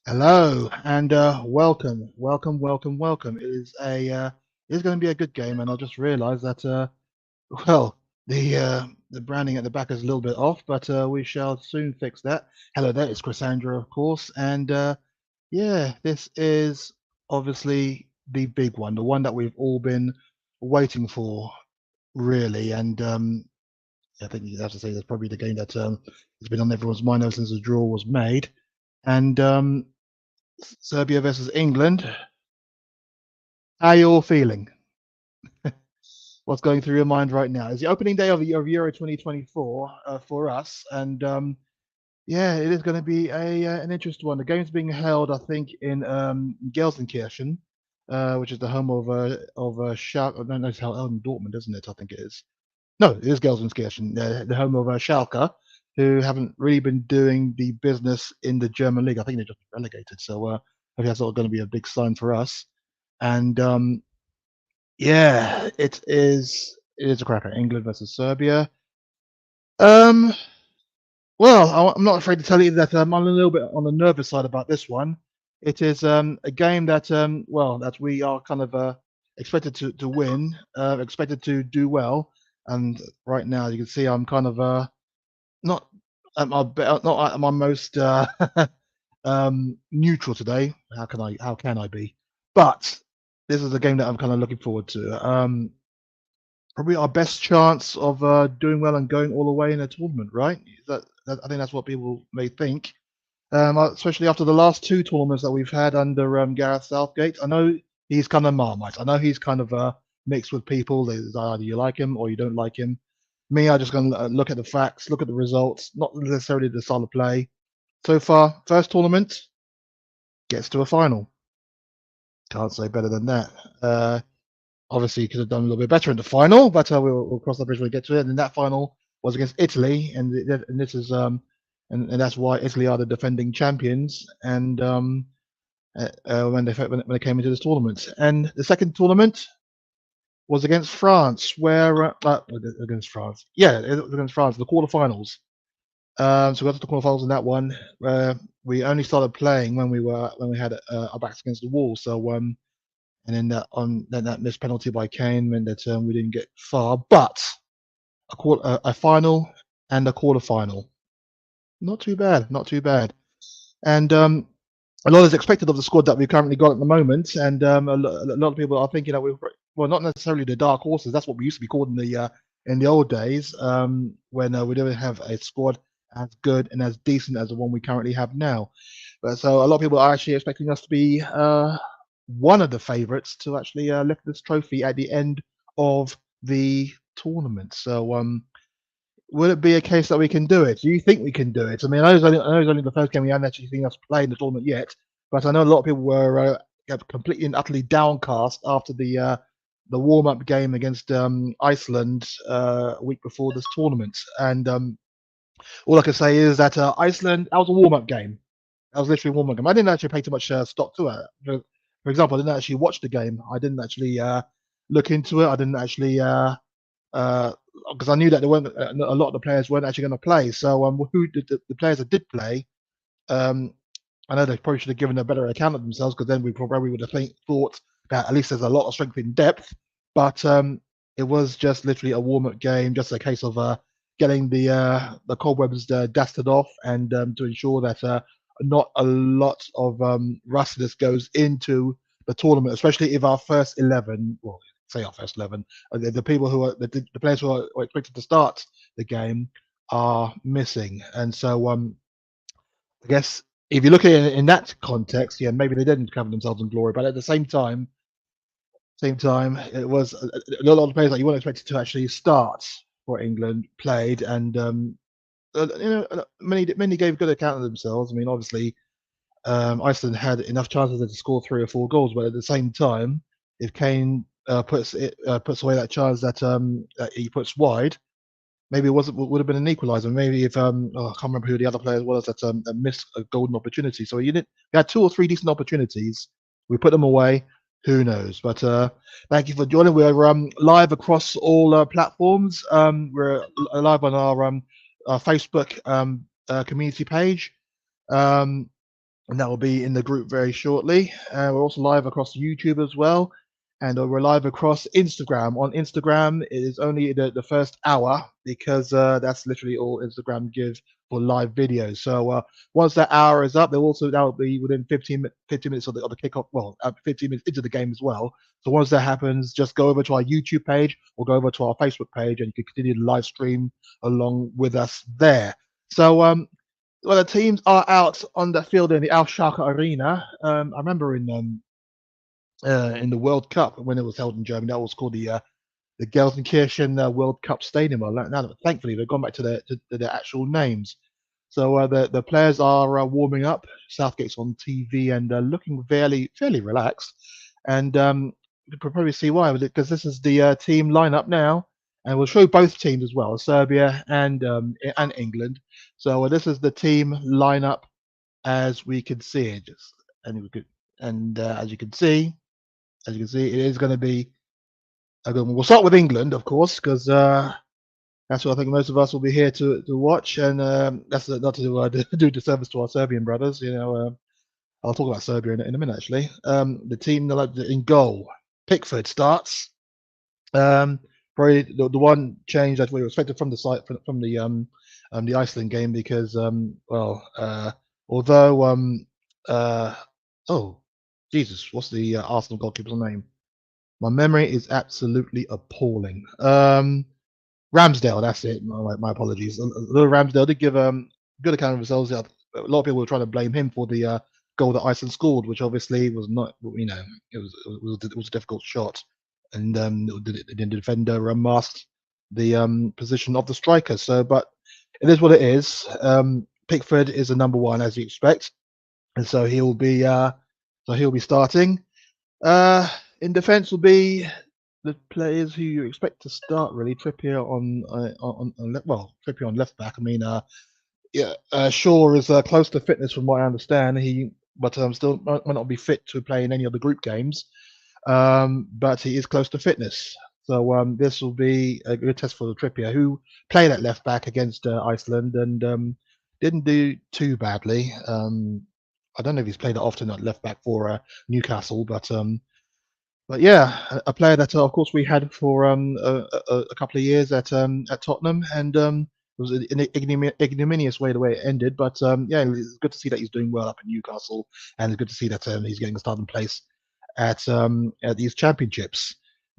Hello and welcome. It is going to be a good game, and I just realised that well the branding at the back is a little bit off, but we shall soon fix that. Hello there, it's Crisandro, of course, and yeah, this is obviously the big one, the one that we've all been waiting for, really, and I think you have to say that's probably the game that has been on everyone's mind ever since the draw was made, and Serbia versus England. How you all feeling? What's going through your mind right now? It's the opening day of Euro 2024 for us, and yeah, it is going to be an interesting one. The game's being held, I think, in Gelsenkirchen, which is the home of Schalke. No, no, it's held in Dortmund, isn't it? I think it is. No, it is Gelsenkirchen, the home of Schalke, who haven't really been doing the business in the German league. I think they're just relegated, so I think that's all going to be a big sign for us. And yeah, it is. It is a cracker. England versus Serbia. Um, well, I'm not afraid to tell you that I'm a little bit on the nervous side about this one. It is a game that well, that we are kind of expected to win, expected to do well, and right now you can see I'm kind of not not at my most neutral today. How can I be? But this is a game that I'm kind of looking forward to. Probably our best chance of doing well and going all the way in a tournament, right? I think that's what people may think, especially after the last two tournaments that we've had under Gareth Southgate. I know he's kind of Marmite. I know he's kind of mixed with people. There's either you like him or you don't like him. Me, I just going to look at the facts, look at the results, not necessarily the style of play. So far, first tournament gets to a final. Can't say better than that. Obviously, he could have done a little bit better in the final, but we'll cross that bridge when we get to it. And that final was against Italy, and this is and that's why Italy are the defending champions. And when they came into this tournament, and the second tournament was against France, where against France, yeah, it was against France, the quarterfinals. So we got to the quarterfinals in that one. We only started playing when we had our backs against the wall. So and then that missed penalty by Kane meant that we didn't get far. But a final and a quarterfinal, not too bad, not too bad. And a lot is expected of the squad that we've currently got at the moment. And a lot of people are thinking that well, not necessarily the dark horses. That's what we used to be called in the old days when we didn't have a squad as good and as decent as the one we currently have now. But so a lot of people are actually expecting us to be one of the favourites to actually lift this trophy at the end of the tournament. So will it be a case that we can do it? Do you think we can do it? I mean, I know it's only the first game we haven't actually seen us play in the tournament yet, but I know a lot of people were completely and utterly downcast after the warm-up game against Iceland a week before this tournament. And all I can say is that Iceland, that was a warm-up game. That was literally a warm-up game. I didn't actually pay too much stock to it. For example, I didn't actually watch the game. I didn't actually look into it. I didn't actually because I knew that there weren't a lot of the players weren't actually going to play. So who did the players that did play? Um, I know they probably should have given a better account of themselves because then we probably would have thought that at least there's a lot of strength in depth. But it was just literally a warm-up game, just a case of getting the cobwebs dusted off and to ensure that not a lot of rustiness goes into the tournament, especially if our first 11, well, say our first 11, the people who are the players who are expected to start the game are missing. And so I guess if you look at it in that context, yeah, maybe they didn't cover themselves in glory, but at the same time, it was a lot of the players that you weren't expected to actually start for England played, and many gave good account of themselves. I mean, obviously, Iceland had enough chances to score 3 or 4 goals, but at the same time, if Kane puts away that chance that he puts wide, maybe it would have been an equaliser. Maybe if I can't remember who the other players was that missed a golden opportunity. So we had 2 or 3 decent opportunities. We put them away. Who knows? But thank you for joining. We're live across all platforms. We're live on our Facebook community page. Um, and that will be in the group very shortly. We're also live across YouTube as well, and we're live across Instagram. On Instagram, it is only the first hour because that's literally all Instagram gives for live videos. So once that hour is up, that will be within 15 minutes of the kickoff. Well, 15 minutes into the game as well. So once that happens, just go over to our YouTube page or go over to our Facebook page, and you can continue the live stream along with us there. So well, the teams are out on the field in the Al Schalke Arena. I remember in the World Cup when it was held in Germany, that was called the Gelsenkirchen World Cup Stadium. Well, now, thankfully, they've gone back to their actual names. So the players are warming up. Southgate's on TV and looking fairly relaxed. And you can probably see why, because this is the team lineup now, and we'll show both teams as well, Serbia and England. So this is the team lineup as we can see it. As you can see, it is going to be. We'll start with England, of course, because that's what I think most of us will be here to watch, and that's not to do disservice to our Serbian brothers. I'll talk about Serbia in a minute, actually. The team in goal, Pickford starts. Probably the one change that we expected from the site from the Iceland game because although oh Jesus, what's the Arsenal goalkeeper's name? My memory is absolutely appalling. Ramsdale, that's it. My apologies. Although Ramsdale did give good account of themselves. A lot of people were trying to blame him for the goal that Iceland scored, which obviously was not. It was a difficult shot, and the defender masked the position of the striker. So, but it is what it is. Pickford is the number one, as you expect, and so he'll be starting. In defence will be the players who you expect to start, really. Trippier Trippier on left back. I mean, Shaw is close to fitness from what I understand. But still might not be fit to play in any of the group games. But he is close to fitness. So this will be a good test for the Trippier, who played at left back against Iceland and didn't do too badly. I don't know if he's played that often at left back for Newcastle, but yeah, a player that of course we had for a couple of years at Tottenham, and it was an ignominious way the way it ended. But yeah, it's good to see that he's doing well up in Newcastle, and it's good to see that he's getting a starting place at these championships.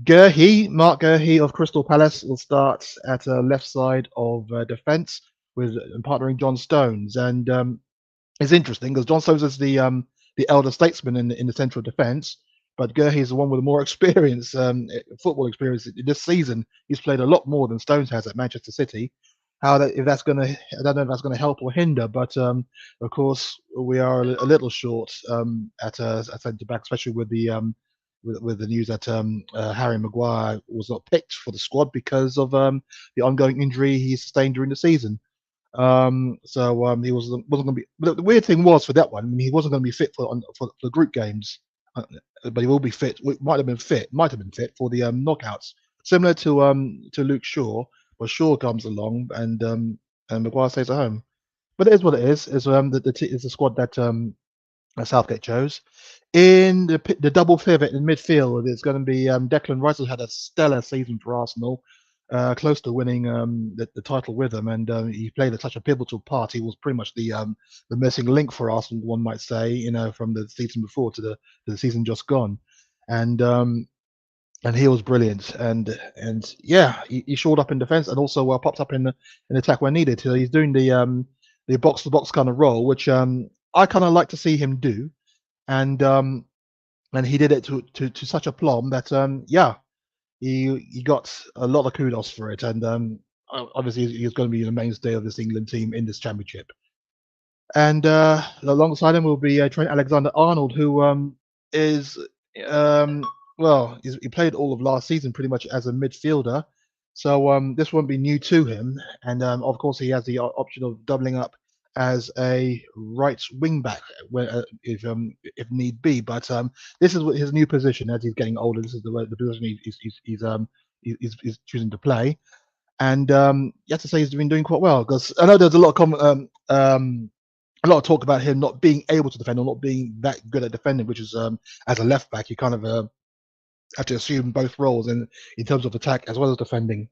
Mark Guehi of Crystal Palace will start at left side of defence with partnering John Stones, and it's interesting because John Stones is the elder statesman in the central defence, but Guehi is the one with more experience, football experience this season. He's played a lot more than Stones has at Manchester City. I don't know if that's going to help or hinder, but of course we are a little short at centre back, especially with the news that Harry Maguire was not picked for the squad because of the ongoing injury he sustained during the season. He wasn't going to be. But the weird thing was for that one, I mean, he wasn't going to be fit for group games, but he will be fit. Might have been fit for the knockouts, similar to Luke Shaw. But Shaw comes along and Maguire stays at home. But it is what it is. It's the squad that Southgate chose. In the double pivot in midfield, it's going to be Declan Rice, has had a stellar season for Arsenal, close to winning the title with them, and he played such a pivotal part. He was pretty much the missing link for Arsenal, one might say, from the season before to the season just gone, and he was brilliant, and yeah, he shored up in defence and also popped up in attack when needed. So he's doing the box to box kind of role, which I kind of like to see him do, and he did it to such a plumb that yeah, he got a lot of kudos for it, and obviously he's going to be the mainstay of this England team in this championship. And alongside him will be Trent Alexander-Arnold, who is he played all of last season pretty much as a midfielder, so this won't be new to him. And of course, he has the option of doubling up as a right wing back if need be. But this is his new position as he's getting older. This is the position he's choosing to play, and you have to say he's been doing quite well because I know there's a lot of a lot of talk about him not being able to defend or not being that good at defending, which is as a left back, you kind of have to assume both roles in terms of attack as well as defending,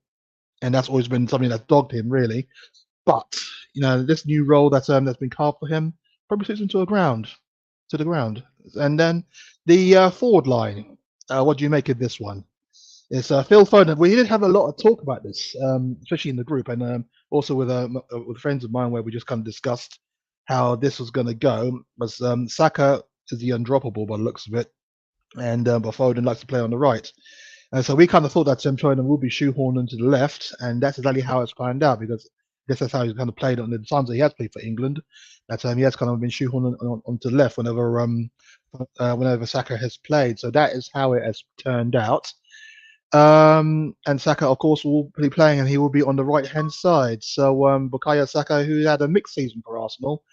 and that's always been something that's dogged him really. But this new role that's been carved for him probably suits him to the ground. And then the forward line. What do you make of this one? It's Phil Foden. We did have a lot of talk about this, especially in the group, and also with friends of mine, where we just kind of discussed how this was going to go. Was Saka is the undroppable by the looks of it, and but Foden likes to play on the right. And so we kind of thought that Foden will be shoehorned into the left, and that's exactly how it's planned out because this is how he's kind of played on the times that he has played for England. That he has kind of been shoehorned onto the left whenever Saka has played. So that is how it has turned out. And Saka, of course, will be playing, and he will be on the right hand side. So Bukayo Saka, who had a mixed season for Arsenal,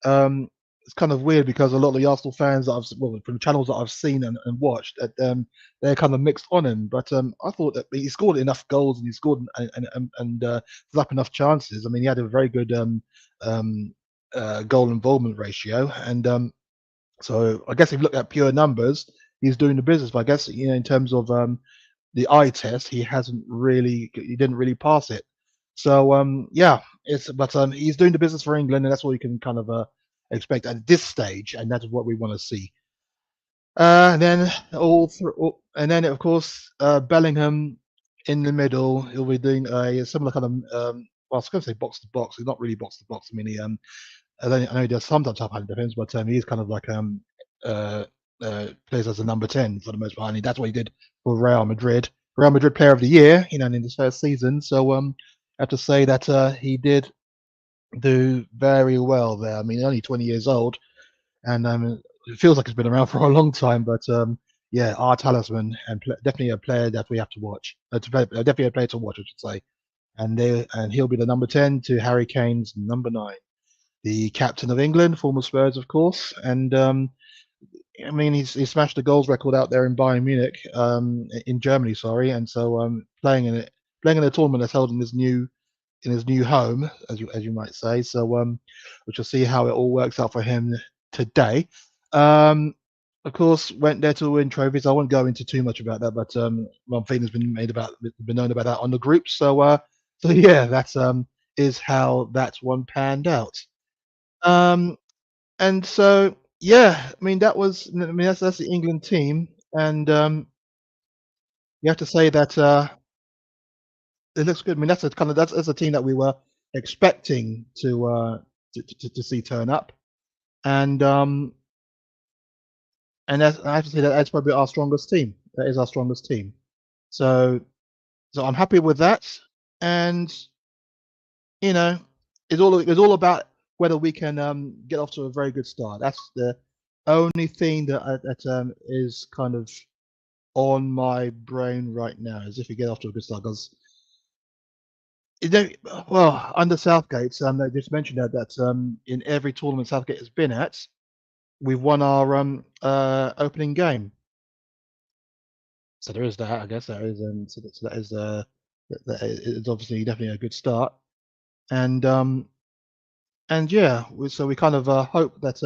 it's kind of weird because a lot of the Arsenal fans that from channels that I've seen and watched, they're kind of mixed on him. But I thought that he scored enough goals and he scored and set up enough chances. I mean, he had a very good goal involvement ratio, and so I guess if you look at pure numbers, he's doing the business. But I guess in terms of the eye test, he didn't really pass it. So yeah, he's doing the business for England, and that's what you can kind of expect at this stage, and that's what we want to see. And then of course Bellingham in the middle. He'll be doing a similar kind of well, I was going to say box to box. He's not really box to box. I mean, I know he does sometimes half-handed defense, but he's kind of like plays as a number 10 for the most part. And that's what he did for Real Madrid. Real Madrid Player of the Year, in his first season. So I have to say that he did do very well there. I mean, only 20 years old, and it feels like he's been around for a long time. But yeah, our talisman and definitely a player that we have to watch. Definitely a player to watch, I should say. And he'll be the number 10 to Harry Kane's number 9. The captain of England, former Spurs, of course, and I mean he smashed the goals record out there in Bayern Munich, in Germany, sorry, and so playing in a tournament that's held in his new home, as you might say. So we shall see how it all works out for him today. Of course, went there to win trophies. I won't go into too much about that, but one thing has been known about that on the group. So yeah, that's is how that one panned out. Um, and so yeah, I mean that's the England team, and you have to say that it looks good. I mean that's a team that we were expecting to see turn up, and I have to say that's probably our strongest team. That is our strongest team. So I'm happy with that, and you know it's all about whether we can get off to a very good start. That's the only thing that is kind of on my brain right now, is if we get off to a good start. Because well, under Southgate, they just mentioned that in every tournament Southgate has been at, we've won our opening game. So there is that. I guess that is that is obviously definitely a good start. And yeah, so we kind of hope that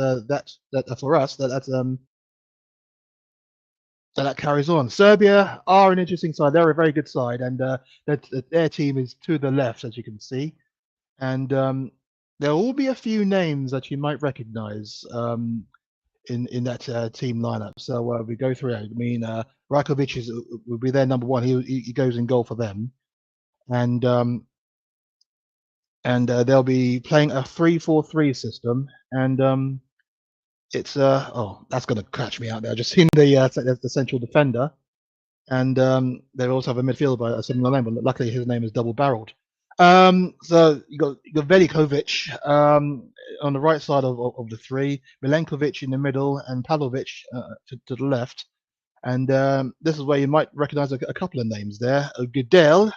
that for us that carries on. Serbia are an interesting side. They're a very good side, and their team is to the left, as you can see. And there will be a few names that you might recognise in that team lineup. So we go through it. I mean, Rakovic will be their number 1. He goes in goal for them, and they'll be playing a 3-4-3 system, and it's that's going to catch me out there. I've just seen the central defender, and they also have a midfielder by a similar name, but luckily his name is double-barreled. So you got Velikovic on the right side of the three, Milenkovic in the middle, and Pavlovic to the left. And this is where you might recognise a couple of names there. Gudel,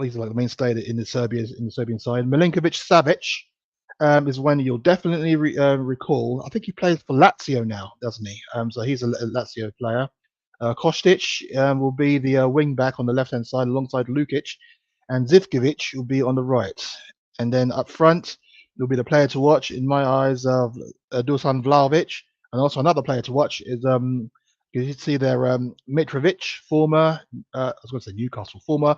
he's like the mainstay in the Serbian side. Milenkovic Savic is one you'll definitely recall. I think he plays for Lazio now, doesn't he? So he's a Lazio player. Kostic will be the wing back on the left-hand side alongside Lukic, and Zivkovic will be on the right. And then up front, will be the player to watch in my eyes of Dusan Vlahovic, and also another player to watch is you should see there Mitrovic, former I was going to say Newcastle, former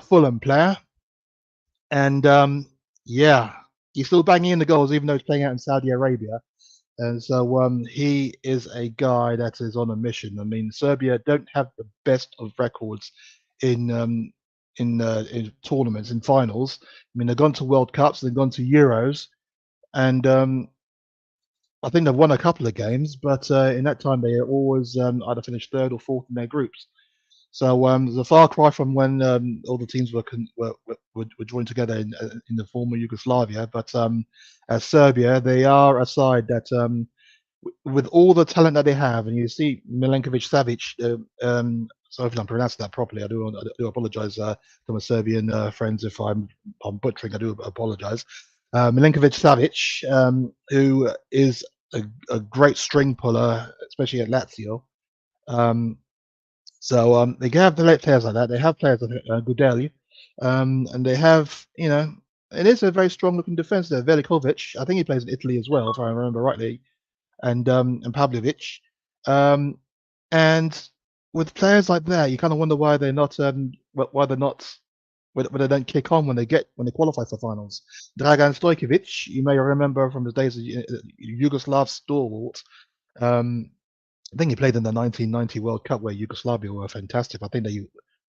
Fulham player, and yeah, he's still banging in the goals even though he's playing out in Saudi Arabia. And so he is a guy that is on a mission. I mean, Serbia don't have the best of records in in tournaments, in finals. I mean, they've gone to World Cups, they've gone to Euros, and I think they've won a couple of games. But in that time, they always either finished third or fourth in their groups. So there's a far cry from when all the teams were joined together in the former Yugoslavia. But as Serbia, they are a side that with all the talent that they have, and you see Milenkovic Savic. Sorry if I'm pronouncing that properly. I do apologize to my Serbian friends if I'm butchering. I do apologize. Milenkovic Savic, who is a great string puller, especially at Lazio. So they have the players like that. They have players like Gudeli, and they have, it is a very strong looking defense there. Velikovic, I think he plays in Italy as well, if I remember rightly, and Pavlovic, and with players like that, you kind of wonder why they're not why they're not why they don't kick on when they qualify for finals. Dragan Stojkovic, you may remember from the days of Yugoslav stalwart. I think he played in the 1990 World Cup where Yugoslavia were fantastic. I think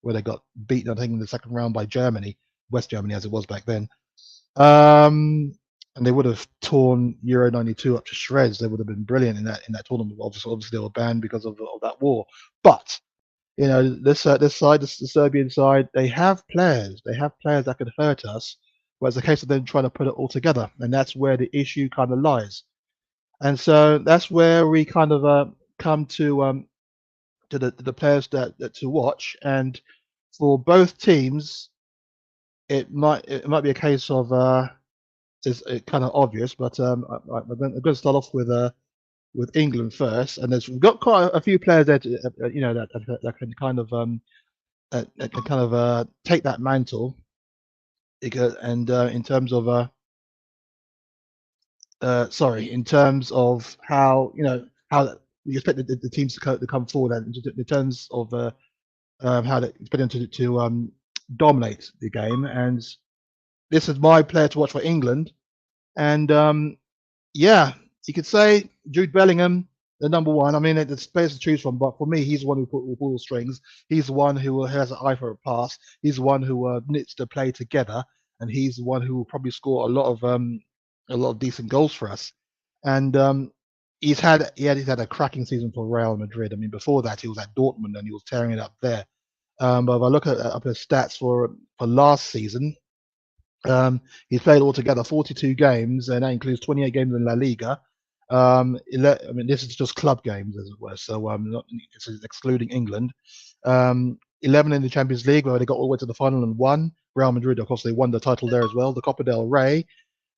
where they got beaten, I think in the second round by Germany, West Germany as it was back then. And they would have torn Euro '92 up to shreds. They would have been brilliant in that tournament. Obviously, they were banned because of that war. But this side, the Serbian side, they have players. They have players that could hurt us. But it's a case of them trying to put it all together, and that's where the issue kind of lies. And so that's where we kind of come to the players that to watch. And for both teams, it might be a case of it's kind of obvious, but I'm going to start off with England first, and we've got quite a few players that that can kind of take that mantle, and in terms of in terms of how how you expect the teams to come forward, and in terms of how they expect them to dominate the game. And this is my player to watch for England. And yeah, you could say Jude Bellingham, the number one. I mean, there's players to choose from, but for me, he's the one who pull the strings. He's the one who has an eye for a pass. He's the one who knits the play together, and he's the one who will probably score a lot of decent goals for us. And he's had a cracking season for Real Madrid. I mean, before that, he was at Dortmund and he was tearing it up there. But if I look at his stats for last season, he's played altogether 42 games, and that includes 28 games in La Liga. I mean, this is just club games, as it were. So this is excluding England. 11 in the Champions League, where they got all the way to the final and won. Real Madrid, of course, they won the title there as well. The Copa del Rey.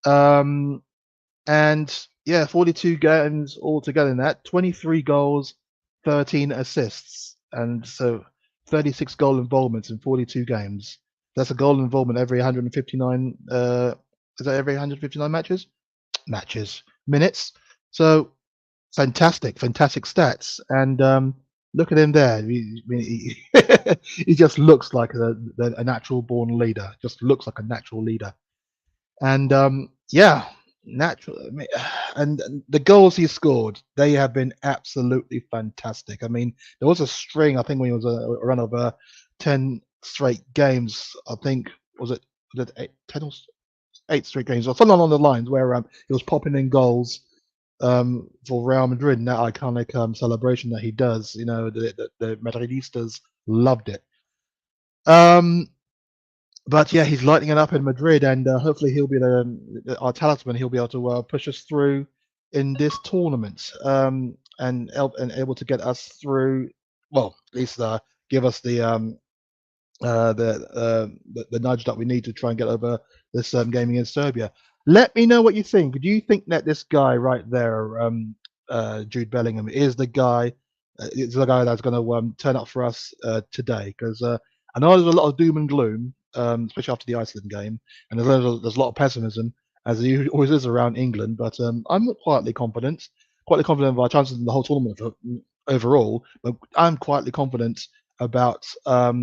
And yeah, 42 games altogether in that. 23 goals, 13 assists, and so 36 goal involvements in 42 games. That's a goal involvement every 159. Is that every 159 minutes? So fantastic stats. And look at him there. He just looks like a natural born leader. Just looks like a natural leader. And yeah, natural. And the goals he scored, they have been absolutely fantastic. I mean, there was a string. I think when he was a run of 10 straight games. I think was it 10 or 8 straight games or something along the lines where he was popping in goals for Real Madrid, and that iconic celebration that he does. The Madridistas loved it. But yeah, he's lighting it up in Madrid, and hopefully he'll be our talisman. He'll be able to push us through in this tournament, and able to get us through. Well, at least give us the nudge that we need to try and get over this game against Serbia. Let me know what you think. Do you think that this guy right there, Jude Bellingham, is the guy? Is the guy that's going to turn up for us today? Because I know there's a lot of doom and gloom, especially after the Iceland game, and there's a lot of pessimism. as it always is around England. But I'm quietly confident of our chances in the whole tournament overall. But I'm quietly confident about yeah,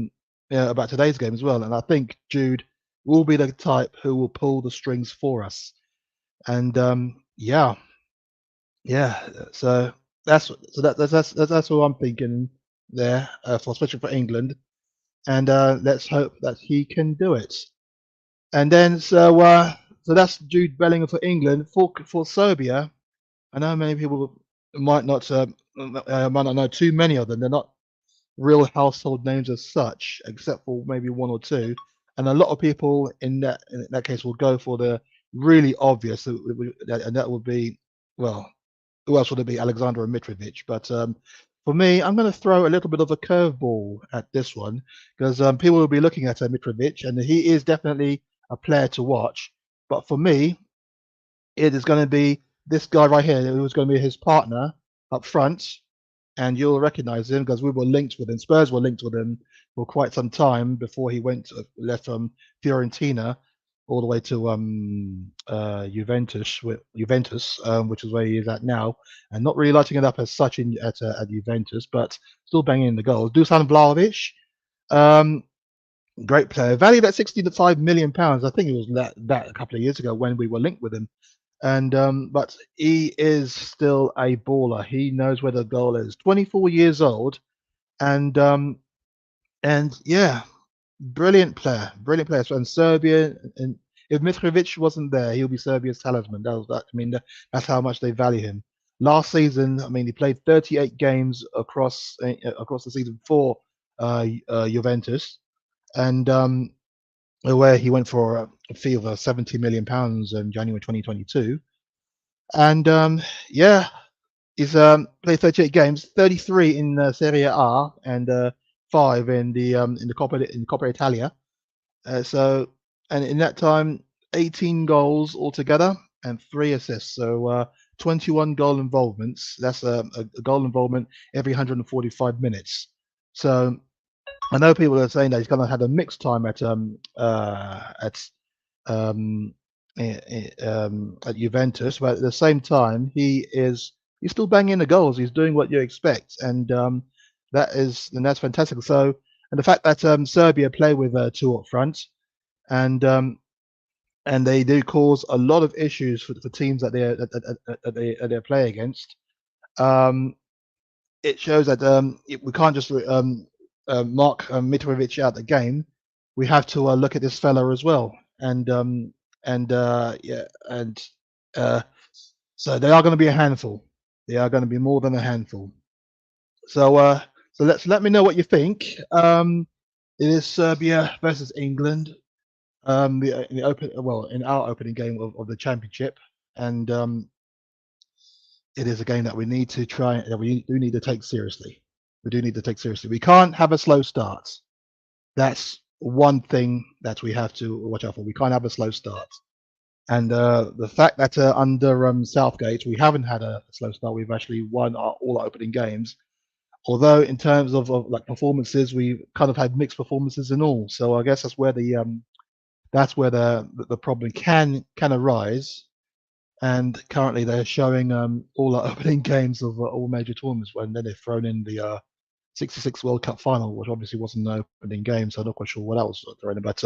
about today's game as well. And I think Jude will be the type who will pull the strings for us. And yeah, yeah. So that's what I'm thinking there, for especially for England. And let's hope that he can do it. And then so that's Jude Bellingham for England. For Serbia, I know many people might not might not know too many of them. They're not real household names as such, except for maybe one or two. And a lot of people in that case will go for the really obvious, and that would be, well, who else would it be? Alexander and Mitrovic. But for me, I'm going to throw a little bit of a curveball at this one because people will be looking at Mitrovic, and he is definitely a player to watch. But for me, it is going to be this guy right here, who is going to be his partner up front, and you'll recognize him because we were linked with him. Spurs were linked with him for quite some time before he left from Fiorentina all the way to Juventus, which is where he is at now, and not really lighting it up as such at Juventus, but still banging in the goals. Dusan Vlahovic, um, great player, valued at £65 million. I think it was that a couple of years ago when we were linked with him. And but he is still a baller. He knows where the goal is. 24 years old, and yeah, brilliant player, brilliant player. So, and Serbia, and if Mitrovic wasn't there, he'll be Serbia's talisman. That. I mean, that's how much they value him. Last season, I mean, he played 38 games across the season for Juventus, and where he went for a fee of £70 million in January 2022. And yeah, he's played 38 games, 33 in Serie A, and 5 in the Coppa Italia. So, and in that time, 18 goals altogether and 3 assists. So 21 goal involvements. That's a goal involvement every 145 minutes. So I know people are saying that he's kind of had a mixed time um, at Juventus, but at the same time, he's still banging the goals. He's doing what you expect, and that's fantastic. So, and the fact that Serbia play with two up front, and and they do cause a lot of issues for teams that they play against. Um, it shows that we can't just mark Mitrovic out the game. We have to look at this fella as well, and yeah, and uh, so they are going to be a handful. They are going to be more than a handful. So so let me know what you think. It is Serbia versus England. In the in our opening game of the championship, and it is a game that we need to try. That we do need to take seriously. We do need to take seriously. We can't have a slow start. That's one thing that we have to watch out for. We can't have a slow start. And the fact that under Southgate we haven't had a slow start, we've actually won all our opening games. Although in terms of like performances, we kind of had mixed performances in all. So I guess that's where the problem can arise. And currently they're showing all our opening games of all major tournaments, when then they've thrown in the 66 World Cup final, which obviously wasn't an opening game, so I'm not quite sure what else thrown in. But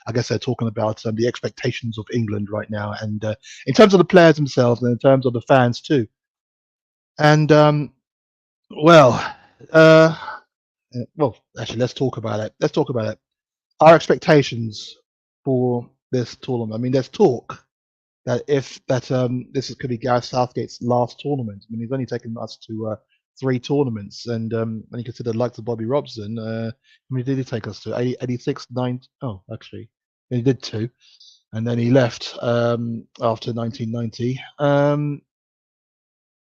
I guess they're talking about the expectations of England right now, and in terms of the players themselves, and in terms of the fans too. And well, uh, well, actually, let's talk about it. Let's talk about it. Our expectations for this tournament. I mean, there's talk that if that could be Gareth Southgate's last tournament. I mean, he's only taken us to 3 tournaments, and when you consider the likes of Bobby Robson, I mean, did he take us to 86, 9? Oh, actually, he did 2, and then he left after 1990.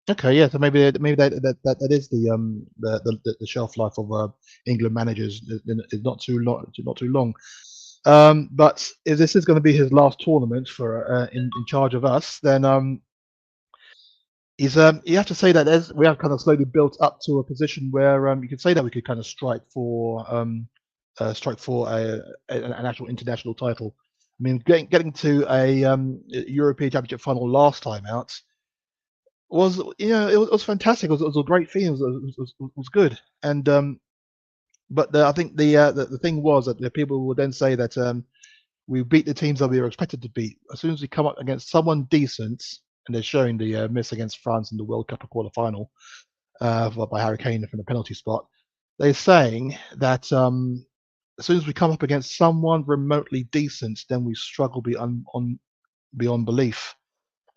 Okay, yeah, so maybe that is the shelf life of England managers is not too long, not too long. But if this is going to be his last tournament for in charge of us, then he's you have to say that we have kind of slowly built up to a position where you could say that we could kind of strike for an actual international title. mean, getting to a European Championship final last time out was, it was fantastic. It was a great feeling. It was good. And but I think the thing was that the people would then say that we beat the teams that we were expected to beat. As soon as we come up against someone decent, and they're showing the miss against France in the World Cup quarterfinal by Harry Kane from the penalty spot, they're saying that as soon as we come up against someone remotely decent, then we struggle beyond belief.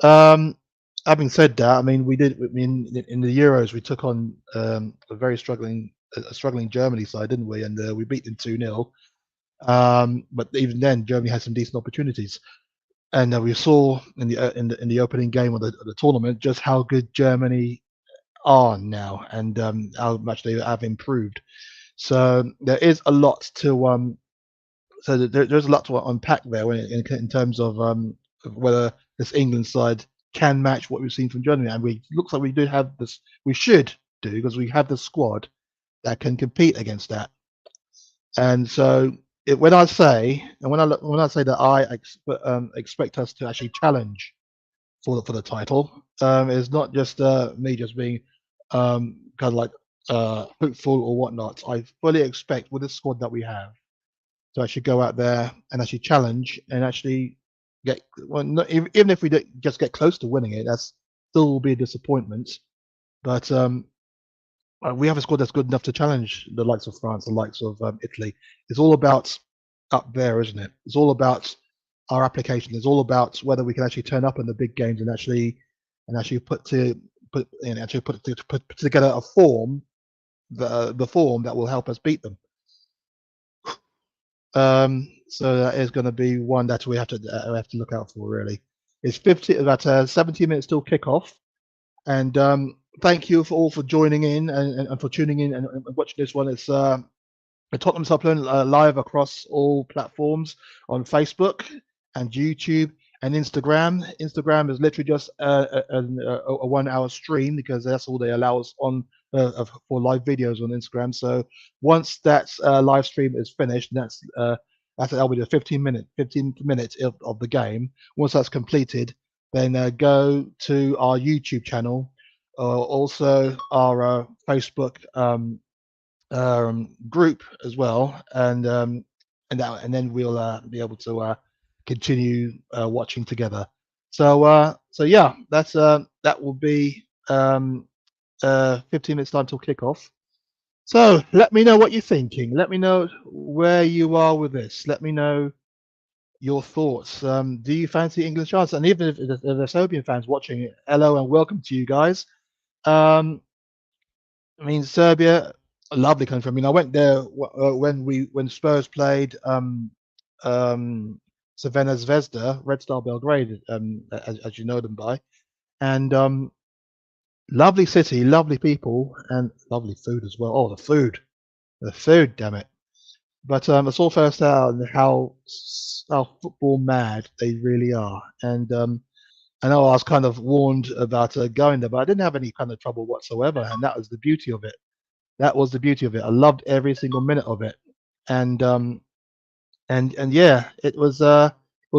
Um, Having said that, I mean, we did. I mean, in the Euros, we took on a struggling Germany side, didn't we? And we beat them 2-0. But even then, Germany had some decent opportunities, and we saw in the opening game of the tournament just how good Germany are now, and how much they have improved. So there is a lot to there's a lot to unpack there in terms of whether this England side can match what we've seen from Germany, and we looks like we do have this. We should do, because we have the squad that can compete against that. And so when I say that expect us to actually challenge for the title, it's not just me just being kind of like hopeful or whatnot. I fully expect with the squad that we have to actually go out there and actually challenge and actually get, well, not, even if we don't just get close to winning it, that's still will be a disappointment. But we have a squad that's good enough to challenge the likes of France, the likes of Italy. It's all about up there, isn't it? It's all about our application. It's all about whether we can actually turn up in the big games and actually put together a form, the form that will help us beat them. So that is going to be one that we have to look out for. Really, it's 17 minutes till kickoff, and thank you for joining in and for tuning in and watching this one. It's the Tottenham Supplement live across all platforms on Facebook and YouTube and Instagram. Instagram is literally just a 1 hour stream, because that's all they allow us on for live videos on Instagram. So once that live stream is finished, that'll be the 15 minutes of the game. Once that's completed, then go to our YouTube channel, also our Facebook group as well, and then we'll be able to continue watching together. So yeah, that will be 15 minutes time till kickoff. So let me know what you're thinking. Let me know where you are with this. Let me know your thoughts. Do you fancy England's chance? And even if the Serbian fans watching, hello and welcome to you guys. I mean, Serbia, a lovely country. I mean, I went there when Spurs played Crvena Zvezda, Red Star Belgrade, as you know them by, and lovely city, lovely people, and lovely food as well. Oh, the food, damn it! But I saw firsthand how football mad they really are, and I know I was kind of warned about going there, but I didn't have any kind of trouble whatsoever, and that was the beauty of it. That was the beauty of it. I loved every single minute of it, and yeah, it was a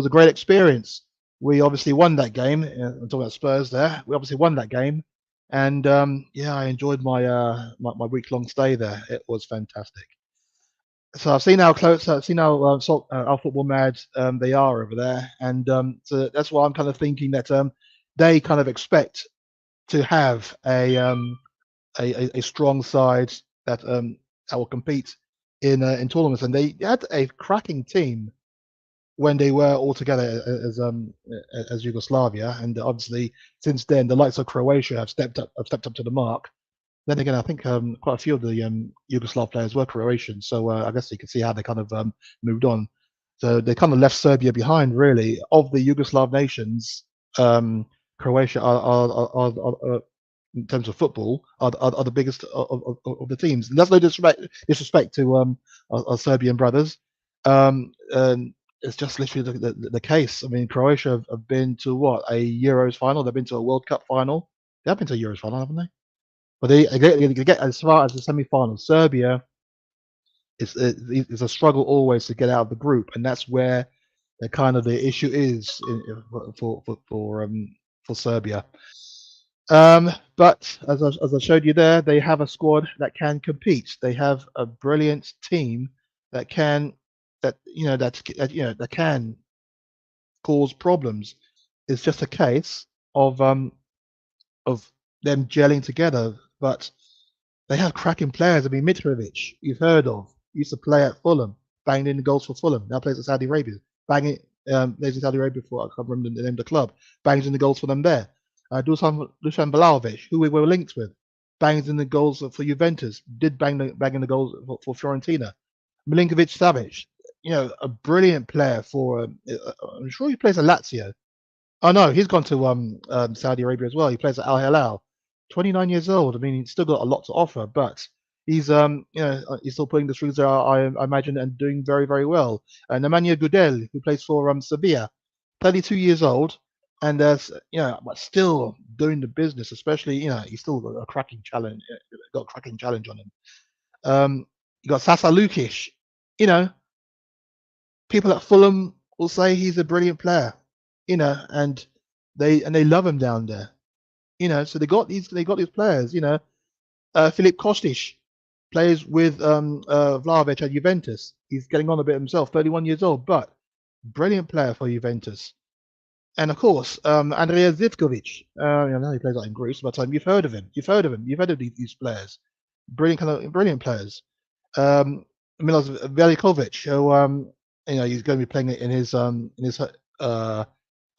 great experience. We obviously won that game. I'm talking about Spurs there. We obviously won that game, and yeah, I enjoyed my week-long stay there. It was fantastic. So I've seen how close, I've seen how football mad they are over there, and so that's why I'm kind of thinking that they kind of expect to have a strong side that will compete in tournaments, and they had a cracking team when they were all together as Yugoslavia, and obviously since then the likes of Croatia have stepped up to the mark. Then again, I think quite a few of the Yugoslav players were Croatian, so I guess you can see how they kind of moved on. So they kind of left Serbia behind, really. Of the Yugoslav nations, Croatia are in terms of football, are the biggest of the teams. And that's no disrespect to our Serbian brothers. And it's just literally the case. I mean, Croatia have been to what, a Euros final? They've been to a World Cup final. They have been to a Euros final, haven't they? But they get as far as the semi-final. Serbia is a struggle always to get out of the group, and that's where that kind of the issue is for Serbia. But as I showed you there, they have a squad that can compete. They have a brilliant team that can that can cause problems. It's just a case of them gelling together. But they have cracking players. I mean, Mitrovic, you've heard of, used to play at Fulham, banged in the goals for Fulham. Now plays at Saudi Arabia, banging plays in Saudi Arabia before I can't remember the name of the club, bangs in the goals for them there. Dusan Vlahovic, who we were linked with, bangs in the goals for Juventus, did bang in the goals for Fiorentina. Milinkovic Savic, a brilliant player for. I'm sure he plays at Lazio. Oh no, he's gone to Saudi Arabia as well. He plays at Al Hilal. 29 years old. I mean, he's still got a lot to offer, but he's still putting the strings there. I imagine, and doing very very well. And Nemanja Gudel, who plays for Sevilla, 32 years old, and but still doing the business. Especially, he's still got a cracking challenge. Got a cracking challenge on him. You got Sasa Lukic. You know, people at Fulham will say he's a brilliant player. And they love him down there. So they got these players. Filip Kostic plays with Vlahovic at Juventus. He's getting on a bit himself, 31 years old, but brilliant player for Juventus. And of course, Andrea Zivkovic. Now he plays out in Greece, but you've heard of him. You've heard of him. You've heard of these players. Brilliant players. Milos Velikovic, who he's going to be playing in his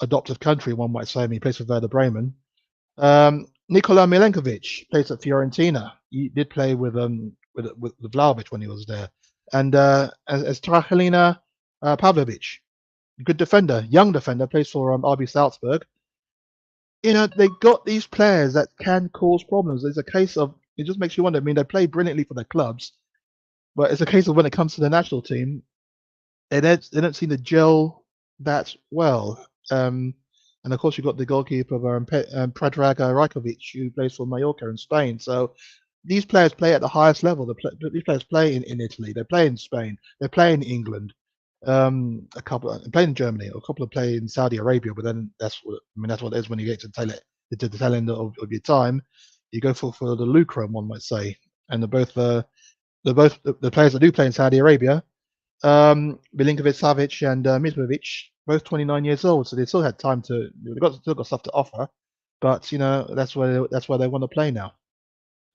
adoptive country, one might say. I mean, he plays for Werder Bremen. Nikola Milenkovic plays at Fiorentina. He did play with Vlahovic when he was there. And as Strahelina Pavlovic, good defender, young defender, plays for RB Salzburg. They got these players that can cause problems. It's a case of, it just makes you wonder. I mean, they play brilliantly for their clubs, but it's a case of when it comes to the national team, they don't seem to gel that well. And of course, you've got the goalkeeper Predrag Rajkovic, who plays for Mallorca in Spain. So these players play at the highest level. These players play in Italy. They play in Spain. They play in England. A couple play in Germany. A couple of play in Saudi Arabia. But then that's what it is when you get to the tail end of your time. You go for the lucrum, one might say. And they're both the players that do play in Saudi Arabia. Milinkovic Savic and Mitrovic, both 29 years old, so they still had time to. Still got stuff to offer, but that's where they want to play now.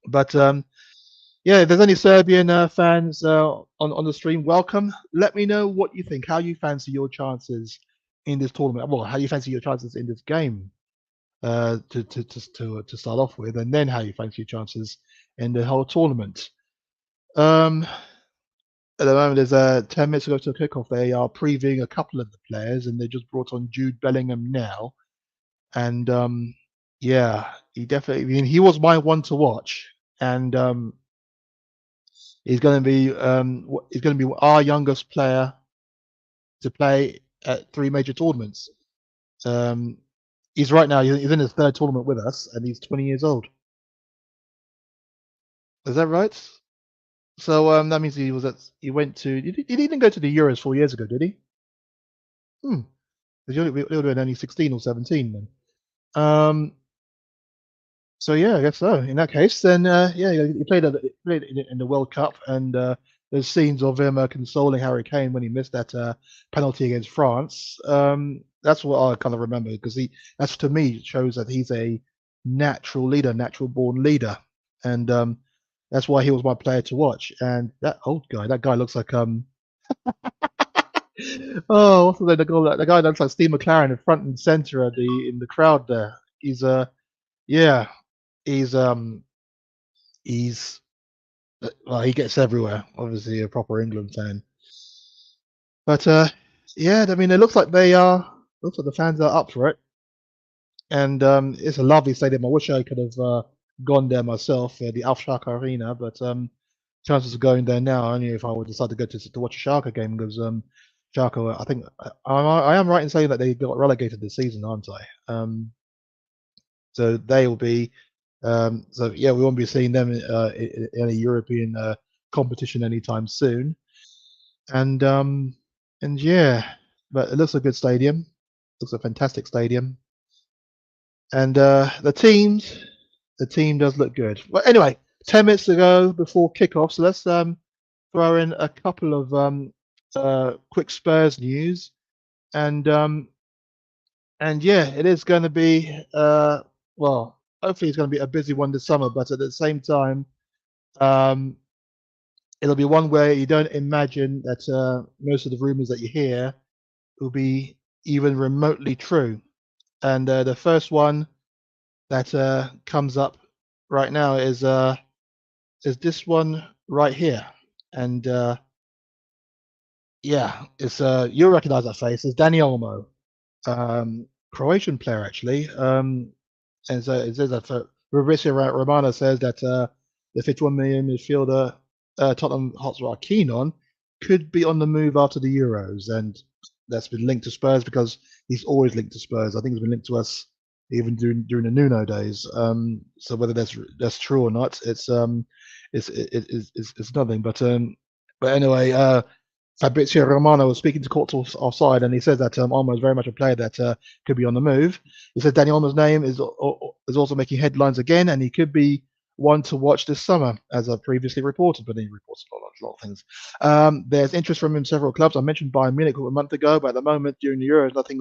But yeah, if there's any Serbian fans on the stream, welcome. Let me know what you think. How you fancy your chances in this tournament? Well, how you fancy your chances in this game to start off with, and then how you fancy your chances in the whole tournament. At the moment, there's 10 minutes ago to the kickoff. They are previewing a couple of the players, and they just brought on Jude Bellingham now. And yeah, he definitely. I mean, he was my one to watch, and he's going to be our youngest player to play at 3 major tournaments. He's right now. He's in his 3rd tournament with us, and he's 20 years old. Is that right? So that means he went to. He didn't go to the Euros 4 years ago, did he? He would have been only 16 or 17 then. So yeah, I guess so. In that case, then yeah, he played in the World Cup, and there's scenes of him consoling Harry Kane when he missed that penalty against France. That's what I kind of remember, because that's, to me, shows that he's a natural leader, natural born leader, and that's why he was my player to watch. And that guy looks like oh, what's the name? The guy looks like Steve McLaren in front and center in the crowd there. He's yeah, he's well, he gets everywhere. Obviously, a proper England fan. But yeah, I mean, it looks like looks like the fans are up for it, and it's a lovely stadium. I wish I could have gone there myself, the Al-Sharq Arena, but chances of going there now only if I would decide to go to watch a Schalke game, because Schalke, I think I am right in saying that they got relegated this season, aren't I? So they will be. So yeah, we won't be seeing them in a European competition anytime soon. And yeah, but it looks a good stadium. Looks a fantastic stadium, and the team does look good. Well, anyway, 10 minutes to go before kickoff, so let's throw in a couple of quick Spurs news, and yeah, it is going to be well, hopefully it's going to be a busy one this summer, but at the same time, um, it'll be one where you don't imagine that most of the rumors that you hear will be even remotely true. And the first one that comes up right now is this one right here, and yeah, it's you'll recognize that face. It's Dani Olmo, Croatian player actually. And so it says that Fabrizio Romano says that the 51 million midfielder Tottenham Hotspur are keen on could be on the move after the Euros, and that's been linked to Spurs because he's always linked to Spurs. I think he's been linked to us even during the Nuno days. So whether that's true or not, it's nothing. But anyway, Fabrizio Romano was speaking to Courts offside, and he says that Olmo is very much a player that could be on the move. He said Dani Olmo's name is also making headlines again, and he could be one to watch this summer, as I previously reported. But he reports a lot of things. There's interest from him in several clubs. I mentioned Bayern Munich a month ago, but at the moment during the Euros, nothing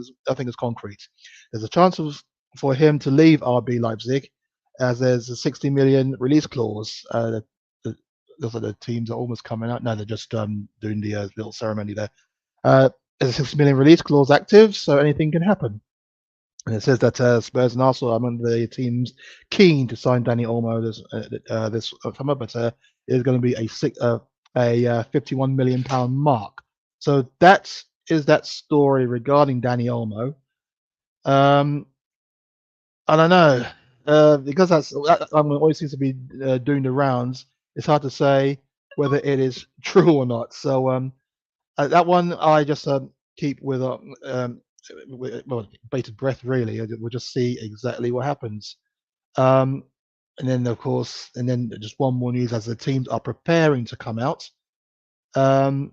is concrete. There's a chance for him to leave RB Leipzig, as there's a 60 million release clause. Looks like the teams are almost coming out. No, they're just doing the little ceremony there. There's a 60 million release clause active, so anything can happen. And it says that Spurs and Arsenal are among the teams keen to sign Dani Olmo this summer, but it is going to be a 51 million pound mark. So that is that story regarding Dani Olmo. I don't know because that always seems to be doing the rounds. It's hard to say whether it is true or not. So that one I just keep with bated breath. Really, we'll just see exactly what happens. And then of course, and then just one more news as the teams are preparing to come out. The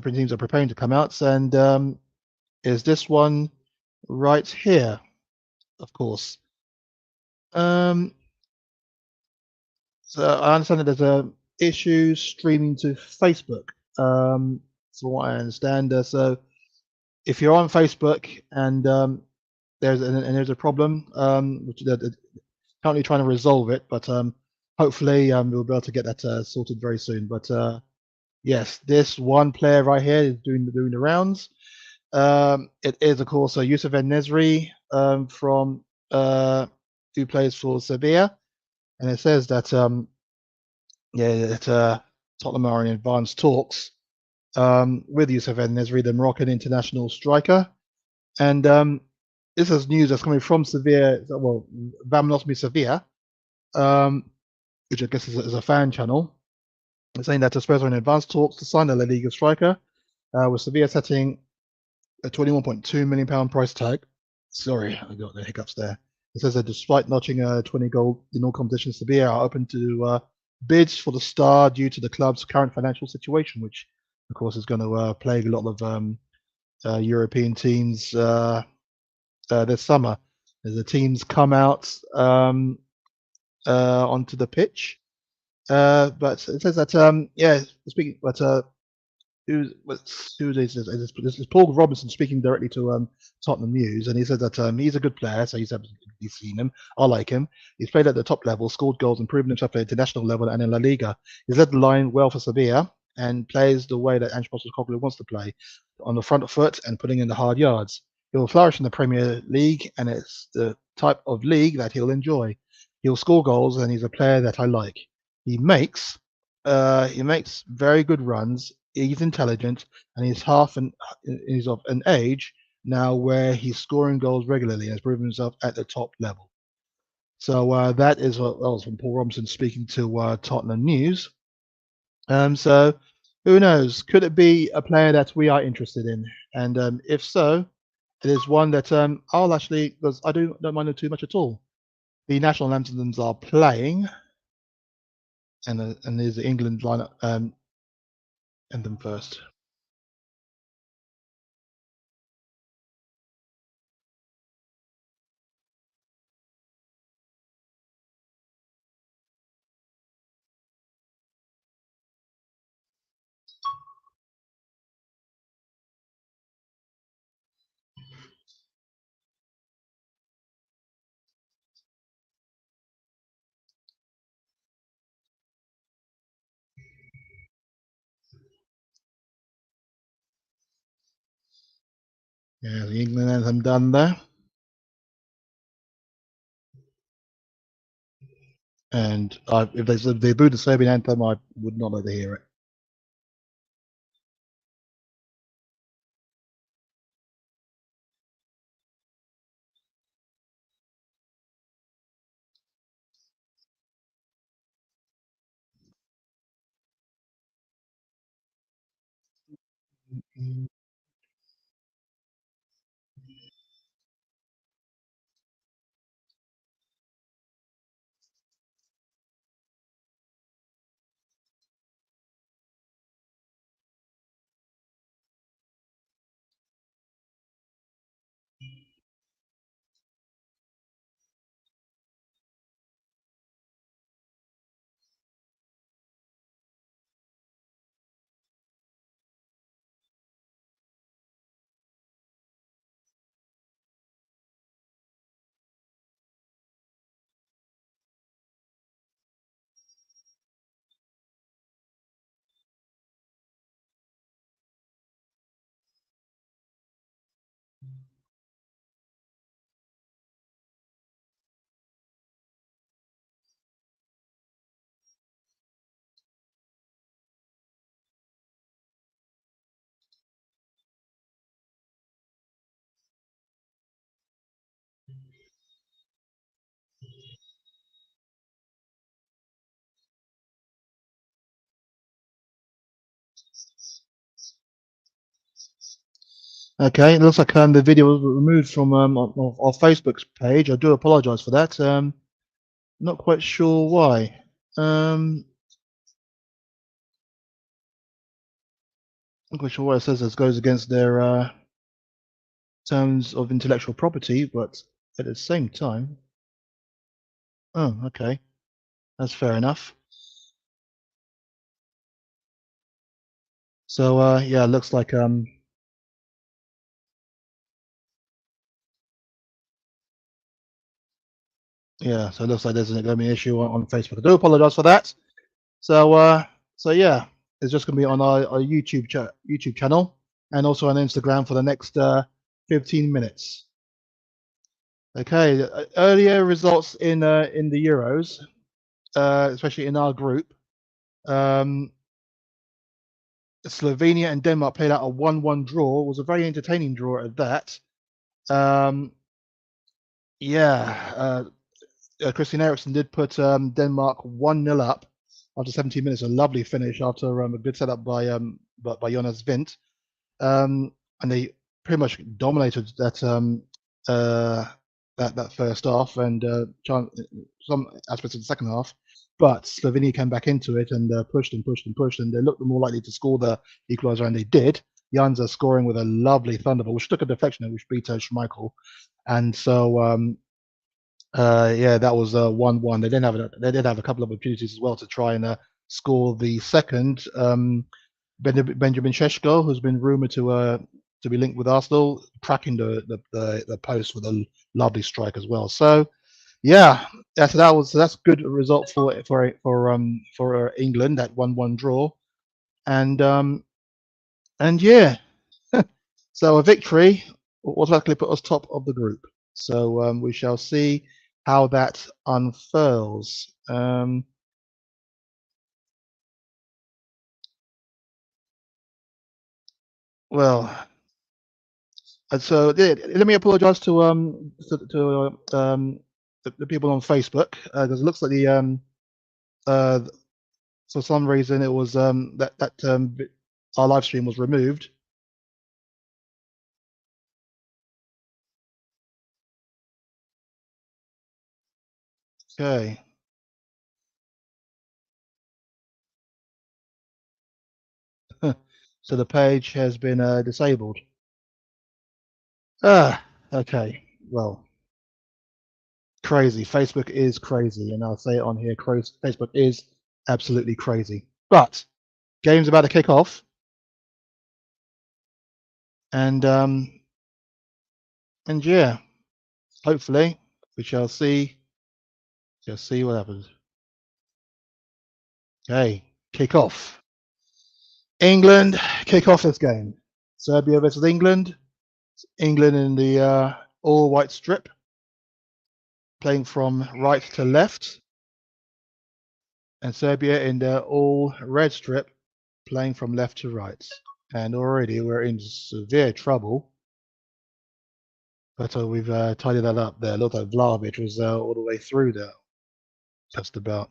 teams are preparing to come out, and is this one right here, of course. So I understand that there's issue streaming to Facebook. From what I understand, so if you're on Facebook and there's a problem, which they're currently trying to resolve it, but hopefully we'll be able to get that sorted very soon. But yes, this one player right here is doing the rounds. It is of course Yusuf En-Nesyri from who plays for Serbia. And it says that Tottenham are in advanced talks with Yusuf En-Nesyri, the Moroccan international striker. And this is news that's coming from Sevilla, well, Vamos Mi Sevilla, which I guess is a fan channel. It's saying that the Spurs are in advanced talks to sign the La Liga striker, with Sevilla setting a £21.2 million price tag. Sorry, I got the hiccups there. It says that despite notching a 20 goal in all competitions, Serbia are open to bids for the star due to the club's current financial situation, which, of course, is going to plague a lot of European teams this summer. As the teams come out onto the pitch, but it says that speaking, but who is this? This is Paul Robinson speaking directly to Tottenham News, and he said that he's a good player, so he's seen him. I like him. He's played at the top level, scored goals, and proven himself at international level and in La Liga. He's led the line well for Sevilla and plays the way that Ange Postecoglou wants to play, on the front foot and putting in the hard yards. He'll flourish in the Premier League, and it's the type of league that he'll enjoy. He'll score goals, and he's a player that I like. He makes very good runs. He's intelligent, and he's he's of an age now where he's scoring goals regularly and has proven himself at the top level. So that is what was from Paul Robinson speaking to Tottenham News. So who knows? Could it be a player that we are interested in? And if so, it is one that I'll actually, because I don't mind it too much at all. The national anthems are playing, and there's the England lineup. end them first. Yeah, the England anthem done there. And if they booed the Serbian anthem, I would not like to hear it. Okay, it looks like the video was removed from our Facebook's page. I do apologise for that. Not quite sure why. Not quite sure why it says this goes against their terms of intellectual property, but at the same time, oh, okay, that's fair enough. So yeah, it looks like yeah, so it looks like there's going to be an issue on Facebook. I do apologise for that. So yeah, it's just going to be on our YouTube channel and also on Instagram for the next 15 minutes. Okay, earlier results in the Euros, especially in our group. Slovenia and Denmark played out a 1-1 draw. It was a very entertaining draw at that. Yeah, Christian Eriksen did put Denmark 1-0 up after 17 minutes. A lovely finish after a good setup by Jonas Vint. And they pretty much dominated that first half and some aspects of the second half. But Slovenia came back into it and pushed and pushed and pushed, and they looked more likely to score the equaliser, and they did. Janza scoring with a lovely thunderbolt, which took a deflection, which beat Schmeichel. And so yeah, that was 1-1. They did have a couple of opportunities as well to try and score the second. Benjamin Šeško, who's been rumored to be linked with Arsenal, cracking the post with a lovely strike as well. So yeah, that's a good result for England, that 1-1 draw, and yeah, so a victory automatically put us top of the group. So we shall see how that unfurls. Well, so yeah, let me apologise to the people on Facebook because it looks like uh, for some reason it was our live stream was removed. Okay. So the page has been disabled. Okay. Well, crazy. Facebook is crazy, and I'll say it on here. Facebook is absolutely crazy. But game's about to kick off, and yeah, hopefully we shall see. Just see what happens. Okay, kick off. England kick off this game. Serbia versus England. England in the all white strip, playing from right to left, and Serbia in the all red strip, playing from left to right. And already we're in severe trouble. But we've tidied that up there. Looked like Vlahovic was all the way through there, just about.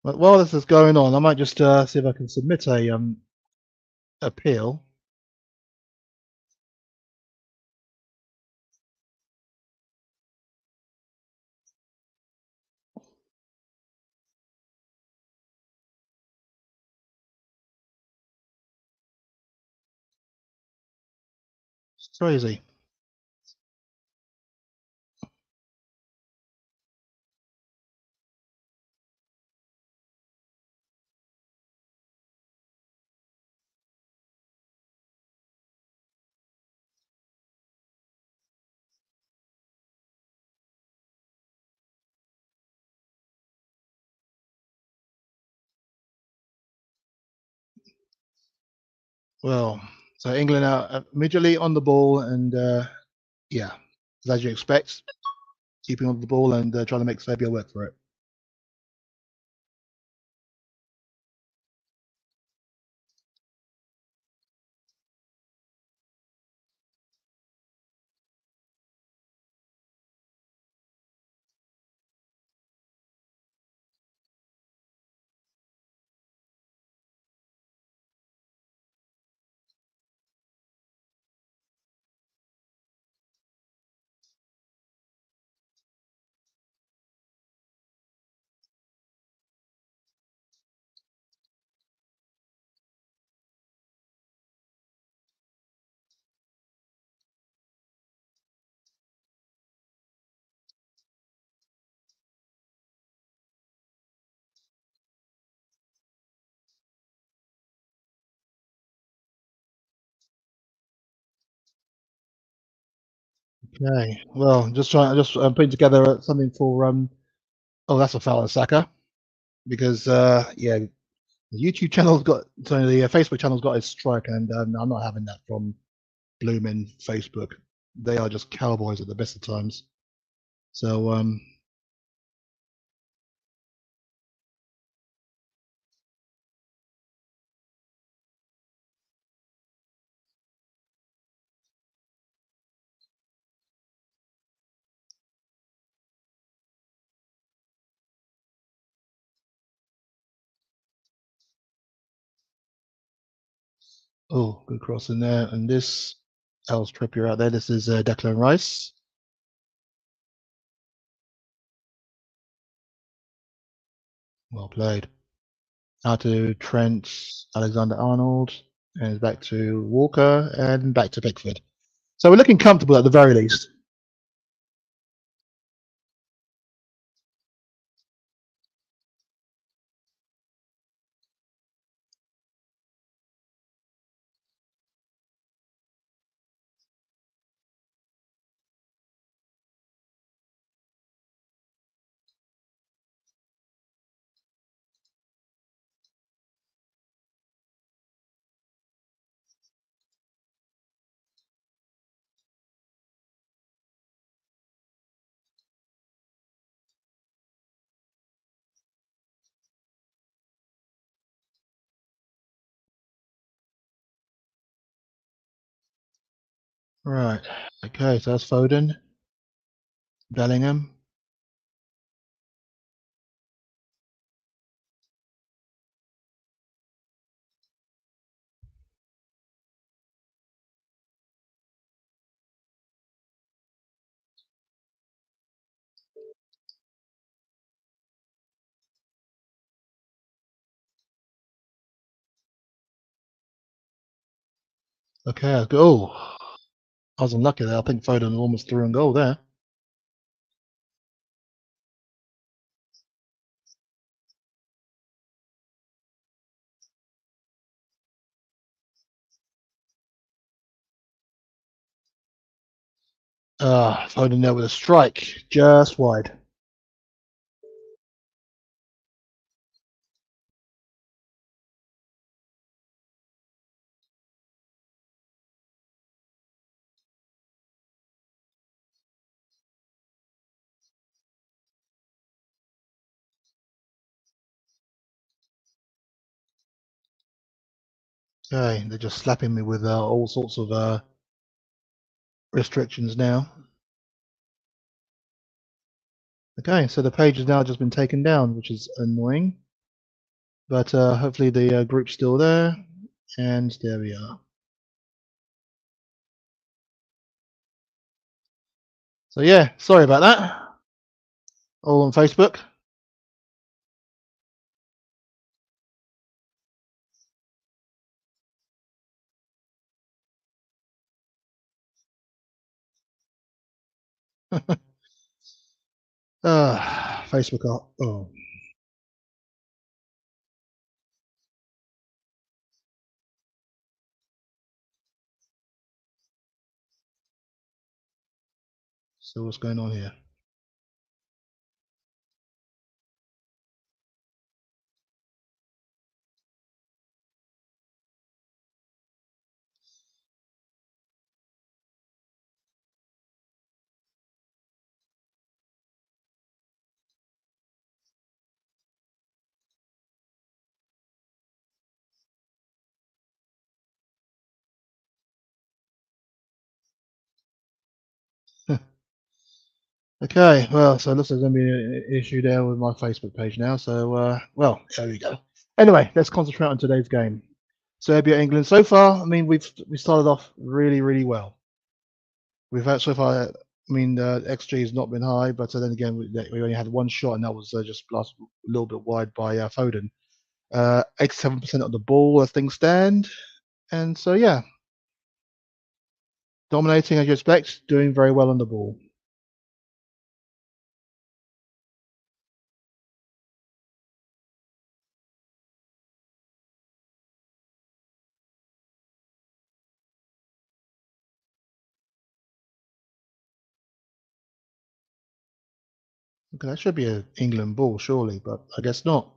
But while this is going on, I might just see if I can submit a appeal. It's crazy. Well, so England are immediately on the ball, and yeah, as you expect, keeping on the ball and trying to make Serbia work for it. Okay, well, just putting together something for oh, that's a foul on Saka, because yeah, the YouTube channel's got, so the Facebook channel's got its strike, and I'm not having that from blooming Facebook. They are just cowboys at the best of times. So oh, good cross in there, and this Else Trippier out there. This is Declan Rice. Well played. Now to Trent Alexander-Arnold, and back to Walker, and back to Pickford. So we're looking comfortable at the very least. Right. Okay, so that's Foden, Bellingham. Okay, go. Oh, I was unlucky there. I think Foden almost threw in goal there. Foden there with a strike, just wide. Okay, they're just slapping me with all sorts of restrictions now. Okay, so the page has now just been taken down, which is annoying. But hopefully the group's still there. And there we are. So yeah, sorry about that. All on Facebook. Facebook. Oh, so what's going on here? Okay, well, so it looks like there's going to be an issue there with my Facebook page now. So, well, there we go. Anyway, let's concentrate on today's game. Serbia, England. So far, I mean, we started off really, really well. We've had so far. I mean, XG has not been high, but then again, we only had one shot, and that was just last a little bit wide by Foden. 87% of the ball as things stand, and so yeah, dominating as you expect, doing very well on the ball. Okay, that should be an England ball, surely, but I guess not.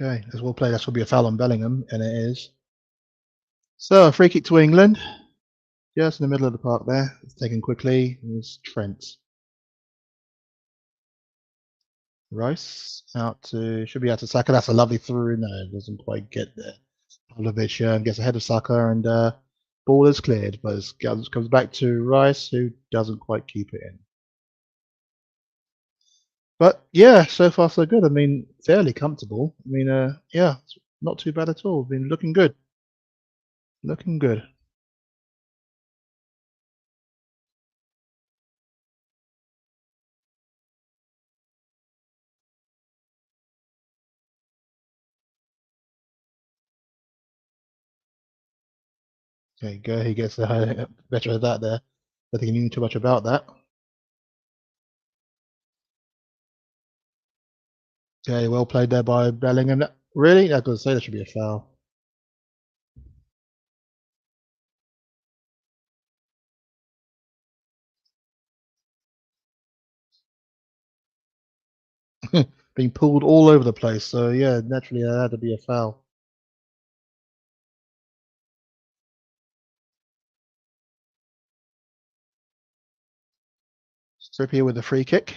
Okay, as well played. That should be a foul on Bellingham, and it is. So a free kick to England, just in the middle of the park there. It's taken quickly. It's Trent. Rice out to should be out to Saka. That's a lovely through. No, it doesn't quite get there. Pavlovic gets ahead of Saka and ball is cleared, but it comes back to Rice, who doesn't quite keep it in. But yeah, so far so good. I mean, fairly comfortable. I mean, yeah, it's not too bad at all. Been looking good. Looking good. There you go. He gets the better of that there. I think he knew too much about that. Okay, well played there by Bellingham. Really? I was going to say that should be a foul. Being pulled all over the place. So yeah, naturally, that had to be a foul. Serbia with a free kick.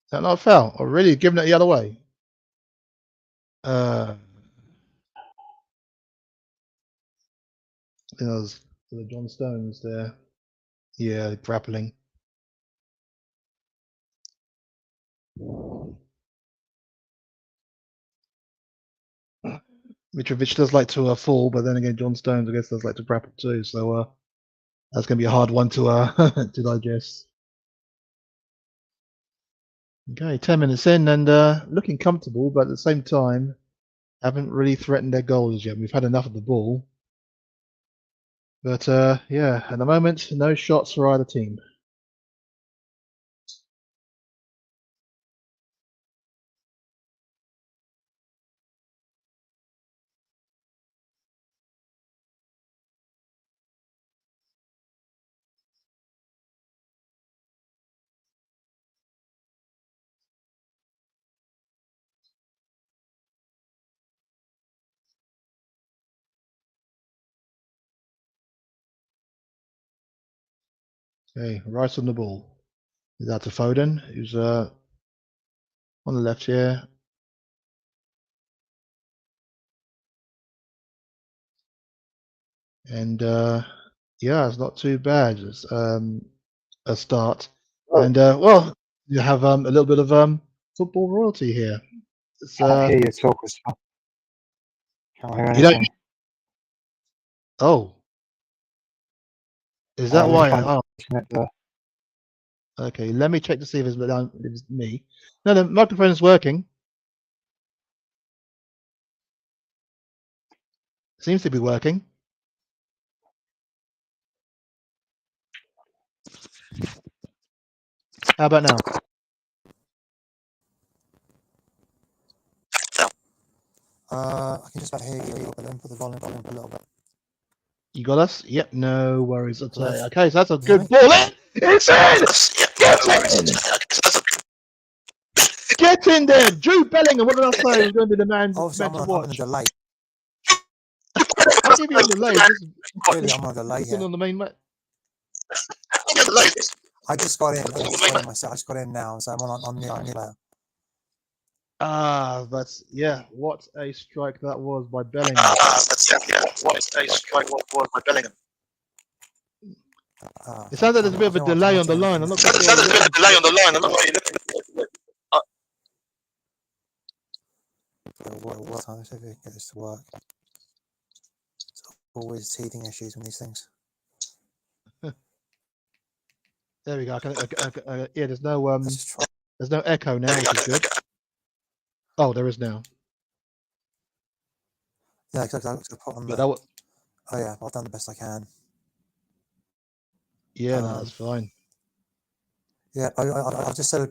Is that not a foul? Or really giving it the other way? I think that was the John Stones there. Yeah, grappling. Mitrovic does like to fall, but then again, John Stones, I guess, does like to grapple too. So that's going to be a hard one to to digest. Okay, 10 minutes in and looking comfortable, but at the same time, haven't really threatened their goals yet. We've had enough of the ball. But yeah, at the moment, no shots for either team. Okay, right on the ball. Is that to Foden, who's on the left here. And yeah, it's not too bad. It's a start. Oh. And well, you have a little bit of football royalty here. It's, Can't hear you talk as well. Can't hear you don't. anything. Oh, is that why? Oh, okay. Let me check to see if it's me. No, the microphone is working. Seems to be working. How about now? I can just about hear you, but then put the volume up a little bit. You got us? Yep, no worries at all. Hello? Okay, so that's a Can you hear good ball in. It's in! Get in! Get in there! Drew Bellingham, what did I say? Was going to be the man Obviously, meant to I'm on a watch. delay. I'll give you a delay. Just Clearly, I'm on a delay listen here. on the main match. I just got in. I just got in now, so I'm on the player. Ah, that's yeah. What a strike that was by Bellingham. What a strike was by Bellingham. It sounds like there's a bit of a delay on the line. I'm not quite sure. There's a bit of a delay on the line. I'm not really looking. What time is it? Get this to work. It's always teething issues with these things. There we go. Yeah, there's no there's no echo now, which is good. Oh, there is now. Yeah, exactly. I put on But the. Oh yeah, I've done the best I can. Yeah, no, that's fine. Yeah, I just said.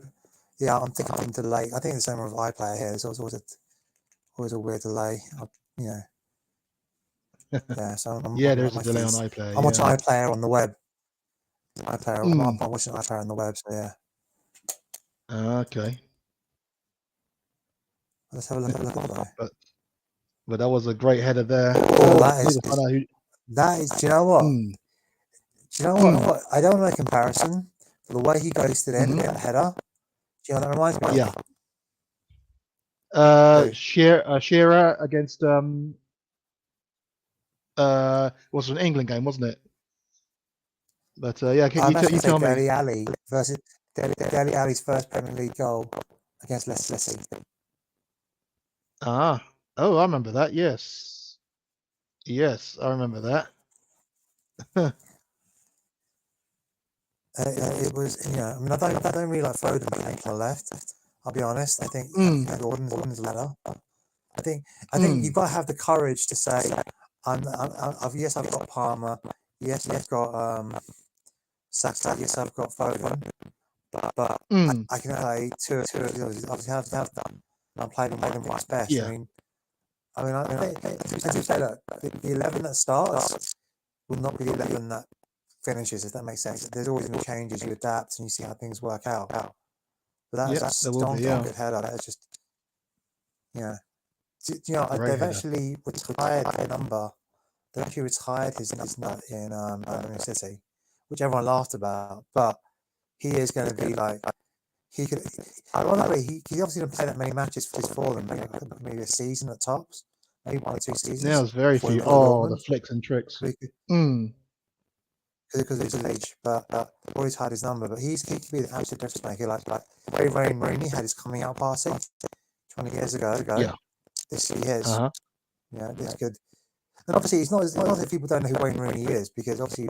Yeah, I'm thinking I'm delayed. I think the same with iPlayer here. There's always a weird delay. You know. Yeah, so yeah, there's a delay on iPlayer. I'm watching iPlayer on the web. iPlayer. Mm. I'm watching iPlayer on the web. So yeah. Okay. Let's have a look at that. But that was a great header there. Oh, that is. Do you know what? Mm. Do you know what? I don't know the comparison, but the way he ghosted in and that header. Do you know what that reminds me of? Yeah. Shearer against was an England game, wasn't it? But yeah, you tell me. Dele Alli versus Dele Alli's first Premier League goal against Leicester City. Ah, oh, I remember that. Yes, I remember that. It was, you know, I mean, I don't really like Foden playing to the left. I'll be honest. I think Gordon's better. I think you've got to have the courage to say, yes, I've got Palmer. Yes, I've got Saka. Yes, I've got Foden. But I can play two. Obviously, have done. I'm playing what's best. Yeah. I mean, as you say, look, the 11 that starts will not be the 11 that finishes, if that makes sense. There's always new changes, you adapt, and you see how things work out. But that was a good header. That is just Yeah. You know, Great they've header. actually retired their number. They actually retired his number in Birmingham City, which everyone laughed about. But he is going to be like, he could. Ironically, he obviously didn't play that many matches for them. Maybe a season at tops, maybe 1 or 2 seasons. Yeah, it's very before few. he went to Oh, the Dortmund. flicks and tricks. Because of his age, but always had his number. But he could be the absolute difference maker. Like Wayne Rooney had his coming out party 20 years ago. Yeah. This he is. Uh-huh. Yeah, this good. And obviously, it's not that people don't know who Wayne Rooney is, because obviously,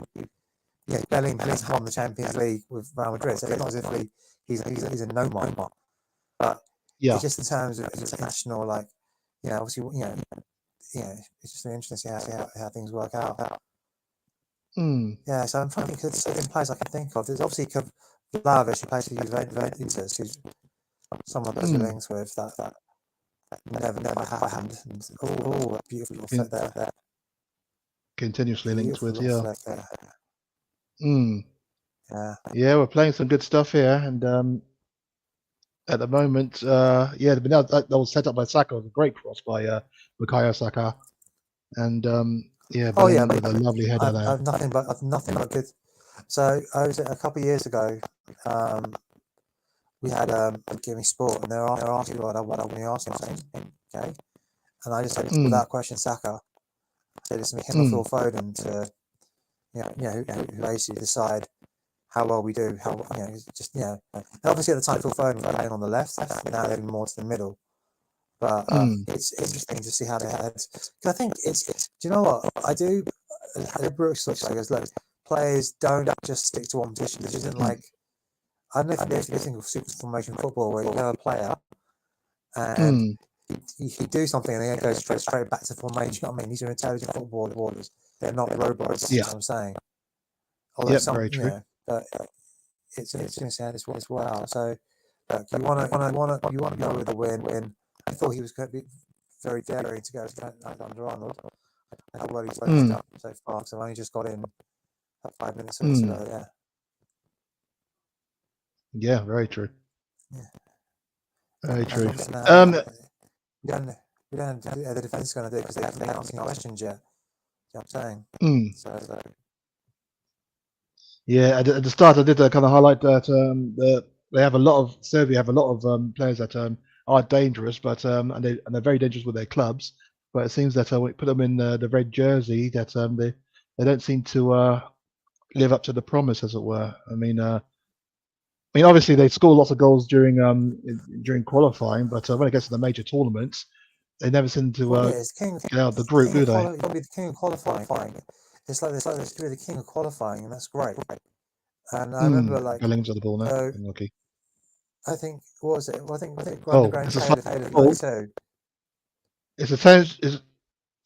yeah, Bellingham's won the Champions League with Real Madrid, so it's not as if he's a no-mind. But Yeah. it's just in terms of international, like, you know, obviously, you know, it's just interesting to see how things work out. Yeah, so I'm trying to think of certain players I can think of. There's obviously Vlahovic, who plays for Juventus, who's someone that you're linked with that never happened. And a beautiful flick there. Continuously linked with, yeah. Flick there. Yeah, we're playing some good stuff here, and at the moment, yeah, that was set up by Saka. It was a great cross by Bukayo Saka, and yeah, Bellingham with a lovely header there. I've nothing but good. So I was a couple of years ago. We had Give Me Sport, and they're asking what I want to ask him. Okay, and I just said without question Saka. I said it's him or Phil Foden to who basically decide how well we do. And obviously at the time Phil Foden was playing on the left, now they're more to the middle. But it's interesting to see how they had. Because I think it's. Do you know what I do? Brooks looks like goes, look, players don't just stick to one position. This isn't like, I don't know if you think of super formation football where you have a player and you do something and then it goes straight back to formation. You know what I mean? These are intelligent footballers. They're not robots. Yeah. That's what I'm saying. Although very true. But it's interesting to see how this works well. So look, you want to go with a win. I thought he was going to be very daring to go under Arnold. I thought he's done so far. So I only just got in 5 minutes ago. Yeah. Yeah, very true. Yeah. Very true. We don't know the defense is going to do because they haven't answered questions yet. You know what I'm saying? So. Yeah, at the start I did kind of highlight that they have a lot of Serbia have a lot of players that are dangerous, but and they're very dangerous with their clubs. But it seems that when we put them in the red jersey, that they don't seem to live up to the promise, as it were. I mean, obviously they score lots of goals during qualifying, but when it gets to the major tournaments, they never seem to get out of the group, do they? You'll be the king of qualifying. It's like they're the king of qualifying, and that's great. And I remember Bellingham's on the ball now. Lucky. I think what was it? Well, I think Grand too. It's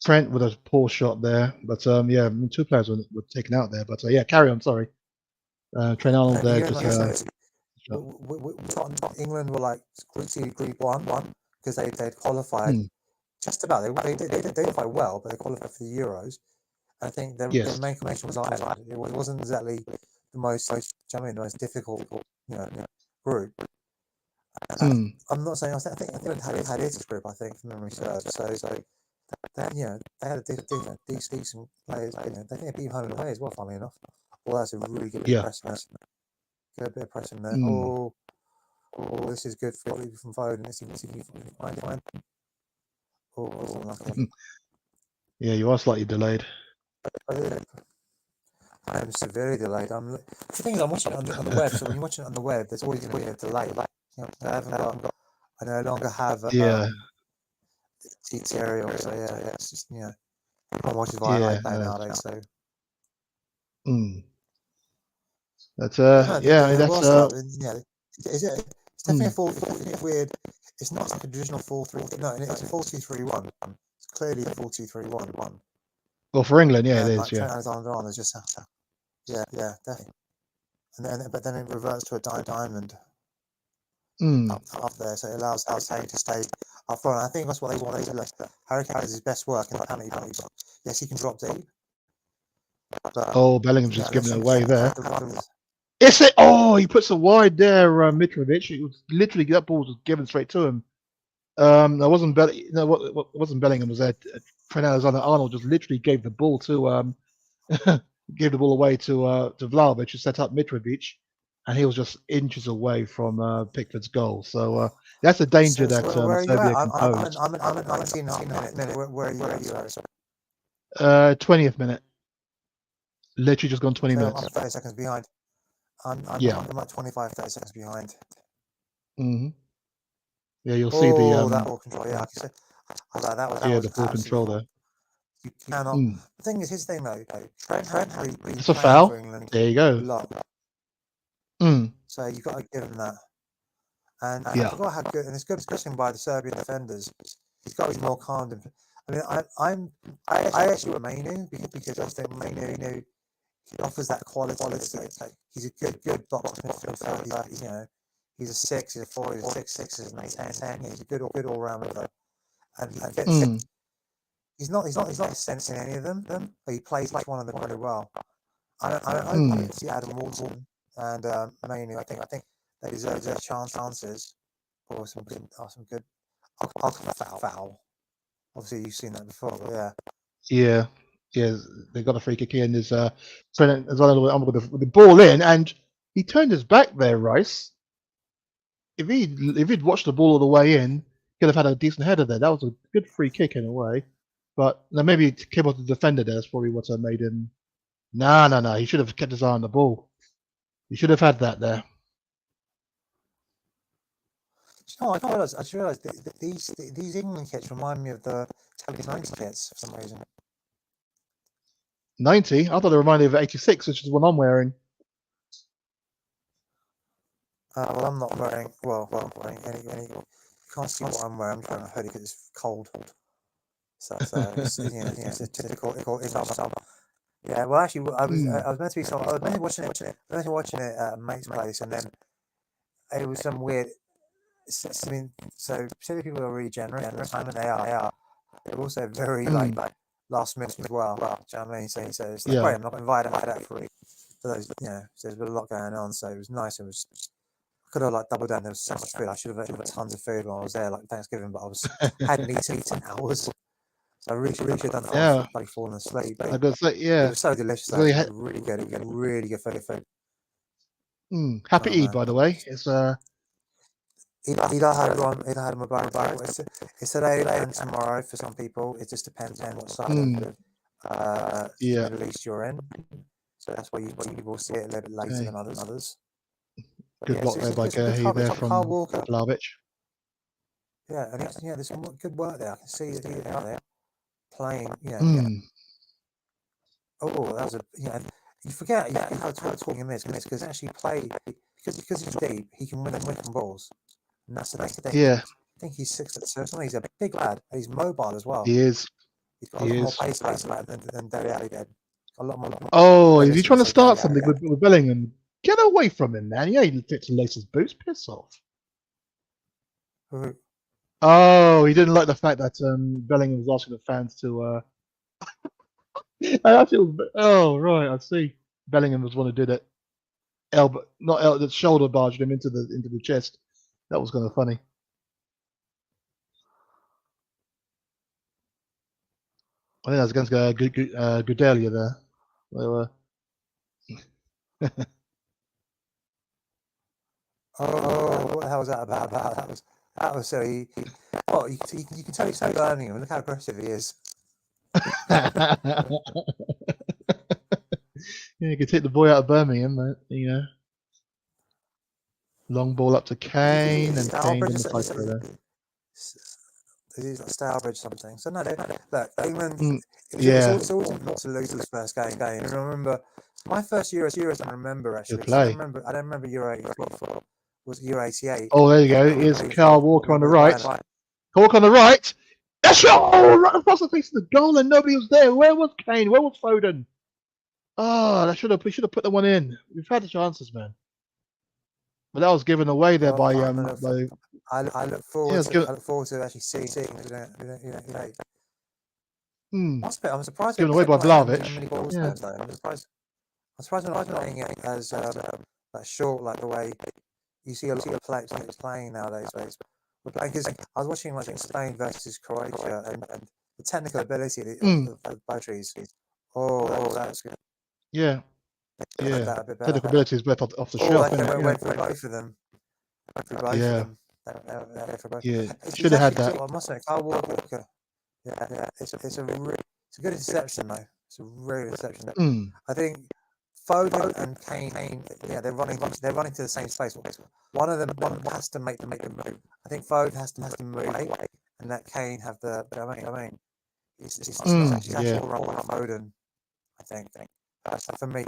Trent with a poor shot there, but yeah, 2 players were taken out there. But yeah, carry on. Sorry, Trent Arnold there. England were like Group 1 because they'd qualified just about. They did quite well, but they qualified for the Euros. I think their main competition was Ireland. It wasn't exactly the most difficult, group. I'm not saying. I think England had its group. I think, from memory serves. So they had a decent players. They beat home and away as well. Funnily enough, well, that's a really good pressing. Good bit of pressing there. Oh, this is good from Foden. This is fine. Yeah, you are slightly delayed. I'm severely delayed. The thing is, I'm watching it on the web. So when you're watching it on the web, there's always going to be a delay. I no longer have tutorial. So yeah, it's just I'm watching via iPad nowadays. So. That's It's definitely a weird. It's not like a traditional 4-3. No, it's a 4-2-3-1. It's clearly a 4-2-3-1. Well, for England, yeah, it is. Trent Alexander-Arnold is just definitely. But then it reverts to a diamond up there, so it allows Harry to stay up front. I think that's what they want. Harry Kane is his best work in the penalty box. Yes, he can drop deep. But, Bellingham's just giving it away there. He puts it wide there, Mitrovic. It was literally that ball was given straight to him. That wasn't what wasn't Bellingham was there. Trent Alexander-Arnold just literally gave the ball to gave the ball away to Vlahovic, who set up Mitrovic, and he was just inches away from Pickford's goal. So that's a danger that where are you Serbia at? can pose. I'm at 19 minutes. Where are you? Sorry. 20th minute, literally just gone 20 So minutes. I'm 30 seconds behind. I'm like 25, 30 seconds behind. Mm-hmm. Yeah, you'll see the that ball control. Yeah, I can say. That was the full control there. You cannot. The thing is, his thing though. Trent had been It's a playing foul. for England There you a go. lot. So you got to give him that. And I forgot how good, and it's good pushing by the Serbian defenders. He's got to be more calm. I mean, I actually want Mainu because I think Mainu he offers that quality. He's a good box midfielder. You know, he's a 6, he's a 4, he's a 6, he's an 8, 10. He's a good all rounder. And he's not sensing any of them, but he plays each one of them very well. I hope to see Adam Walton and Mainu. I think they deserve their chances. Or some good foul. Obviously, you've seen that before, but yeah. They got a free kick in. There's Trent Alexander-Arnold with the ball in, and he turned his back there, Rice. If he'd watched the ball all the way in, he'd have had a decent header there. That was a good free kick in a way. But maybe it came off the defender there. That's probably what made him. No. He should have kept his eye on the ball. He should have had that there. No, I just realised that these England kits remind me of the 90 kits for some reason. 90? I thought they reminded me of 86, which is the one I'm wearing. Well, I'm not wearing. Well, any. You can't see what I'm wearing. I'm wearing a hoodie because it's cold. So it's a typical summer. Yeah. Well, actually, I was meant to be I was meant to be watching it. I was watching it at a mate's place, and then it was some weird. I mean, so Pacific people are really generous at the time, and they are. They're also very like last minute as well. Do you know what I mean? So it's like, great, I'm not invited that free. So those, so there's been a lot going on. So it was nice. It was. I could have like doubled down. There was so much food. I should have had tons of food when I was there, like Thanksgiving, but hadn't eaten in hours. So I really should have done that. Yeah. Like falling asleep. I gotta say, yeah. It was so delicious. Though. It was really good. It was really good food. Happy Eid, by the way. It's Eid al-Mubarak. It's today and tomorrow for some people. It just depends on what side of Middle East you're in. So that's why you will see it a little bit later than others. Good block there by Gerhi there from Vlahovic. Yeah, and there's some good work there. I can see it out there playing. Oh, that was you forget how tall him is because actually play because he's deep. He can win balls. And that's the next thing. Yeah. I think he's 6'2". He's a big lad. And he's mobile as well. He is. He's got a lot more pace than Dele Alli did. A lot more. Oh, is he trying to start something with Bellingham? Get away from him, man. Yeah, he fits and laces boots. Piss off. Oh, he didn't like the fact that Bellingham was asking the fans to. Oh, right. I see. Bellingham was one who did it. The shoulder barged him into the chest. That was kind of funny. I think that was against Gudelia there. What the hell was that about? That was silly. Well, you can tell he's so Birmingham. Look how aggressive he is. Yeah, you can take the boy out of Birmingham, man. Long ball up to Kane, and Kane in the fight there. He's like Stourbridge something. So no, look, England. It's always important to lose this first game. And I remember my first Euros. I remember actually. I don't remember Euro 84. Was Euro 88? Oh, there you go. Here's Kyle Walker on the right. Walker on the right. That's right across the face of the goal, and nobody was there. Where was Kane? Where was Foden? Oh, we should have put the one in. We've had the chances, man. But that was given away there by I look forward to actually seeing it. I'm surprised. Given away by Vlahovic. I'm surprised when I'm playing it as that short, like the way you see a lot of players playing nowadays. Because I was watching like Spain versus Croatia, and the technical ability of the batteries. Oh, that's good. Yeah, yeah. That a bit better. Technical ability is both off the Oh, shelf, they isn't it? went for both of them. For both Yeah, of them. For both. yeah. It's Should have had actually, that. I must say, Kyle Walker. Yeah, it's a good interception though. It's a really good interception. Mm. I think Foden and Kane, yeah, they're running to the same space. One has to make the move. I think Foden has to move, and that Kane have the. I mean, it's actually all wrong with Foden. I think. For me,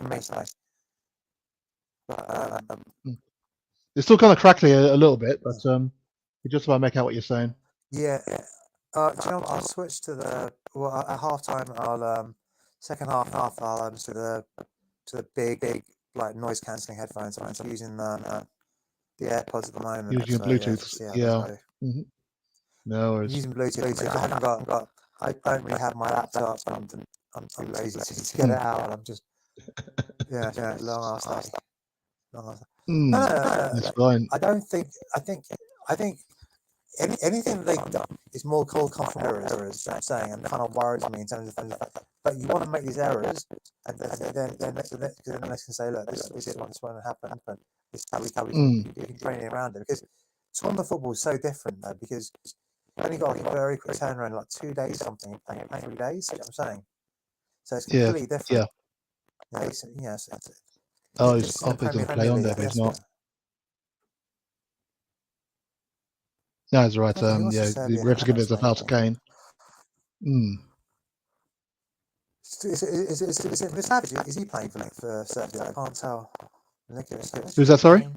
It's still kind of crackly a little bit, but you just about make out what you're saying. Yeah. Do you know, I'll switch to the at halftime. I'll second half I'll to the big like noise cancelling headphones. I'm using the AirPods at the moment. Using So, Bluetooth. Yeah. Mm-hmm. No I'm worries. using Bluetooth. I haven't got. I don't really have my laptop. I'm too lazy to get it out. I'm just long ass day. No, That's fine. I don't think. I think anything that they've done is more called confirm errors. I'm saying, and kind of worries me in terms of the fact that. But you want to make these errors, and then next can say, look, this is what's going to happen. This is how we can train around it, because tournament football is so different though, because you only got like a very quick turnaround, like 2 days something, playing 3 days. You know what I'm saying, so it's completely different. Yes. Oh, he's going to play on there, but he's not. No, that's right. Yeah, the refs give it a foul to Kane. Is it Savage? Is he playing for Serbia? I can't tell. Who's that? Sorry,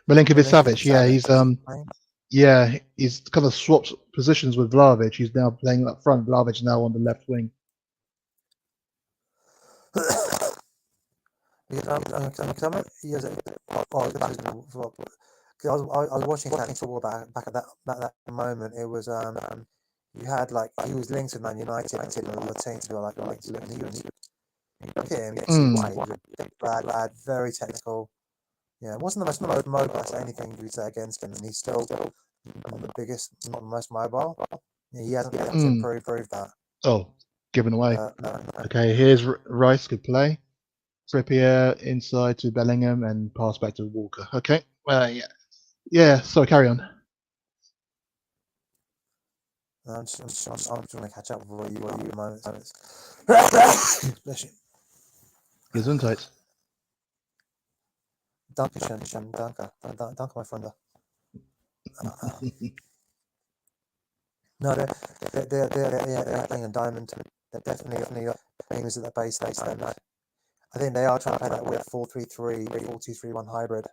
Milinkovic Savic. Yeah, he's kind of swapped positions with Vlahovic. He's now playing up front. Vlahovic now on the left wing. I was watching Kenny football back at that moment. It was you had like he was linked with Man United and other teams who were like linked to him. Look at him, he was a big lad, very technical. Yeah, it wasn't the most mobile anything you would say against him, and he's still not the biggest, not the most mobile. Yeah, he hasn't been able to improve that. Oh, given away. No. Okay, here's Rice. Good play. Trippier inside to Bellingham and pass back to Walker. Okay. Yeah. So carry on. I'm just trying to catch up with what you at the moment. Gesundheit. Dankeschön, danke, my friend. No, they're playing a diamond. They're definitely famous at the base. I think they are trying to play that with 4-3-3, 4-2-3-1 hybrid.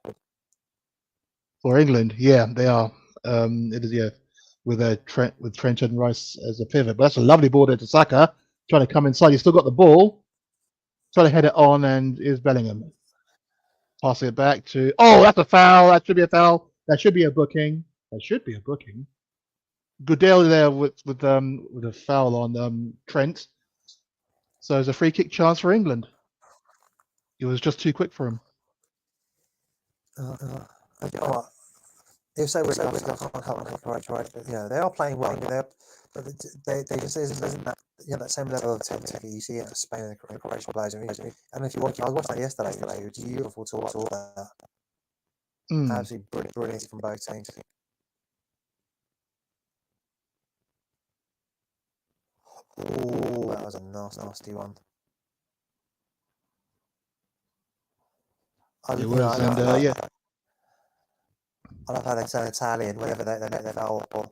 For England, yeah, they are. It is with Trent and Rice as a pivot. But that's a lovely ball there to Saka, trying to come inside. He's still got the ball, trying to head it on, and is Bellingham passing it back to. Oh, that's a foul. That should be a foul. That should be a booking. Goodell there with a foul on Trent. So there's a free kick chance for England. It was just too quick for him. If so, we can't help right. Yeah, they are playing well. But they just isn't that same level of technique you see at Spain and Croatia players. And if you watch, I was watching that yesterday. It was beautiful to watch all that. Absolutely brilliant from both teams. Oh, that was a nasty one. It was, and I love how they say Italian whenever they make their foul. To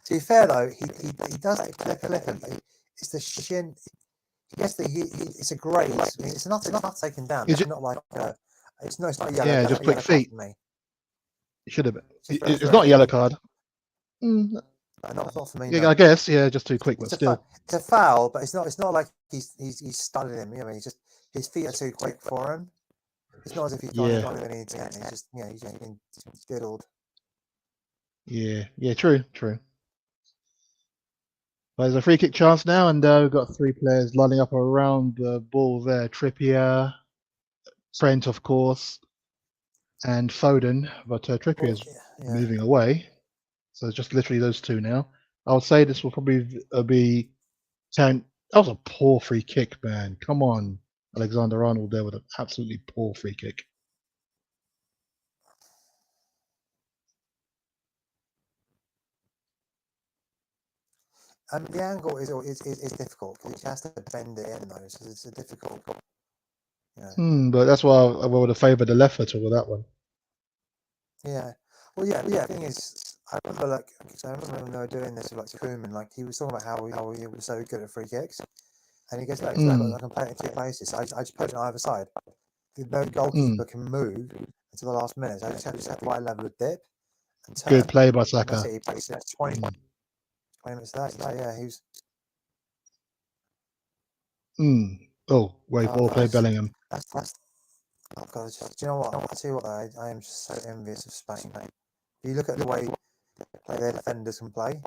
be fair though, he does it. It's the shin. Yes, it's a graze. I mean, it's not taken down. It's not like it's not yellow. Yeah, just quick feet. It should have been. It's not a yellow card. Not for me. Yeah, I guess. Yeah, just too quick, but still. It's a foul, but it's not like he's stunning him. You know, his feet are too quick for him. It's not as if he's not even any intent. He's just he's getting diddled. Yeah, true. But there's a free kick chance now, and we've got 3 players lining up around the ball there. Trippier, Trent, of course, and Foden. But Trippier's moving away. So it's just literally those two now. I would say this will probably be 10. That was a poor free kick, man. Come on, Alexander Arnold there with an absolutely poor free kick. The angle is difficult because he has to bend it in, though. So it's a difficult. But that's why I would have favoured the left foot over that one. Yeah. Well, yeah. The thing is, I remember when they were doing this with Koeman, he was talking about how he was so good at free kicks, and he goes, "Look, I can play it in two places. I just put it on either side. No goalkeeper can move until the last minute. So I just have the right level of dip and turn." Good play by Saka. That's it. He plays 20 minutes of that. Yeah, he's. Oh, well played, Bellingham. That's. Oh God, do you know what? I tell you what, I am just so envious of Spain. If you look at the way their defenders can play,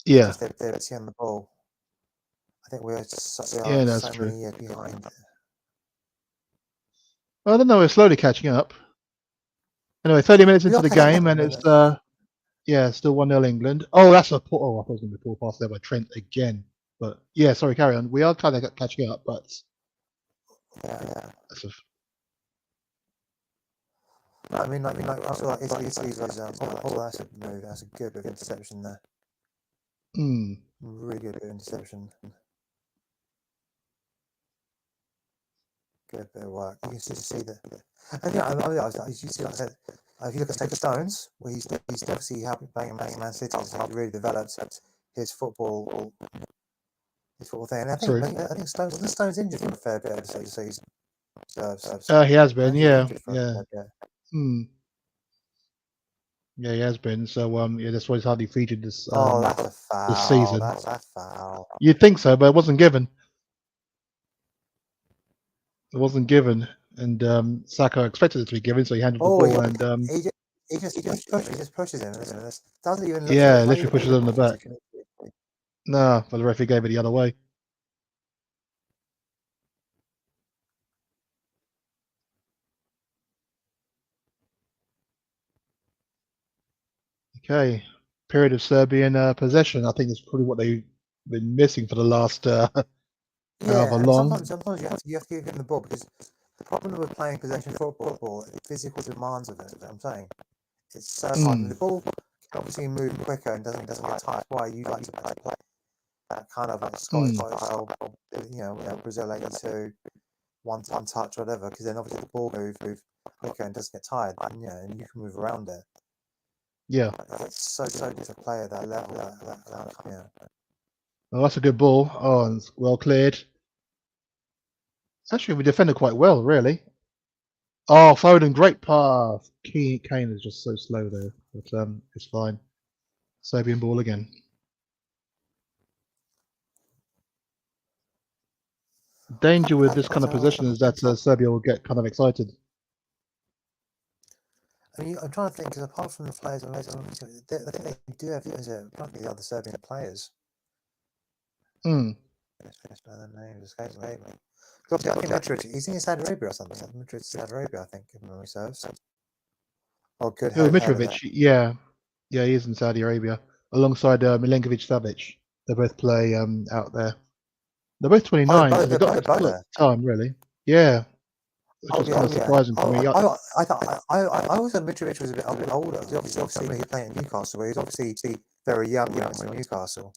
yeah, they're on the ball. I think we are so many years behind. I don't know. We're slowly catching up. Anyway, 30 minutes into the game, and it's still 1-0 England. Oh, that's a poor. Oh, I thought it was going to be a poor pass there by Trent again. But yeah, sorry, carry on. We are kind of catching up, but yeah. I mean, I feel like Italy's that's a move. That's a good bit of interception there. Really good bit of interception. Good bit of work. You can just see that. And you see, like I said, if you look at Stones, where he's obviously helping Man City, so he's really developed his football thing. And I think Stones injured for a fair bit of the season. He has been, yeah. Yeah, he has been. So that's why he's hardly featured this that's a foul. this season. That's a foul. You'd think so, but it wasn't given. It wasn't given, and Saka expected it to be given, so he handled the ball, and he just pushes him. Doesn't even look. Yeah, literally pushes it on the back. No, but the referee gave it the other way. Okay, period of Serbian possession. I think it's probably what they've been missing for the last however long. Sometimes you have to give him the ball, because the problem with playing possession football, the physical demands of it. I'm saying it's so hard. And the ball can obviously move quicker and doesn't get tired. That's why you like to play that kind of Scottish style, Brazil 82, one touch, whatever, because then obviously the ball move quicker and doesn't get tired, and you can move around it. Yeah, it's so good to play at that level. Oh, that's a good ball. Oh, and it's well cleared. Actually, we defended quite well, really. Oh, Foden, great pass. Kane is just so slow there, but it's fine. Serbian ball again. Danger with this kind of possession is that Serbia will get kind of excited. I mean, I'm trying to think, because apart from the players, I think they do have the other Serbian players. I think Madrid, he's in Saudi Arabia or something. Madrid's Saudi Arabia, I think, if memory serves. Oh, good. Mitrovic, yeah, he is in Saudi Arabia alongside Milenkovic Savic. They both play out there. They're both 29, so they've got time, really. Yeah. Which was kind of surprising for me. I always thought Mitrovic was a bit older. Obviously, when he played in Newcastle, he was obviously very young when he was in Newcastle.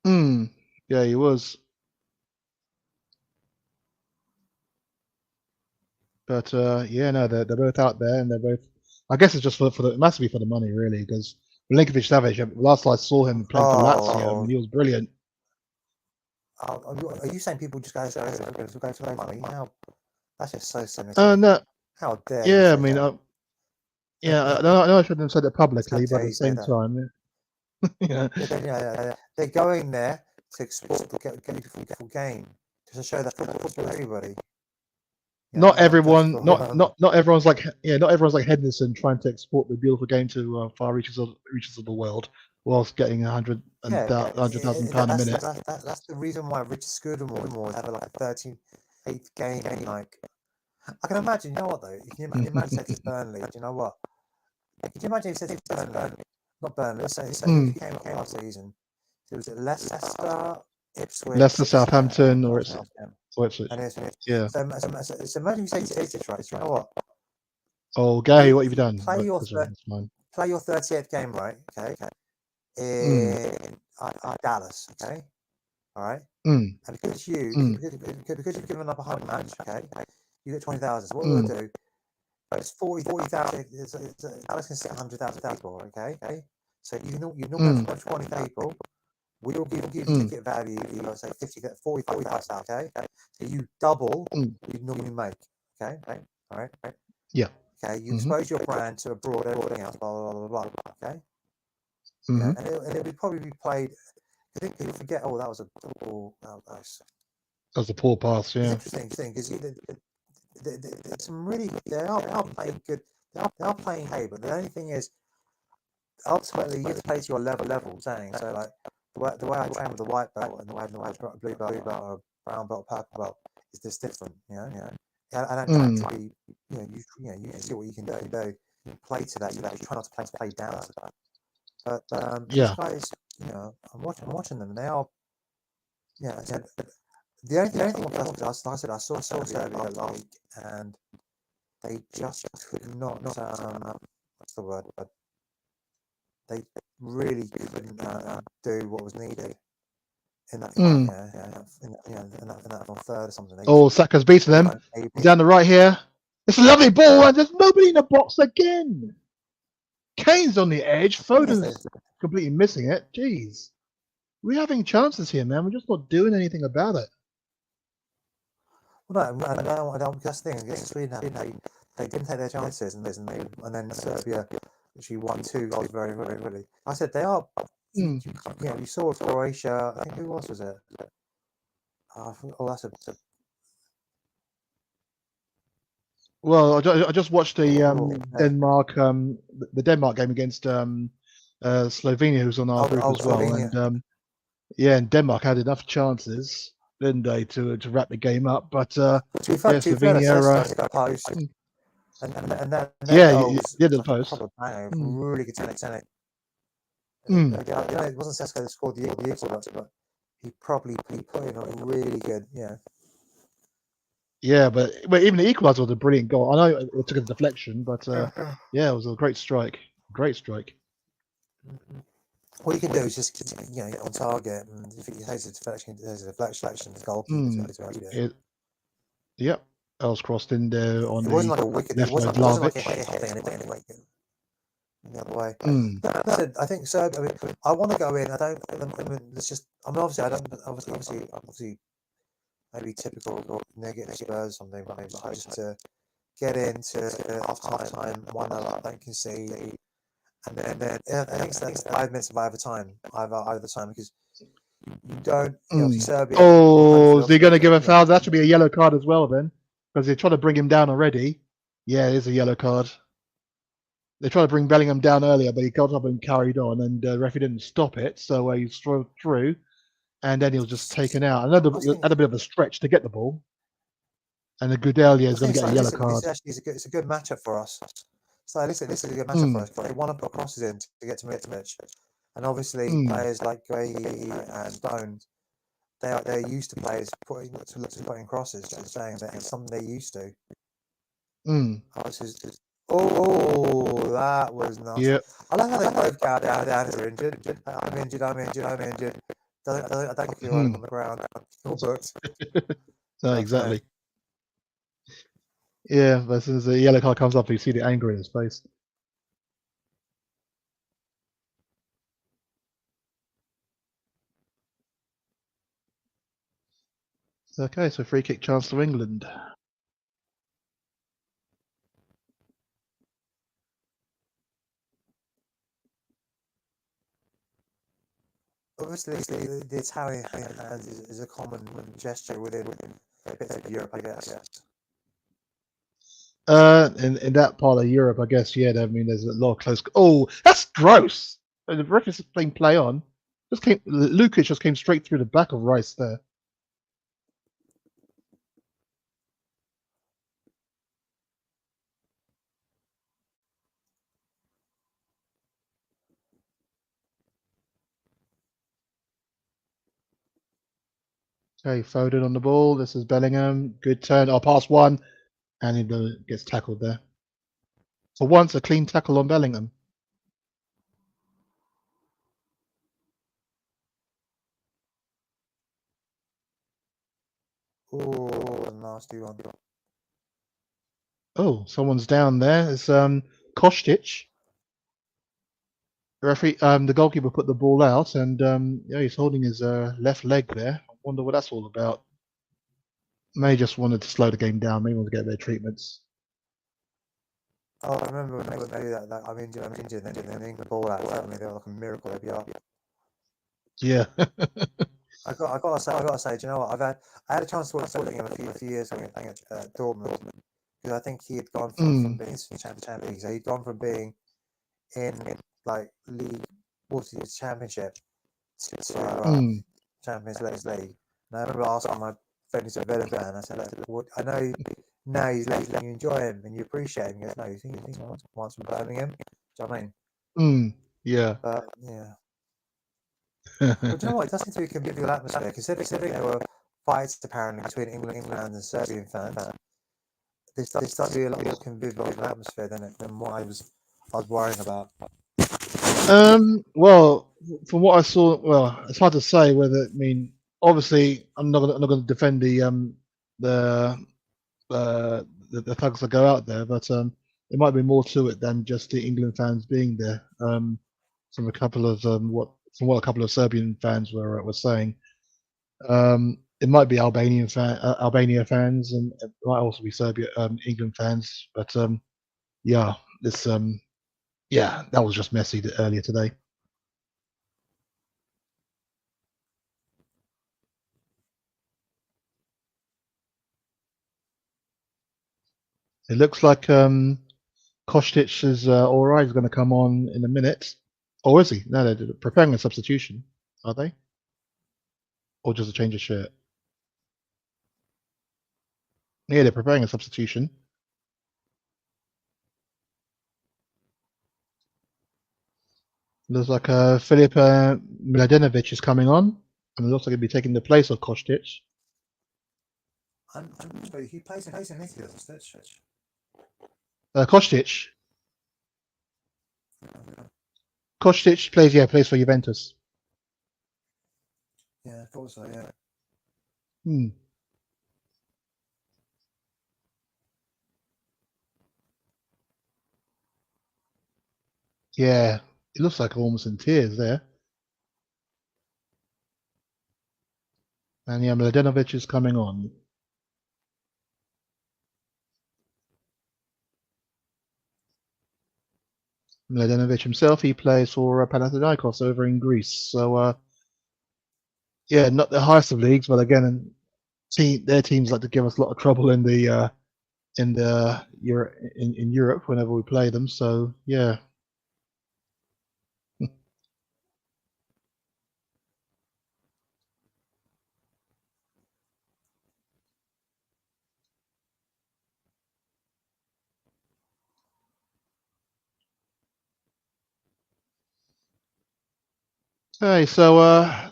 Yeah, he was. But no, they're both out there, and they're both. I guess it's just for the. It must be for the money, really, because Milenkovic Savic. Last I saw him playing for Lazio, and he was brilliant. Are you saying people just go for money? How? That's just so cynical. No. How dare you? Yeah, I mean, I know I shouldn't have said it publicly, but at the same time, they're going there to export the beautiful game, to show that football for everybody. Not everyone, not everyone's like Henderson trying to export the beautiful game to far reaches of the world, whilst getting 100,000 pound a minute. That's the reason why Richard Scudamore have a 13th game. I can imagine. You know what though? You can imagine it to Burnley. Do you know what? Could you imagine if it said to Burnley, not Burnley. Let's say Mm. who came up last season. It was Leicester, Ipswich, Leicester, Southampton, and or Nottingham. Ipswich. And it's Yeah. so imagine you say this right. You know what? Oh, Gary, what have you done? Play your That's mine. play your 30th game, right? Okay. In Dallas, okay. All right. Mm. And because you've given up a home match, okay, you get 20,000. So what we'll do? It's 40,000. Dallas can sit 100,000 people, okay. So you normally have 20 people. We'll give you ticket value, say 40,000, okay? So you double what you normally make, okay? All right? Yeah. Okay, you expose your brand to abroad, everything else, blah, blah, blah, blah, okay? Mm-hmm. And it would probably be played, I think people forget, that was a double, That was a poor pass, yeah. It's interesting because some really, they are playing good, they are playing hey, but the only thing is, ultimately, you have to play to your level, saying, so like, the way I train with the white belt and the way I train with blue belt or brown belt, purple belt is just different, you know. I don't try to be, you see what you can do. Play to that. You try not to play down to that. But these guys, I'm watching them. And they are, the only thing like I said, I saw Serbia last week, and they just could not. What's the word? But they really couldn't do what was needed in that in that third or something. Oh, Saka's beating them. He's down the right here. It's a lovely ball, and there's nobody in the box again. Kane's on the edge. Foden's completely missing it. Jeez. We're having chances here, man. We're just not doing anything about it. Well, no, I don't. That's the thing. Against Sweden, they didn't take their chances, and then Serbia actually won 2 goals very, very, really. I said they are. You saw Croatia. I think who else was it? That's a. Well, I just watched the Denmark game against Slovenia, who's on our group as well, Slovenia. and and Denmark had enough chances, didn't they, to wrap the game up? But Slovenia. And that did the post. Really good technique. It wasn't Sesko that scored the equal, but he put in a really good, Yeah, but even the equaliser was a brilliant goal. I know it took a deflection, but it was a great strike. Great strike. What you can do is just get on target, and if it has a deflection, the goalkeeper. Yep, I was crossed in there on it wasn't like a wicked. It wasn't like a hit thing anyway. The other way. I think so. I want to go in. I don't. Let's just. Obviously, I don't. Obviously, maybe typical negative Spurs or something. But just to get into half time, 1-0 up, don't concede, and then I think that's 5 minutes of overtime. Either time because you don't. Serbia. Oh, they're going to give a foul. That should be a yellow card as well then, because they're trying to bring him down already. Yeah, it is a yellow card. They tried to bring Bellingham down earlier, but he got up and carried on, and the referee didn't stop it, so he strode through, and then he was just taken out. Another had a bit of a stretch to get the ball, and the Gudelia is going to get a yellow card. It's a good matchup for us. So this is a good matchup for us. They want to put crosses in to get to Mitch, and obviously players like Gray and Stones, they're used to players putting crosses. Just saying that it's something they're used to. Oh, that was nice. Yep. I like how they both go down are injured. I'm injured. I don't feel like on the ground. All booked. No, exactly. Yeah, but as soon as the yellow card comes up, you see the anger in his face. Okay, so free kick chance to England. Obviously, the Italian hand is a common gesture within bits of Europe, I guess. In that part of Europe, I guess, yeah. I mean, there's a lot of close. Oh, that's gross. The ref is playing play on. Lukic just came straight through the back of Rice there. Okay, Foden on the ball. This is Bellingham. Good turn. Oh, pass one, and he gets tackled there. For once, a clean tackle on Bellingham. Oh, nasty one. Oh, someone's down there. It's Kostic. The referee, the goalkeeper put the ball out, and yeah, he's holding his left leg there. I wonder what that's all about. May just wanted to slow the game down. May want to get their treatments. Oh, I remember when they would do that. I'm injured, and then they the ball out. Suddenly they were like a miracle. They'd be up. Yeah. I gotta say, do you know what? I had a chance to watch him a few years ago playing at Dortmund, because I think he had gone from being in Champions League. So he'd gone from being in like league, what's the Championship to Champions League. And I remember asking my friend who's a Villa fan, I said, "Look, I know now he's letting you enjoy him and you appreciate him." He goes, "No, you think he wants from Birmingham?" Do you know what I mean? Yeah. But yeah. But do you know what? It does seem to be a convivial atmosphere, considering there were fights apparently between England and Serbian fans. This does be a lot more convivial atmosphere than what I was worrying about. Well, from what I saw, well, it's hard to say whether. I mean, obviously, I'm not gonna defend the the thugs that go out there, but there might be more to it than just the England fans being there. From a couple of what a couple of Serbian fans were saying. It might be Albania fans, and it might also be Serbia England fans. But yeah, this yeah, that was just messy earlier today. It looks like Kostic is all right. He's going to come on in a minute. Or is he? No, they're preparing a substitution. Are they? Or just a change of shirt? Yeah, they're preparing a substitution. Looks like Filip Mladenovic is coming on, and it looks like he'll be taking the place of Kostic. I'm sorry, he plays in Italy, doesn't he? Kostic. Kostic plays for Juventus. Yeah, I thought so. Yeah. Yeah, it looks like almost in tears there. And yeah, Mladenovic is coming on. Mladenovic himself, he plays for Panathinaikos over in Greece. So yeah, not the highest of leagues, but again, their teams like to give us a lot of trouble in the in Europe whenever we play them. So yeah. Okay, so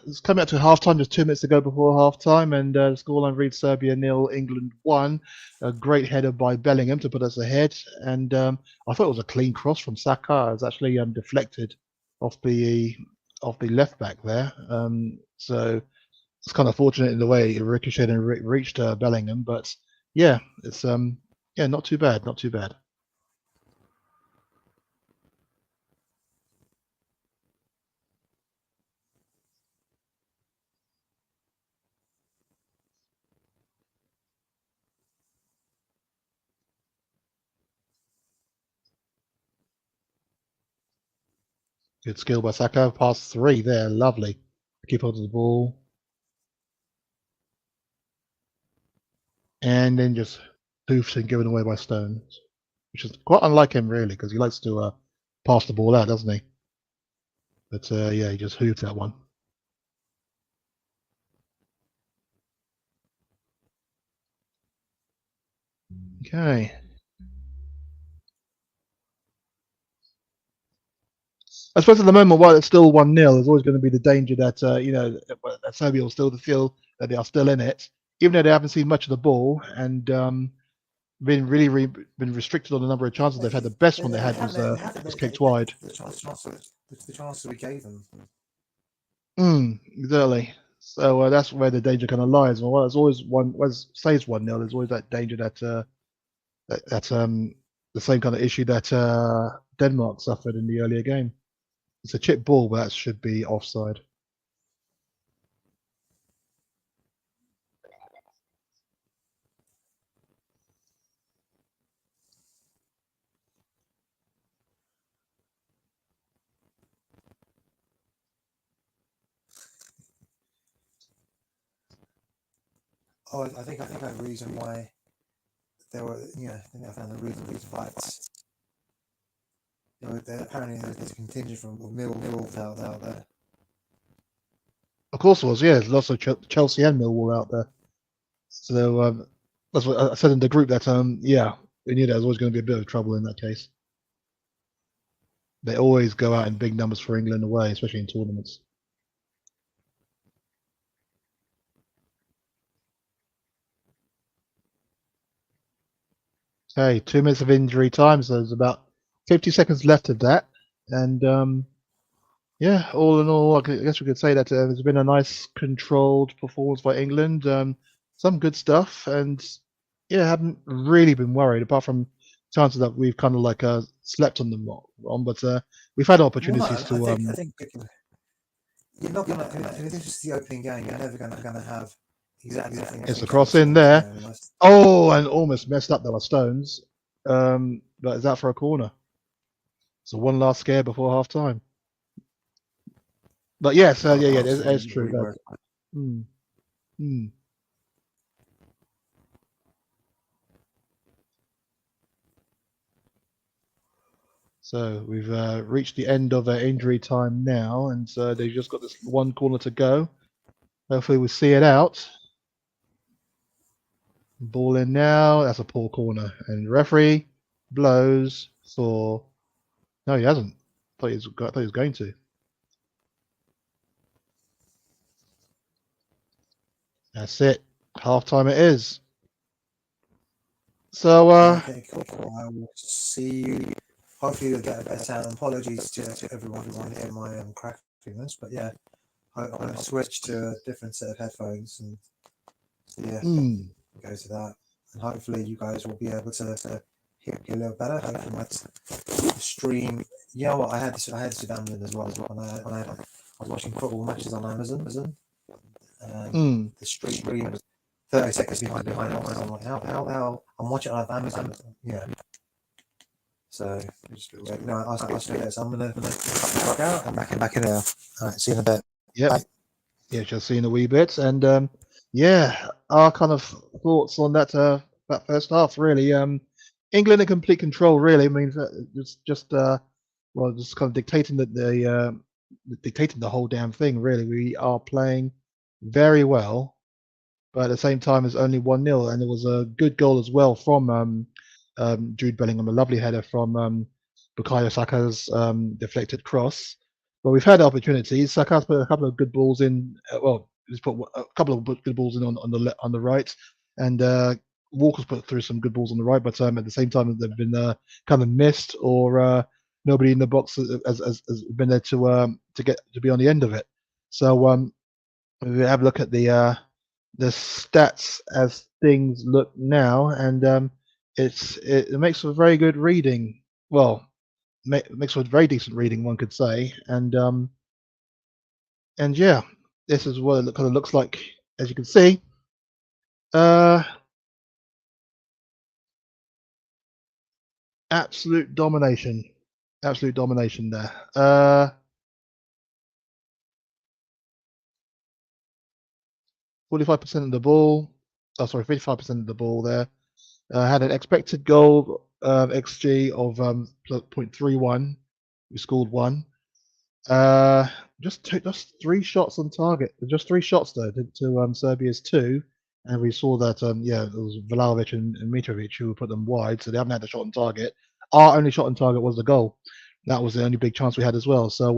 it's coming up to halftime, just 2 minutes to go before halftime, and the scoreline reads Serbia 0, England 1. A great header by Bellingham to put us ahead, and I thought it was a clean cross from Saka. It was actually deflected off the left back there. So it's kind of fortunate in the way it ricocheted and reached Bellingham, but yeah, it's yeah, not too bad, not too bad. Good skill by Saka. Pass 3 there, lovely. Keep hold of the ball. And then just hoofed and given away by Stones, which is quite unlike him, really, because he likes to pass the ball out, doesn't he? But yeah, he just hoofed that one. Okay. I suppose at the moment, while it's still 1-0, there's always going to be the danger that you know that Serbia will still feel that they are still in it, even though they haven't seen much of the ball and been really been restricted on the number of chances they've had. The best one they had was kicked wide. The chances we gave them. Exactly. So that's where the danger kind of lies. Well, there's always stays 1-0. There's always that danger that the same kind of issue that Denmark suffered in the earlier game. It's a chip ball, but that should be offside. Oh, I think the reason why there were, I think I found the reason for these fights. Apparently there's a contingent from Millwall out there. Of course it was, yeah. There's lots of Chelsea and Millwall out there. So that's what I said in the group that we knew there was always going to be a bit of trouble in that case. They always go out in big numbers for England away, especially in tournaments. Okay, 2 minutes of injury time, so there's about 50 seconds left of that. And all in all, I guess we could say that there's been a nice controlled performance by England. Some good stuff, and haven't really been worried apart from chances that we've kind of like slept on them on, but we've had opportunities to. I think you're not gonna. This is the opening game. You're never gonna have exactly. It's a cross in there. Oh, and almost messed up. There were stones, but is that for a corner? So one last scare before half time. But yes, it's true. So we've reached the end of injury time now, and they've just got this one corner to go. Hopefully we'll see it out. Ball in now. That's a poor corner, and referee blows for. No, he hasn't. I thought he was going to. That's it. Half time it is. So okay, cool. I will see you. Hopefully you'll get a better sound. Apologies to everyone who wanted to hear my crackiness, but yeah, I switched to a different set of headphones, and go to that, and hopefully you guys will be able to hear a little better. Hopefully my stream. You know what? I had to sit down with as well. When I was watching football matches on Amazon. The stream was 30 seconds behind. I'm like, how? I'm watching it on Amazon. Yeah. So just I'll stay there. So I'm gonna rock out and back in there. All right, see you in a bit. Yep. Bye. Yeah, just seeing a wee bit, and our kind of thoughts on that first half really. England in complete control really. I mean, it's just kind of dictating dictating the whole damn thing. Really, we are playing very well, but at the same time, it's only 1-0, and it was a good goal as well from Jude Bellingham, a lovely header from Bukayo Saka's deflected cross. But we've had opportunities. Saka's put a couple of good balls in. He's put a couple of good balls in on the right, and Walker's put through some good balls on the right. But at the same time, they've been kind of missed, or nobody in the box has been there to be on the end of it. So we have a look at the stats as things look now, and it makes for very good reading. Well, makes for very decent reading, one could say, and yeah, this is what it kind of looks like, as you can see. Absolute domination there. 45% of the ball. Oh, sorry, 55% of the ball there. Had an expected goal XG of 0.31. We scored 1. Just 3 shots on target. Just 3 shots though to Serbia's 2, and we saw that it was Vlahovic and Mitrovic who put them wide, so they haven't had a shot on target. Our only shot on target was the goal. That was the only big chance we had as well. So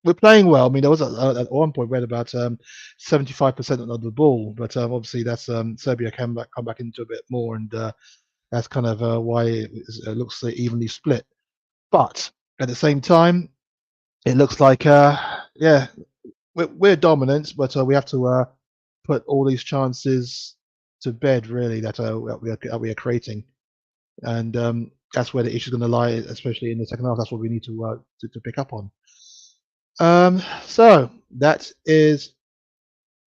we're playing well. I mean, there was at one point we had about 75% of the ball, but obviously that's Serbia come back into a bit more, and that's kind of why it looks evenly split. But at the same time, it looks like yeah, we're dominant, but we have to put all these chances to bed really that we are creating, and that's where the issue is going to lie, especially in the second half. That's what we need to pick up on. So that is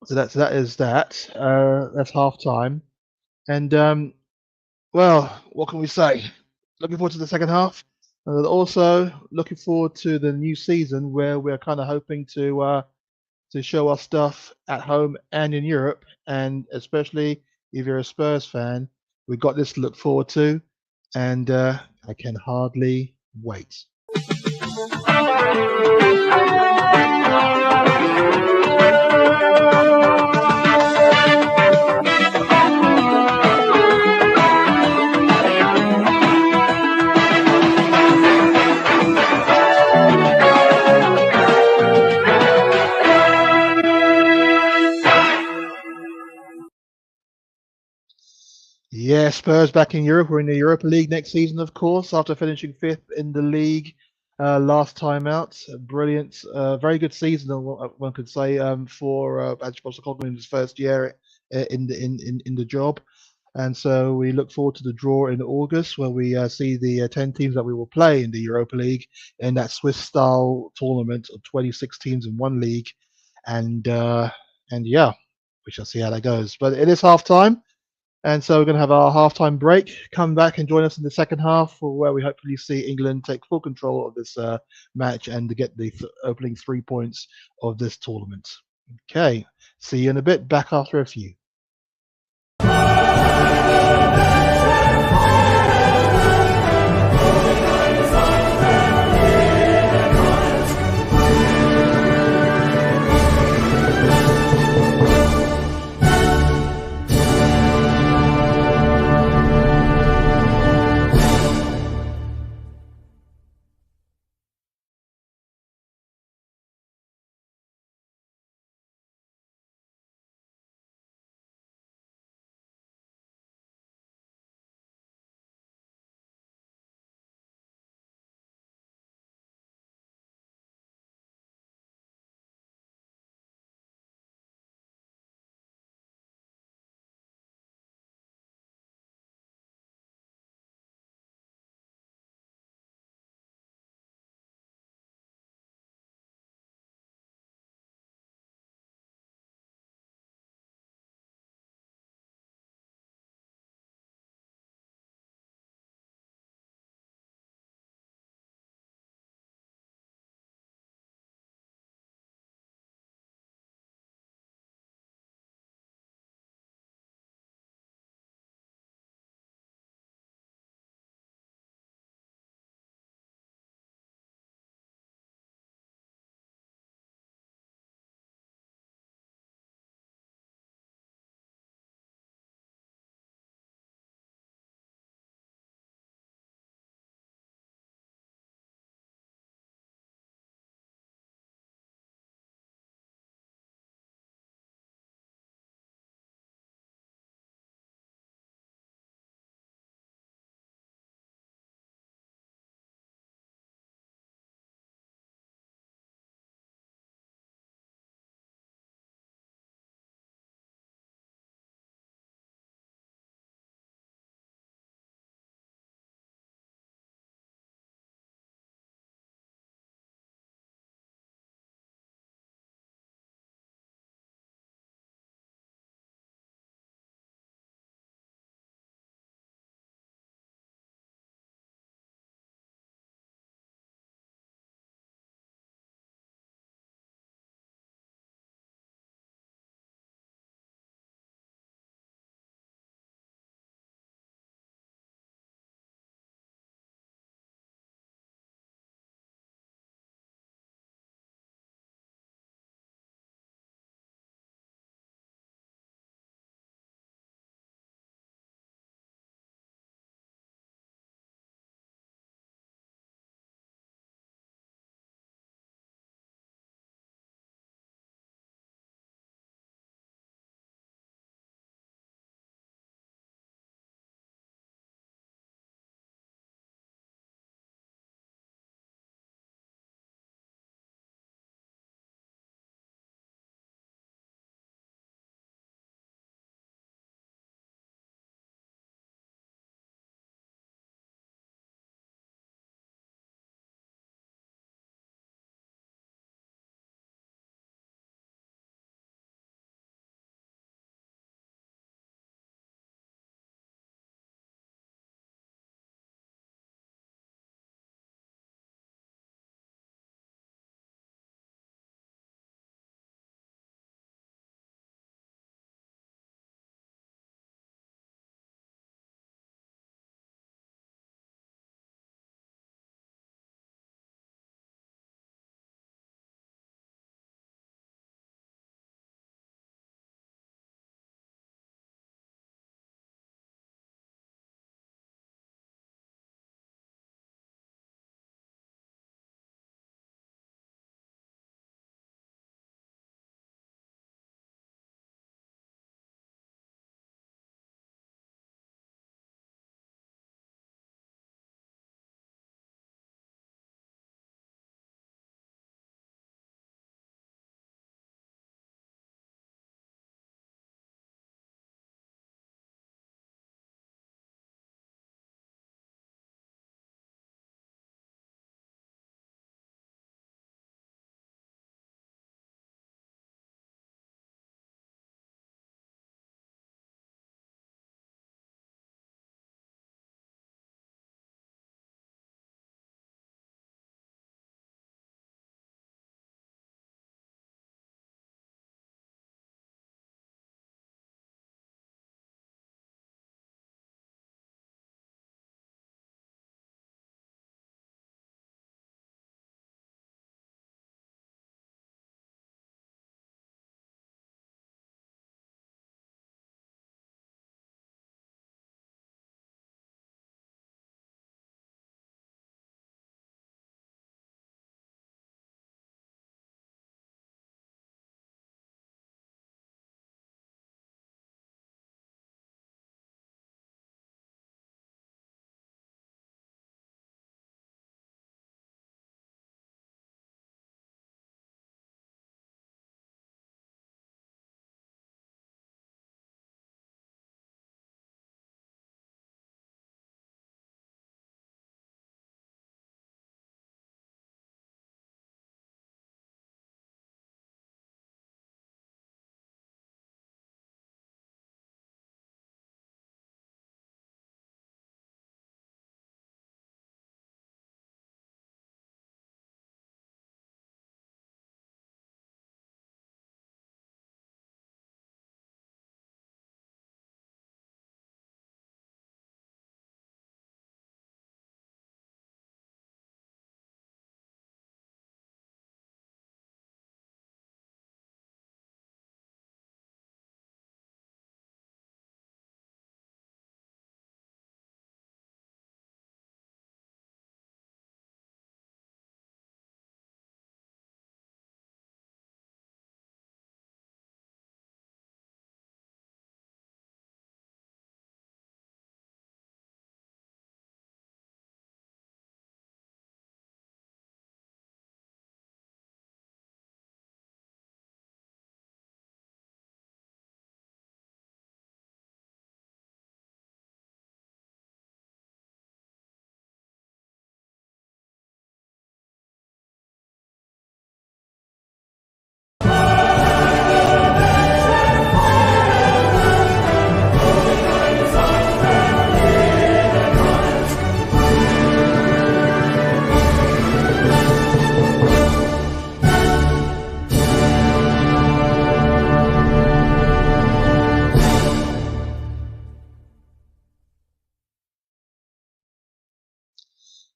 that. That's half time, and well, what can we say? Looking forward to the second half, and also looking forward to the new season where we're kind of hoping to show our stuff at home and in Europe, and especially if you're a Spurs fan, we've got this to look forward to, and I can hardly wait. Yeah, Spurs back in Europe. We're in the Europa League next season, of course, after finishing fifth in the league last time out. Brilliant, very good season, one could say, for Ange Postecoglou in his first year in the job. And so we look forward to the draw in August, where we see the 10 teams that we will play in the Europa League in that Swiss-style tournament of 26 teams in one league. And yeah, we shall see how that goes. But it is half time. And so we're going to have our halftime break. Come back and join us in the second half, where we hopefully see England take full control of this match and to get the opening 3 points of this tournament. Okay, see you in a bit. Back after a few.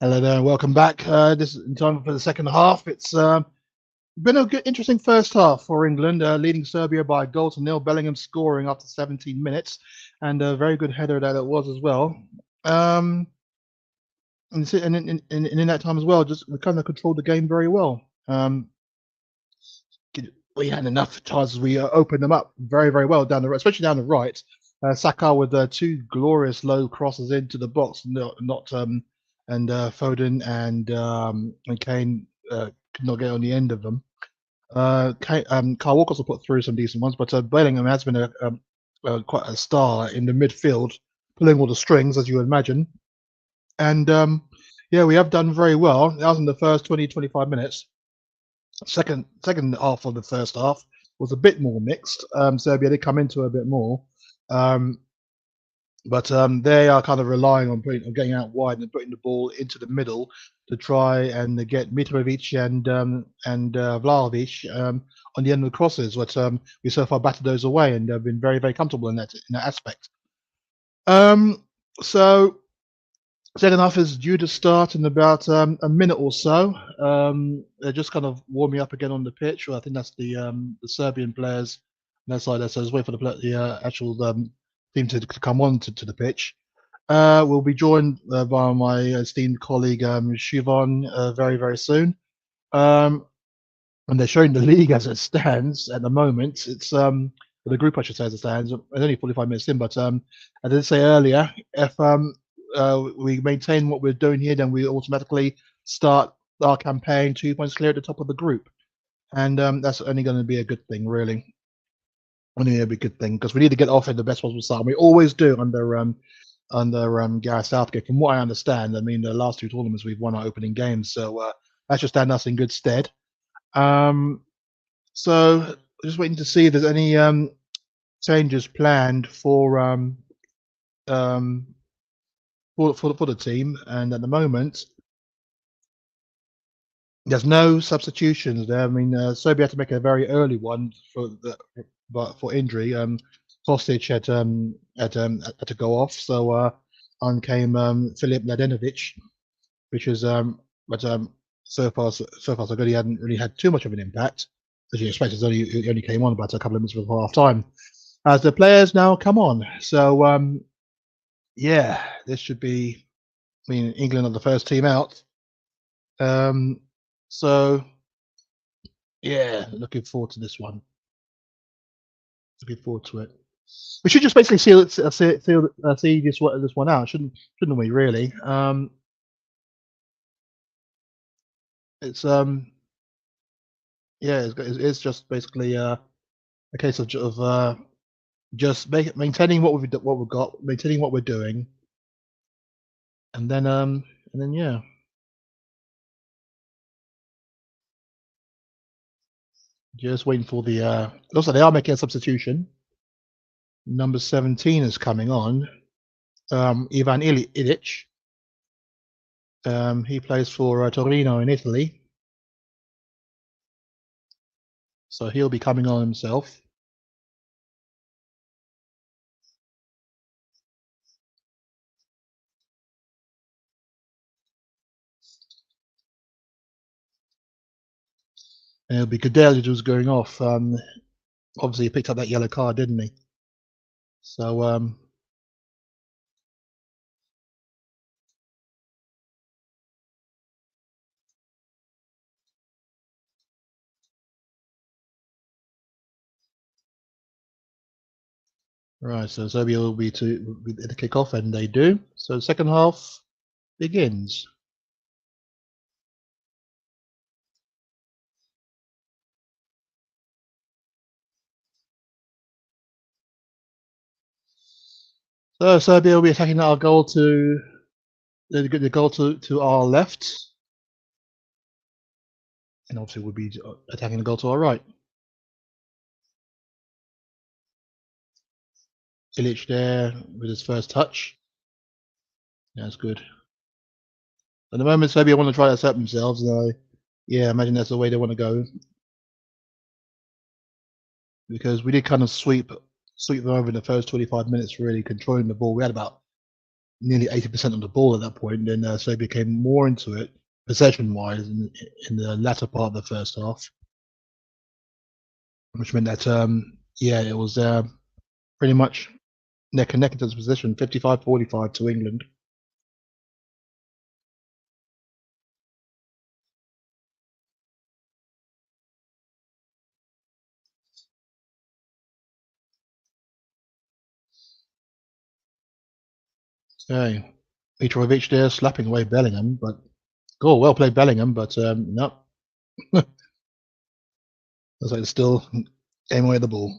Hello there, and welcome back. This is in time for the second half. It's been a good, interesting first half for England, leading Serbia by a goal to nil. Bellingham scoring after 17 minutes, and a very good header that it was as well. And in that time as well, just we kind of controlled the game very well. We had enough chances. We opened them up very, very well down the right, especially down the right. Saka with two glorious low crosses into the box, and Foden and Kane could not get on the end of them. Kyle Walker also put through some decent ones, but Bellingham has been quite a star in the midfield, pulling all the strings, as you would imagine. And yeah, we have done very well. That was in the first 20-25 minutes. Second half of the first half was a bit more mixed. Serbia did come into it a bit more, but they are kind of relying on getting out wide and putting the ball into the middle to try and get Mitrovic and Vlahovic on the end of the crosses. But we so far batted those away and have been very, very comfortable in that aspect. So second half is due to start in about a minute or so. They're just kind of warming up again on the pitch. Well, I think that's the Serbian players on that side. So let's wait for the actual team to come on to the pitch. We'll be joined by my esteemed colleague Shivon very, very soon. And they're showing the league as it stands at the moment. It's the group, I should say, as it stands. It's only 45 minutes in, but I did say earlier, if we maintain what we're doing here, then we automatically start our campaign 2 points clear at the top of the group, and that's only going to be a good thing, really. Only a good thing, because we need to get off in the best possible start. We always do under Gareth Southgate. From what I understand, I mean, the last two tournaments we've won our opening games, so that should stand us in good stead. So just waiting to see if there's any changes planned for the team, and at the moment there's no substitutions there. I mean, Serbia had to make a very early one for injury. Kostic had to go off, so on came Filip Mladenovic, which is so far so good. He hadn't really had too much of an impact, as you expect. He only came on about a couple of minutes before half time. As the players now come on, so yeah, this should be. I mean, England are the first team out. So yeah, looking forward to this one. Looking forward to it. We should just basically see this one out, shouldn't we? Really. It's yeah, it's just basically a case of just maintaining what we've got, maintaining what we're doing, and then yeah. Just waiting for the. Also, they are making a substitution. Number 17 is coming on. Ivan Ilic. He plays for Torino in Italy, so he'll be coming on himself. And it'll be Goodell who's going off. Obviously, he picked up that yellow card, didn't he? So right, so Serbia will be to kick off, and they do. So the second half begins. So Serbia will be attacking our goal to the goal to our left, and obviously we'll be attacking the goal to our right. Ilic there with his first touch. That's good. At the moment, Serbia want to try to set themselves. Yeah, I imagine that's the way they want to go, because we did kind of sweep them over in the first 25 minutes, really controlling the ball. We had about nearly 80% of the ball at that point. Then Serbia came more into it possession-wise in the latter part of the first half, which meant that yeah, it was pretty much they're connected to this position, 55-45 to England. Okay, Mitrovic there slapping away Bellingham, but goal, well played Bellingham, but no, looks like it's still aiming away at the ball.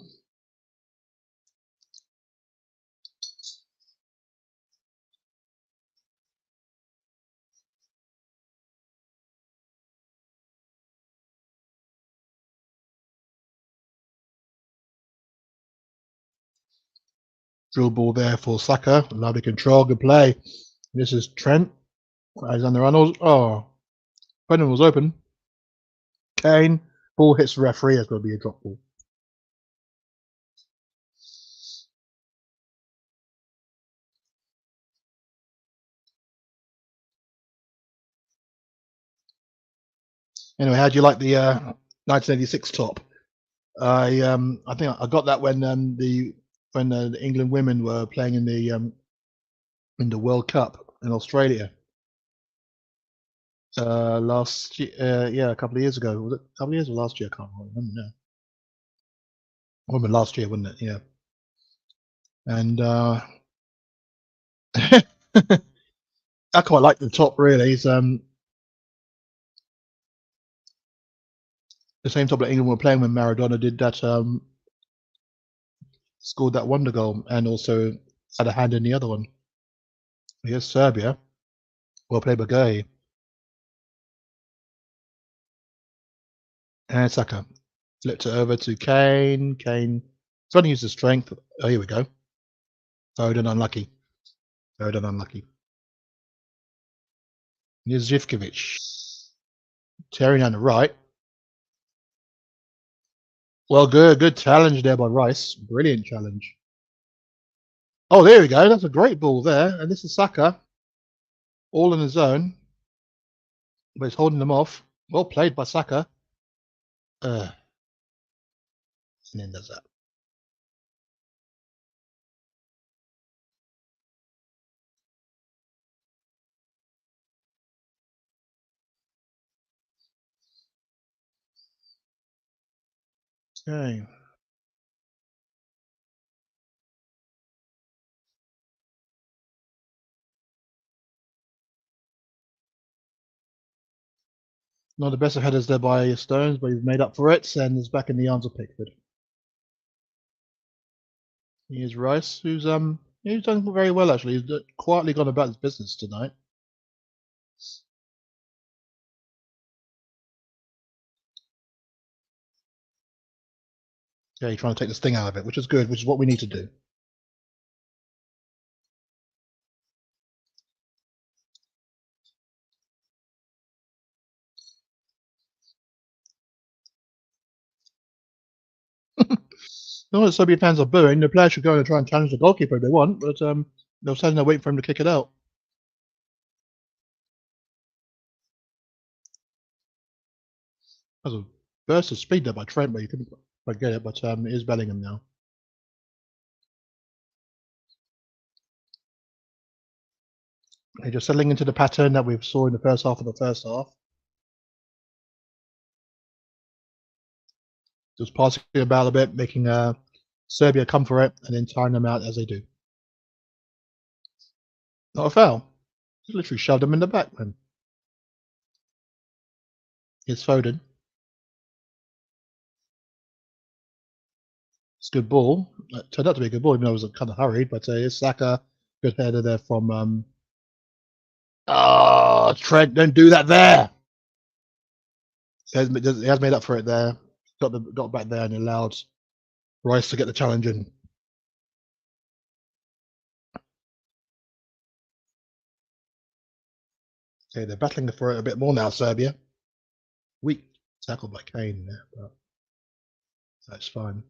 Drill ball there for Saka, lovely control, good play. This is Trent, Alexander-Arnold. Oh, Brendan was open. Kane, ball hits the referee. It's going to be a drop ball. Anyway, how do you like the 1986 top? I think I got that when the England women were playing in the World Cup in Australia last year. Yeah, a couple of years ago. Was it a couple of years or last year? I can't remember now. I remember last year, wasn't it? Yeah. And I quite like the top. Really, it's the same top that England were playing when Maradona did that. Scored that wonder goal and also had a hand in the other one. Here's Serbia. Well played by Gay. And Saka. Flipped it over to Kane. Kane trying to use his strength. Oh, here we go. Foden unlucky. Foden unlucky. Here's Zivkovic. Tearing down the right. Well, good challenge there by Rice. Brilliant challenge. Oh, there we go. That's a great ball there. And this is Saka. All in his own. But he's holding them off. Well played by Saka. And then does that. Okay. Not the best of headers there by Stones, but he's made up for it and is back in the arms of Pickford. Here's Rice, who's done very well actually. He's quietly gone about his business tonight. Yeah, he's trying to take the sting out of it, which is good, which is what we need to do. No, what the Soviet fans are booing. The players should go and try and challenge the goalkeeper if they want, but they're standing there waiting for him to kick it out. That's a burst of speed there by Trent, but you couldn't quite get it. But it is Bellingham now. They're just settling into the pattern that we saw in the first half of the first half. Just passing about a bit, making Serbia come for it, and then tiring them out as they do. Not a foul. Just literally shoved him in the back, man. Here's Foden. It's a good ball. It turned out to be a good ball, even though it was kind of hurried. But here's Saka. Good header there from. Trent, don't do that there. He has made up for it there. Got back there and allowed Rice to get the challenge in. Okay, they're battling for it a bit more now, Serbia. Weak tackle by Kane there, but that's fine.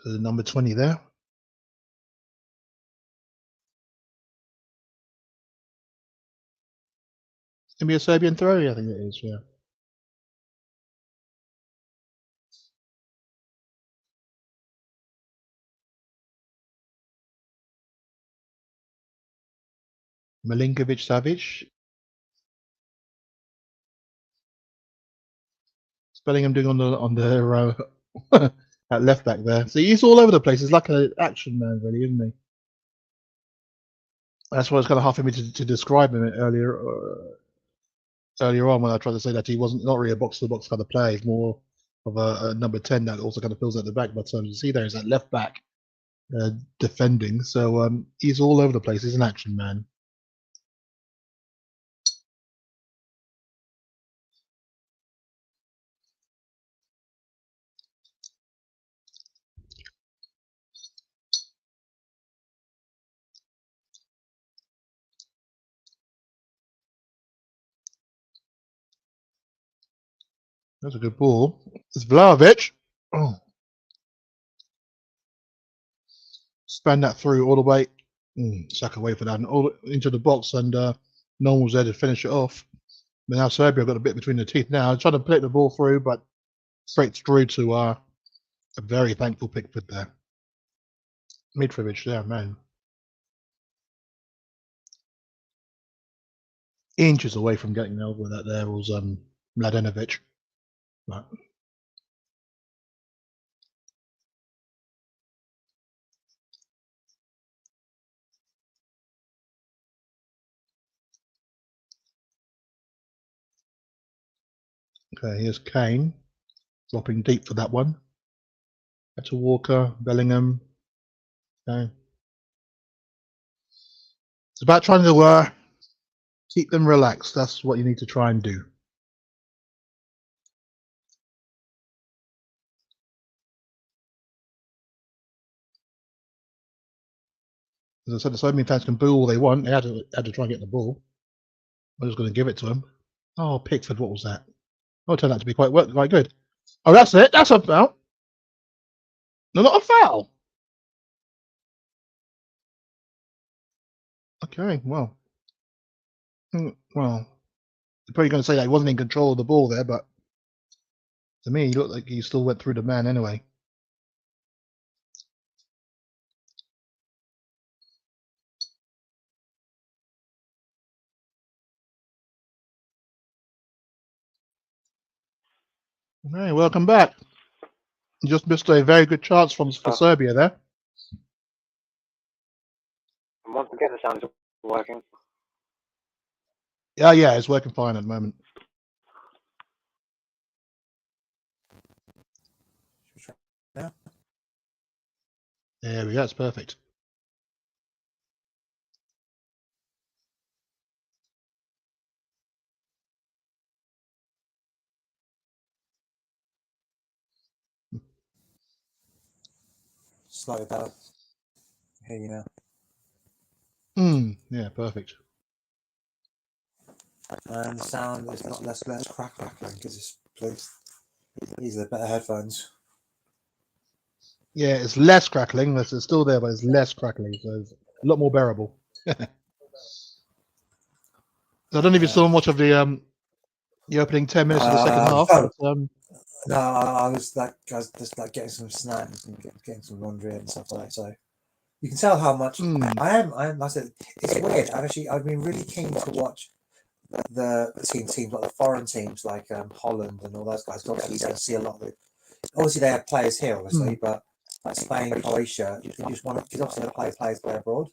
The number 20 there. It's gonna be a Serbian throw. Yeah, I think it is. Yeah. Milinkovic Savic. Bellingham doing on the at left back there. So he's all over the place. He's like an action man, really, isn't he? That's what I was kind of hard for me to describe him earlier on when I tried to say that he wasn't not really a box to box kind of player. He's more of a number 10 that also kind of fills at the back. But you see there is that left back defending. So he's all over the place. He's an action man. That's a good ball. It's Vlahovic. Oh. Span that through all the way. Suck away for that and all into the box, and no one was there to finish it off. But now Serbia got a bit between the teeth now. Trying to play the ball through, but straight through to a very thankful Pickford there. Mitrovic there, man. Inches away from getting over that there was Mladenovic. Right. Okay, here's Kane. Dropping deep for that one. Back to Walker, Bellingham. Okay. It's about trying to keep them relaxed. That's what you need to try and do. As I said, the Serbian fans can boo all they want. They had to try and get the ball. I was going to give it to him. Oh, Pickford, what was that? Oh, it turned out to be quite good. Oh, that's it. That's a foul. No, not a foul. Okay, well. Well, you're probably going to say that he wasn't in control of the ball there, but to me, he looked like he still went through the man anyway. Hey, welcome back. You just missed a very good chance for Serbia there. Once again, the sound is working. Yeah, it's working fine at the moment. Yeah. There we go. It's perfect. Slightly better. Here you now. Yeah, perfect. And the sound is not less crackling because it's please. These are the better headphones. Yeah, it's less crackling. It's still there, but it's less crackling, so it's a lot more bearable. I don't know if you saw much of the opening 10 minutes of the second half. But, no, I was just like getting some snacks and getting some laundry and stuff like that. So you can tell how much I am. I said it's weird. I've been really keen to watch the teams like the foreign teams like Holland and all those guys. Obviously, you don't see a lot of it. Obviously, they have players here, obviously, but like Spain, Croatia, you just want because obviously the players play abroad.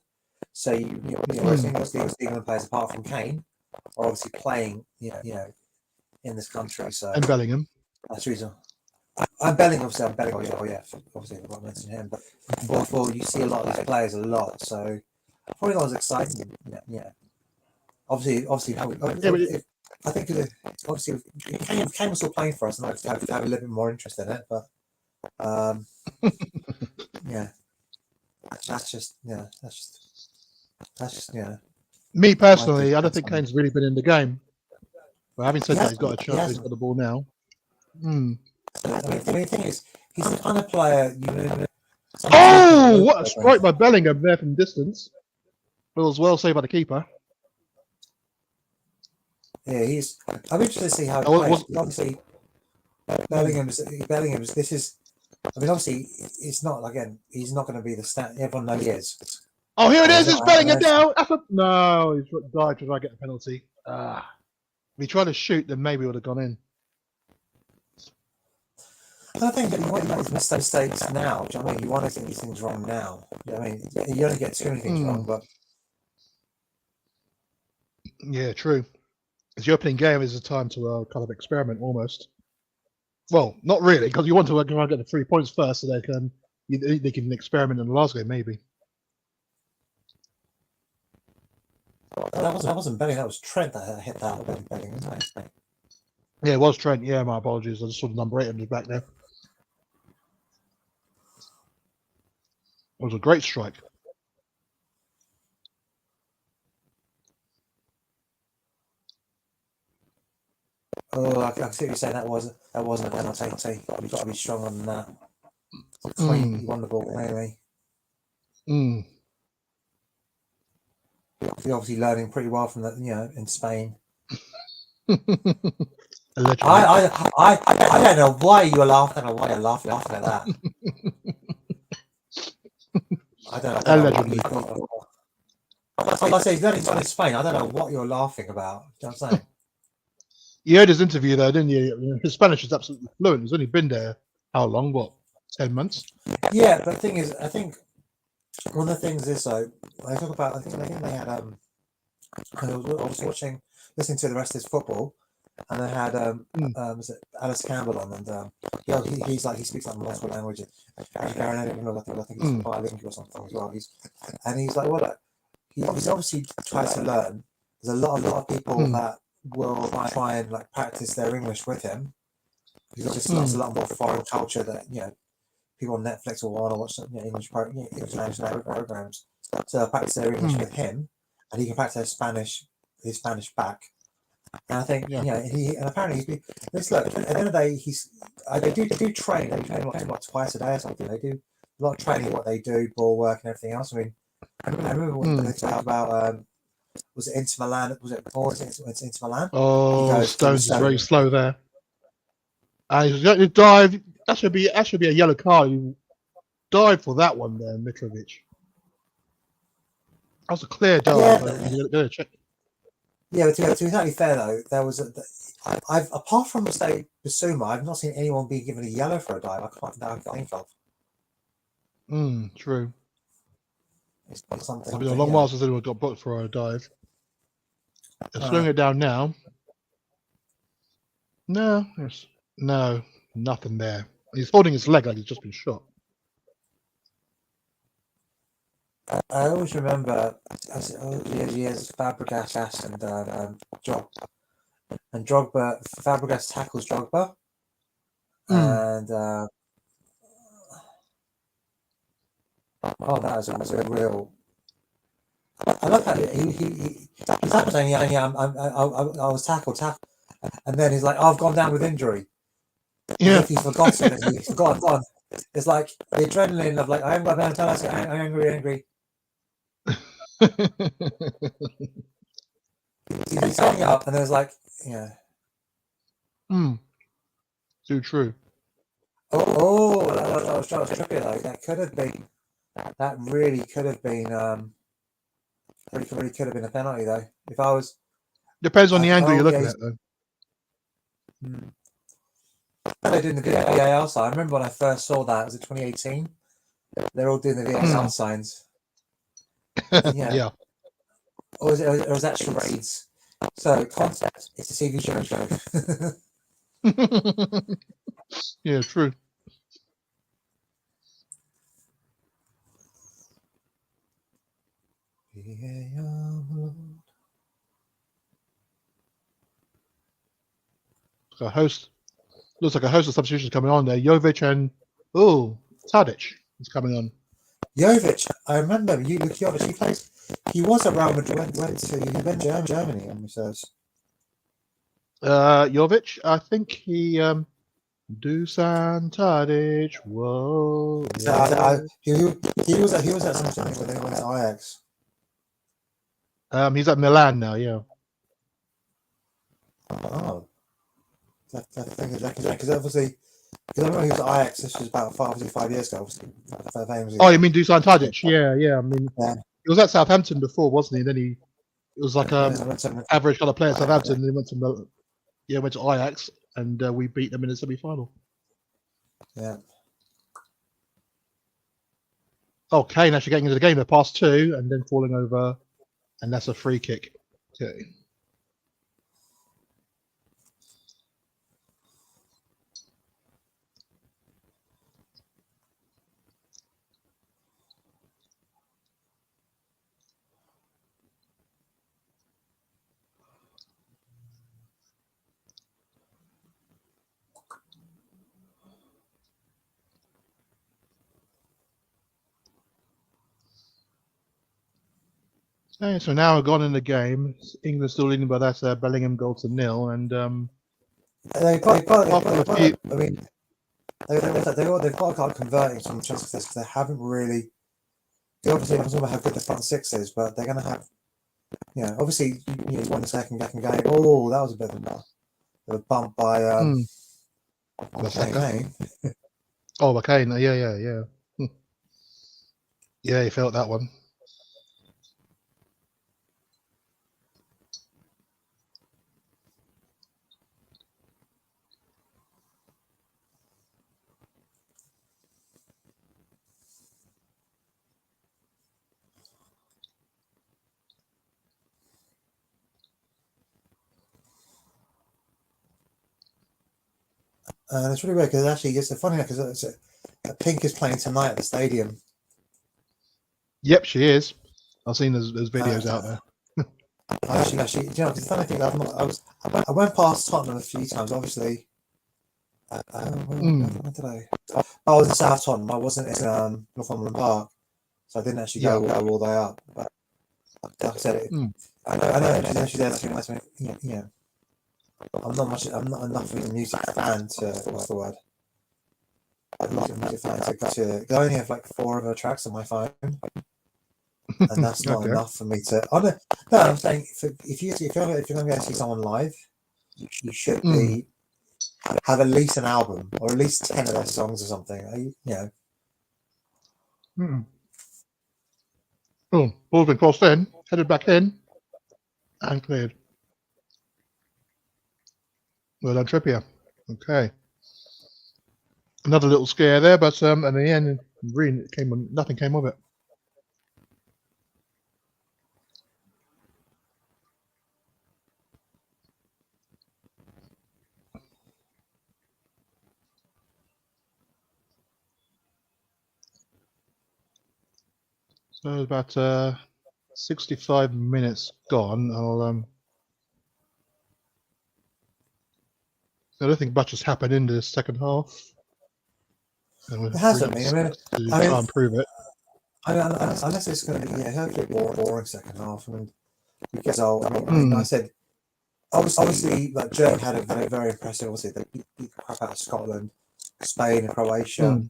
So most England players apart from Kane are obviously playing, you know, in this country. So and Bellingham. That's the reason. I'm Bellingham, obviously. Obviously, I won't mention him, but therefore you see a lot of these players a lot. So probably not as exciting. Yeah. Obviously, I think obviously Kane was still playing for us, and I'd have a little bit more interest in it. But yeah, that's just Me personally, I don't think Kane's really been in the game. But having said that, he's got a chance. He's got the ball now. The thing is, he's the kind of player Oh, what a strike by Bellingham there from distance. But it was well saved by the keeper. Yeah, I'm interested to see how he Oh, plays. was- Obviously, Bellingham's. This is. I mean, obviously, it's not again. He's not going to be the stat. Everyone knows he is. Oh, here it is. It's Bellingham know- now. No, he's died to try to get the penalty. If he tried to shoot, then maybe it would have gone in. I think that you want to make mistakes now. Do you know what I mean? You want to get these things wrong now. You know what I mean? You only get too many things wrong, but Yeah, true. It's the opening game is a time to kind of experiment almost. Well, not really, because you want to get the 3 points first, so they can experiment in the last game maybe. that wasn't Bellingham. That was Trent that hit that. Bellingham, wasn't it? Yeah, it was Trent. Yeah, my apologies. I just saw the number 8 on his back there. It was a great strike. Oh, I see what you're saying. That wasn't a penalty. You've got to be stronger than that. Clean. You won the ball anyway. You're obviously learning pretty well from that, in Spain. Allegedly. I don't know why you were laughing. I don't know why you're laughing at that. I don't know. Allegedly. Like I say, he's learning in Spain. I don't know what you're laughing about. Do you know what I'm saying? You heard his interview though, didn't you? His Spanish is absolutely fluent. He's only been there how long? What, 10 months? Yeah, but the thing is, I think one of the things is though, I talk about. I think they had I was listening to the rest of his football, and they had was it Alice Campbell on, and he speaks like multiple languages. I think he's bilingual or something as well. He's like, well, he's obviously tries to learn. There's a lot of people that will try and like practice their English with him. Because obviously there's a lot more foreign culture that people on Netflix will want to watch English programs. So they'll practice their English with him, and he can practice his Spanish back. And I think and apparently look at the end of the day they do train. They train like twice a day or something. They do a lot of training. What they do, ball work and everything else. I mean, I remember when they talked about was it Inter Milan? Was it Inter Milan? Oh, Stones is very slow there. And he's going to dive. That should be a yellow card. You dive for that one there, Mitrovic. That was a clear dive. Yeah, check. Yeah, but to be totally fair though, there was I've apart from mistake Basuma, I've not seen anyone being given a yellow for a dive. I can't think of. True. It's been It's been a long while since anyone got booked for a dive. They're slowing it down now. No, nothing there. He's holding his leg like he's just been shot. I always remember years Fabregas and Drogba. Fabregas tackles Drogba, and that was a real. I love that he tackled saying, I was tackled, and then he's like, I've gone down with injury. Yeah, If he's forgotten it, he's gone. It's like the adrenaline of like, I haven't got down to us, I'm angry. He's coming up, and there's like, Too true. That was tricky though. That could have been. That really could have been. Really could have been a penalty though. If I was. Depends on the angle you're looking at though. They're doing the VAR sign. I remember when I first saw that. Was it 2018? They're all doing the VAR signs. Yeah. Or was that charades? So concept. It's a TV show. Yeah, true. Looks like a host of substitutions coming on there. Jovic and Tadic is coming on. Jovic, I remember Jovic. He was at Real Madrid. He went to Germany on reserves. Jovic, I think he Dusan Tadic. Whoa. He was at something when he went to Ajax. He's at Milan now. Yeah. Oh, because obviously, because I remember he was at Ajax. This was about 5 years ago. Obviously, Oh, you mean Dusan Tadic? Yeah. I mean, yeah. he was at Southampton before, wasn't he? Then it was like average kind of player at Southampton. And he went to Ajax, and we beat them in the semi-final. Yeah. Oh, Kane actually getting into the game. They're past 2 and then falling over, and that's a free kick. Okay. Okay, so now we're gone in the game. England still leading by that Bellingham goal to 0, and I mean, they've got to converting some chances because they haven't really. They obviously don't know how good the front six is, but they're going to have. Obviously, you won the second game. Oh, that was a bit of a bump by McCain. Oh, McCain. Yeah. Yeah, he felt that one. And it's really weird because actually it's funny because Pink is playing tonight at the stadium. Yep, she is. I've seen those videos out there. Actually, the funny thing, I went past Tottenham a few times. Obviously, when did I? I was in South Tottenham. I wasn't in Northumberland Park, so I didn't actually go all the way up. But like I said, I know she's there. I'm not enough of a music fan to what's the word? Music fan to I only have like 4 of her tracks on my phone, and that's not enough for me to. I'm saying if you're going to go see someone live, you should have at least an album or at least 10 of their songs or something. Oh, ball's been crossed in, headed back in, and cleared. Well done, Trippier. Okay. Another little scare there, but in the end, really nothing came of it. So about 65 minutes gone. I don't think much has happened in the second half. It hasn't. I mean, try and prove it. Unless it's going to be hopefully boring second half. I mean, because I said obviously like Germany had a very impressive. Obviously, they beat the crap out of Scotland, Spain, and Croatia.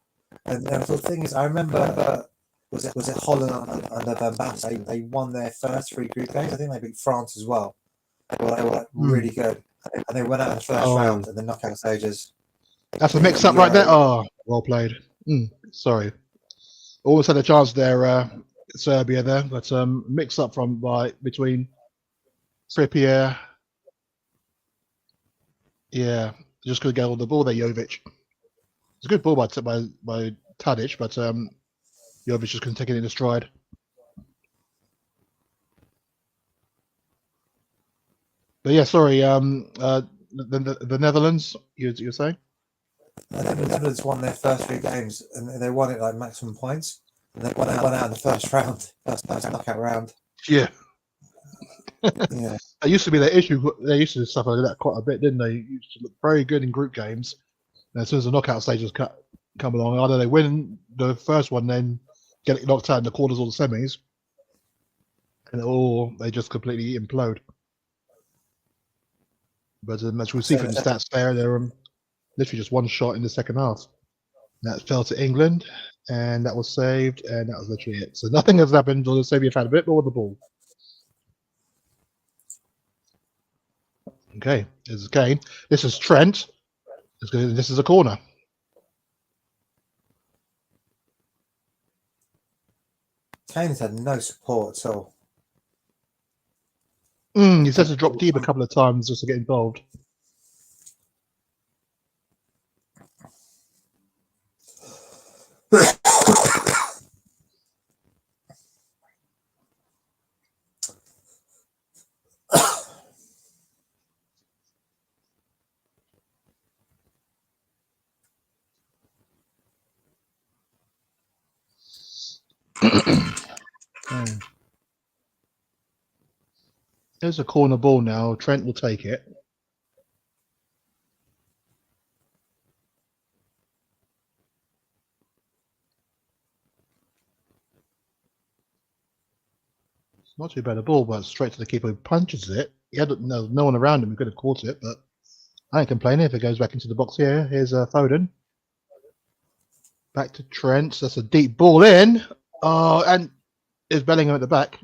And the thing is, I remember was it Holland under Van Basten? They won their first 3 group games. I think they beat France as well. They were really good, and they went out in the first round in the knockout stages. That's a mix-up right there. Oh, well played. Sorry, almost had a chance there, Serbia there, but mix-up between Trippier. Yeah, just couldn't get on the ball there, Jovic. It's a good ball by Tadic, but Jovic just couldn't take it in his stride. But yeah, sorry. The Netherlands, you're saying? The Netherlands won their first 3 games, and they won it like maximum points. And they won out in the first round, first knockout round. Yeah. Yeah. That used to be their issue. They used to suffer that quite a bit, didn't they? Used to look very good in group games. And as soon as the knockout stages come along, either they win the first one, then get knocked out in the quarters or the semis, or they just completely implode. But as we see from the stats there, they're Literally just one shot in the second half. That fell to England, and that was saved, and that was literally it. So nothing has happened. Serbia have had a bit more of the ball. Okay, this is Kane. This is Trent. This is a corner. Kane's had no support at all. He says to drop deep a couple of times just to get involved. There's a corner ball now. Trent will take it. It's not too bad a ball, but straight to the keeper who punches it. He had no one around him who could have caught it, but I ain't complaining if it goes back into the box here. Here's Foden. Back to Trent. That's a deep ball in. Oh, and is Bellingham at the back.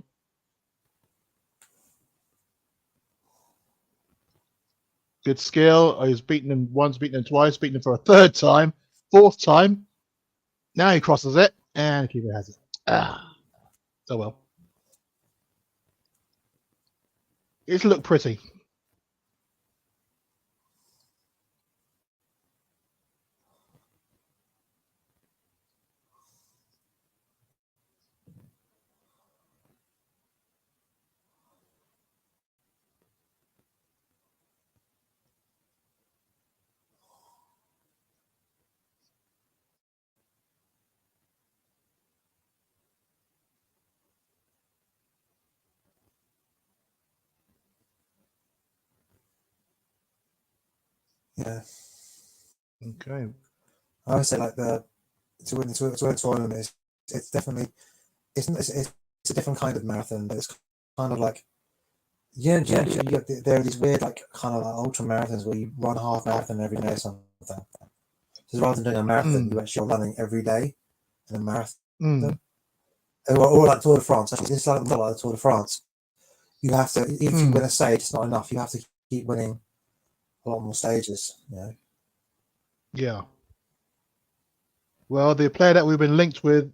Good skill. Oh, he's beaten him once, beaten him twice, beaten him for a third time, fourth time. Now he crosses it, and the keeper has it. Oh well. It's looked pretty. Yeah. Okay. I would say like to win the tournament it's definitely it's a different kind of marathon, but it's kind of like there are these weird like kind of like ultra marathons where you run half marathon every day or something. So rather than doing a marathon, you actually are running every day in a marathon. Or like Tour de France. Actually, this is like the Tour de France. You have to, if you win a stage, it's not enough. You have to keep winning a lot more stages. You know? Yeah. Well, the player that we've been linked with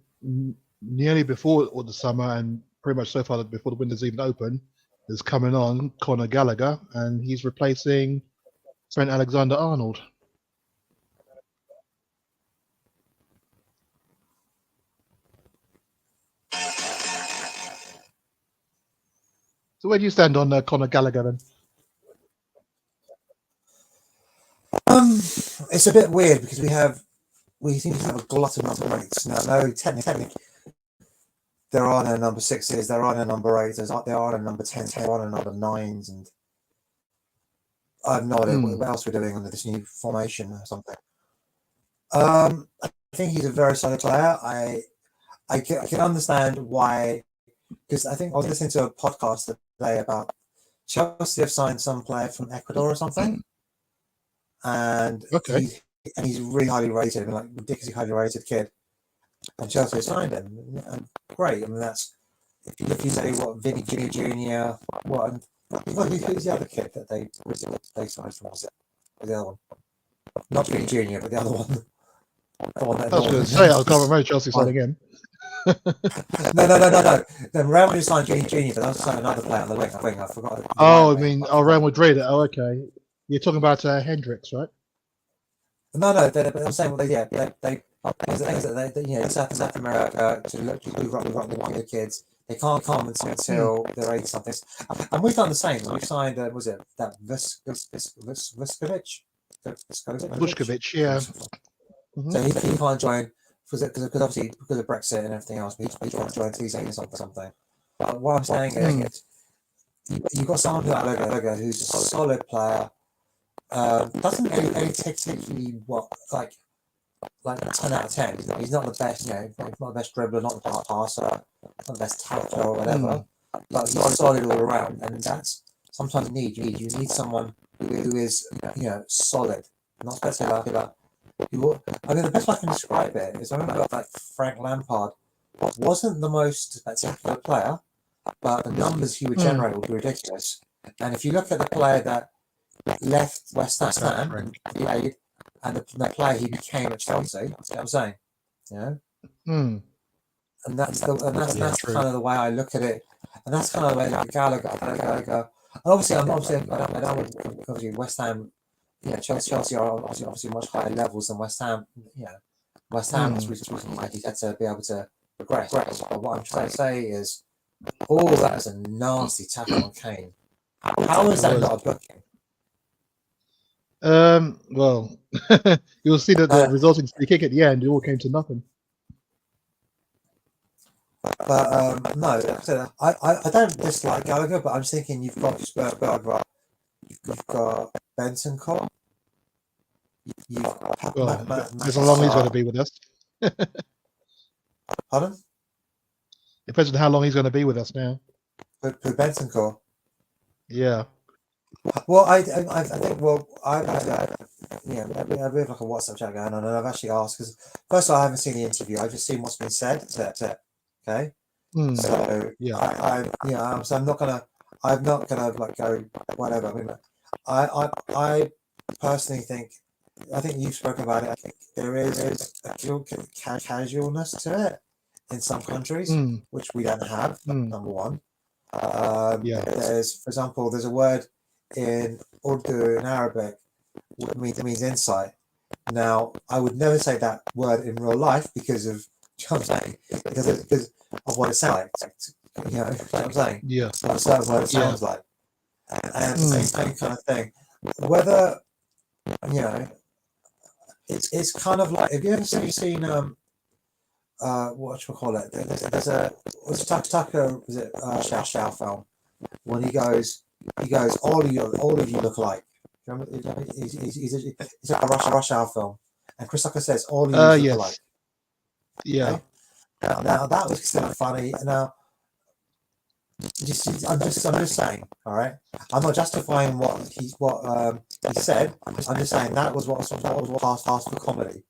nearly before the summer and pretty much so far before the window's even open is coming on, Conor Gallagher, and he's replacing Trent Alexander-Arnold. So where do you stand on Conor Gallagher then? It's a bit weird because we seem to have a glut of number eights. Now, no, technically, there are no number sixes, there are no number eights, there are no number 10s, there are no number 9s, and I have no idea what else we're doing under this new formation or something. I think he's a very solid player. I can understand why, because I think I was listening to a podcast today about Chelsea have signed some player from Ecuador or something, and he's really highly rated, like ridiculously highly rated kid, and Chelsea have signed him. And great. I mean, that's if you say what Vinny Junior, who's the other kid that they signed from? The other one, not Vinny Junior, but the other one. I was going to say, I can't remember Chelsea signing him. No. Then Real Madrid signed Junior, but they also signed another player on the wing. I forgot. Oh, I mean, Real Madrid. Oh, okay. You're talking about Hendricks, right? No. I'm saying they South America to rock the kids. They can't come until they're 80 something. And we've done the same. We signed, was it that Vuskovic? Vuskovic, yeah. So he can't join because obviously because of Brexit and everything else. He can't join TC or something. But what I'm saying is, you've got someone like Logo who's a solid player. Doesn't do any particularly like 10 out of 10. He's not the best, he's not the best dribbler, not the best passer, not the best tackler or whatever. But he's solid all around, and that's sometimes you need someone who is solid. not spectacular. I mean, the best way I can describe it is I remember like Frank Lampard wasn't the most spectacular player, but the numbers he would generate would be ridiculous. And if you look at the player that left West Ham and played, and the player he became at Chelsea, you know what I'm saying? Yeah. Mm. And that's kind of the way I look at it, and that's kind of the way like Gallagher. And obviously, I don't obviously West Ham, Chelsea are obviously much higher levels than West Ham. West Ham is reason why he's had to be able to progress. But what I'm trying to say is, all that is a nasty tackle on Kane. How is that not a booking? Well, you'll see that the resulting free kick at the end, it all came to nothing. But no, I don't dislike Gallagher, but I'm just thinking you've got Spurberger, you've got Bentancur, you've got Well, depends how long he's going to be with us. Pardon? It depends on how long he's going to be with us now. For Bentancur. Yeah. Well, I think I we have like a WhatsApp chat going on, and I've actually asked because first of all, I haven't seen the interview. I've just seen what's been said. Okay. So yeah, so I'm not gonna like go whatever. I mean, I personally think you've spoken about it. I think there is a casualness to it in some countries, which we don't have. Number one. There's, for example, there's a word in Urdu in Arabic which means insight. Now, I would never say that word in real life because of because of what it sounds like. You know what I'm saying? Yeah. That's what it sounds like. And same kind of thing. Whether it's kind of like, have you ever seen what should we call it? There's a Tucker, is it Shao film when he goes, all of you look alike. It's like a Rush Hour film, and Chris Tucker says all of you look alike. Yeah. Okay? Now that was considered funny. Now, I'm just saying. All right, I'm not justifying what he said. I'm just saying that was what was passed for comedy.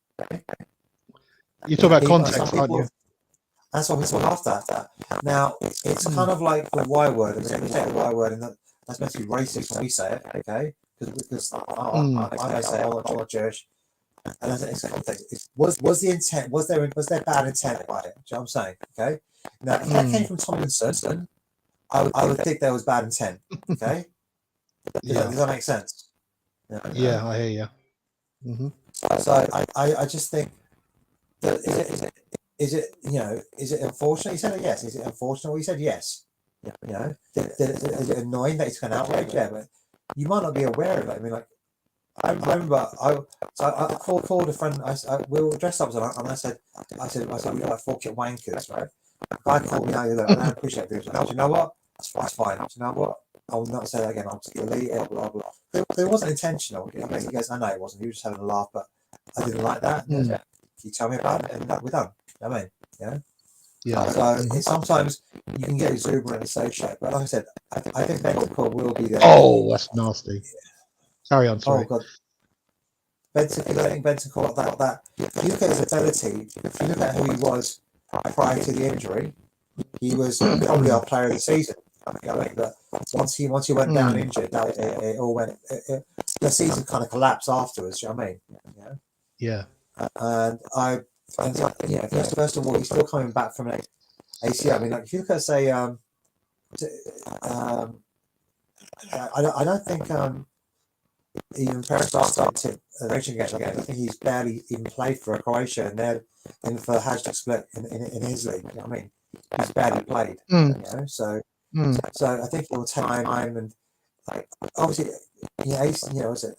You talk about context, aren't you? That's what we talk after. Now, it's kind of like the Y word. We take the Y word, and that's meant to be racist when we say it, okay? Because I say, I'm not Jewish. And it's context. Was the intent? Was there bad intent by it? Do you know what I'm saying? Okay. Now, if that came from Tomlinson, I would think there was bad intent. Okay. Does that make sense? Yeah, I hear you. Mm-hmm. So I just think that is it unfortunate? He said yes. Is it unfortunate? He said yes. Is it annoying that it's an outrage? Yeah, but you might not be aware of it. I mean, like, I remember I called a friend. We were dressed up, and I said we like 4 kit wankers, right? The guy called me out. I don't appreciate this. Do you know what? That's fine. Do you know what? I will not say that again. I'll just delete it. Blah blah. It wasn't intentional. He goes, I know it wasn't. He was just having a laugh, but I didn't like that. Can you tell me about it? And we're done. You know what I mean, yeah. So sometimes you can get exuberant and say shit, but like I said, I think Bentancur will be there. Oh, that's nasty. Carry on, sorry. Oh god. I think Bentancur like that. If you look at his ability, if you look at who he was prior to the injury, he was probably our player of the season. But once he went down injured, it all went. The season kind of collapsed afterwards. You know what I mean? Yeah. First of all, he's still coming back from an ACL. I mean, like if you look at say, I don't think even started the racing game again. I think he's barely even played for Croatia, and then for hashtag split in his league. You know what I mean? He's barely played. So I think it will take time, and like obviously, is it?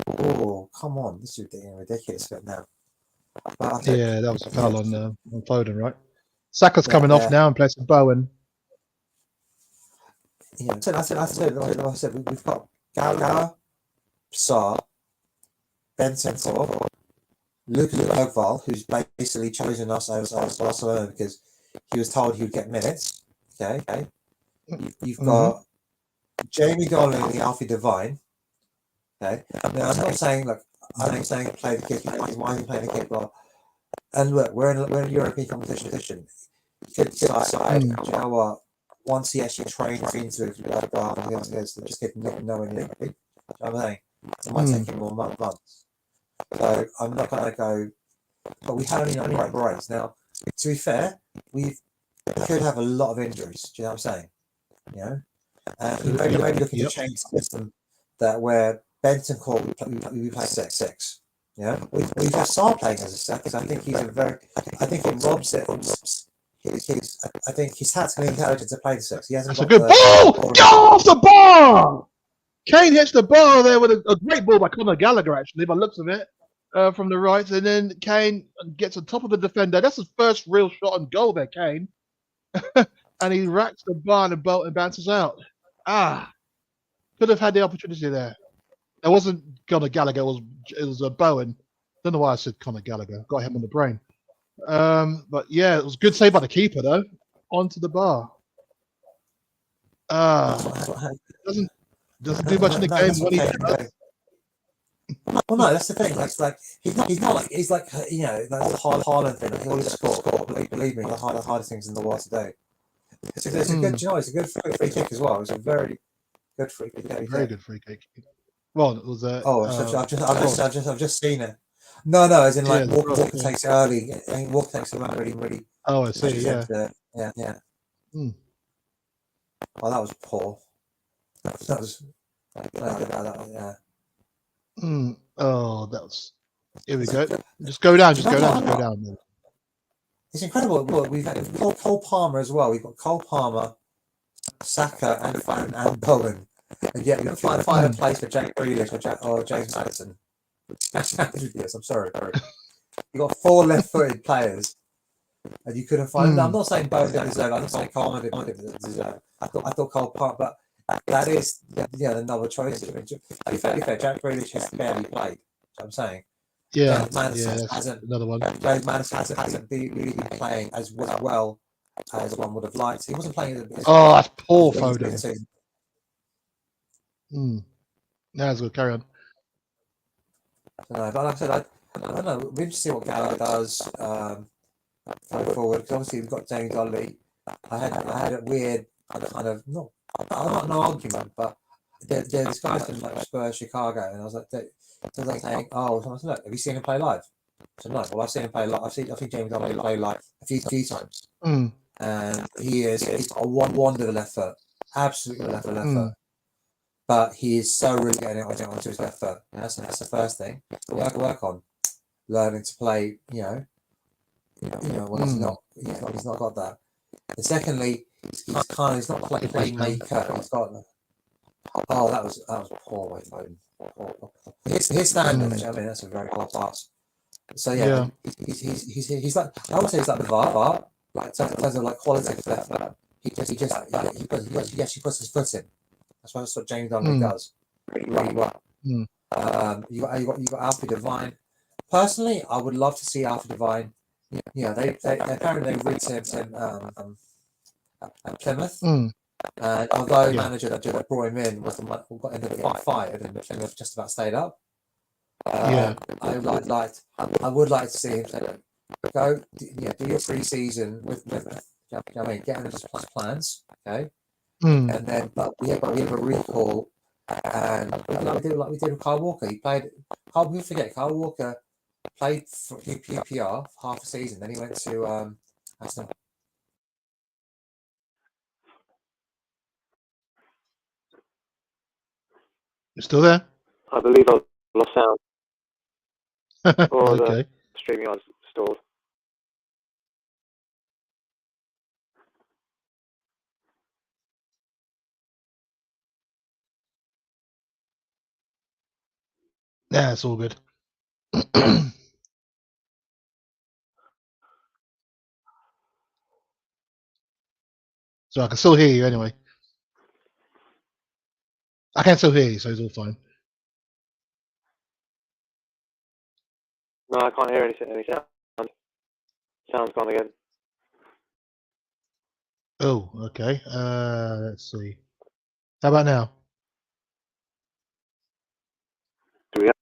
Oh, come on, this is getting ridiculous bit now. Yeah, that was a foul on Foden, right? Saka's coming off now and plays for Bowen. I said, we've got Gallagher, Sarr, Bentancur, Luke Bergvall, who's basically chosen us over Barcelona because he was told he would get minutes. Okay. You've got Jamie Golling and Alfie Devine. Okay. Now, I'm not saying like I think saying play the kick. Why are you playing the kick? Well, and look, we're in a European competition. You could decide, you know what? Once he actually trains into it, just get nowhere near it. You know what I'm saying? It might take him more months. So I'm not going to go. But we had only breaks. Now, to be fair, we could have a lot of injuries. Do you know what I'm saying? You know, we may be looking to change the system that where Benton Court we play 6-6. You know, we have Saar playing as a 6. I think he's a very. I think it robs it. I think he's tactically intelligent to play the 6. He hasn't. That's a good ball. Get off the bar. Kane hits the bar there with a great ball by Conor Gallagher, actually, by the looks of it, from the right. And then Kane gets on top of the defender. That's his first real shot on goal there, Kane. And he racks the bar and the bolt and bounces out. Could have had the opportunity there. It wasn't Conor Gallagher, it was Bowen. Don't know why I said Conor Gallagher. Got him on the brain. But yeah, it was a good save by the keeper, though. Onto the bar. Doesn't do much in the game when he does. Well, no, that's the thing. Like he's not like you know that's the Haaland thing. He always score. Believe me, the hardest things in the world to do. It's a good, you know, it's a good free kick as well. It was a very good free kick. Very good free kick. Well, it was a. I've just seen it. No, as in like Walker takes it early. I think Walker takes it really. Oh, I see. Yeah. Yeah. Oh, that was poor. That was. Yeah. Oh, that was. Here we go. Just go down. Just go down. It's incredible. Look, we've had Cole Palmer as well. We've got Cole Palmer, Saka, and Bowen, and yet we can't find a place for Jack Grealish or James Maddison. Yes, I'm sorry. You got 4 left-footed players, and you couldn't find. No, I'm not saying Bowen didn't deserve. I'm not saying Palmer didn't deserve. I thought Cole Palmer, but that is another choice. To be fair, Jack Grealish has barely played. I'm saying. Yeah, hasn't another one. James Maddison hasn't really been playing as well as one would have liked. He wasn't playing. That's poor Foden. That's good. Carry on. No, but like I said, I don't know. We're interested to see what Gallagher does going forward. Because obviously we've got Jamie Donnelly. I had a weird kind of not an argument, but there's this guy from like Spurs Chicago, and I was like saying, someone said, look, have you seen him play live? So no, well I've seen him play live. I've seen Jamie Donnelly play live a few times, and he's got a wonderful left foot, absolutely left foot. But he is so really getting onto his left foot. And that's the first thing. Work on learning to play. When he's not got that. And secondly, he's not a playmaker. He's got. Oh, that was poor way Foden. His standard. I mean, that's a very hard pass. So yeah. He's like, I would say he's like the VAR. Like in terms of like quality of left foot. He actually puts his foot in. That's what James Donnelly does really well. You got Alfie Devine. Personally, I would love to see Alfie Devine. They apparently reached him at Plymouth. Although the manager that brought him in ended up getting fired, and Plymouth just about stayed up. I would like to see him go. Do your pre-season with get into his plans. Okay. And then, but we have a recall, and like we did with Kyle Walker. He played. We forget Kyle Walker played for QPR for half a season. Then he went to Aston. You still there? I believe I lost sound. Or okay. The streaming was stalled. Yeah, it's all good. So I can still hear you anyway. I can still hear you, so it's all fine. No, I can't hear any sound. Sound's gone again. Oh, okay. Let's see. How about now? Do we have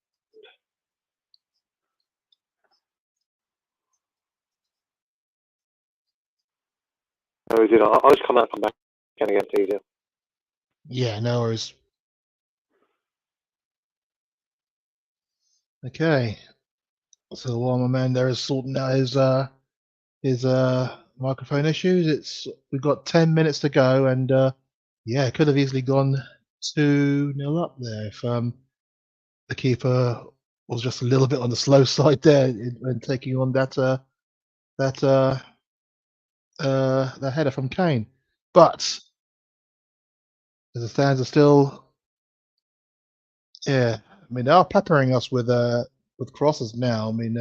No, we did not. I'll just come out and come back again. It's easier. Yeah, no worries. Okay. So while my man there is sorting out his microphone issues, we've got 10 minutes to go, and yeah, it could have easily gone 2-0 up there if the keeper was just a little bit on the slow side there when taking on that header from Kane. But as the stands are still, yeah, I mean they are peppering us with crosses now. I mean,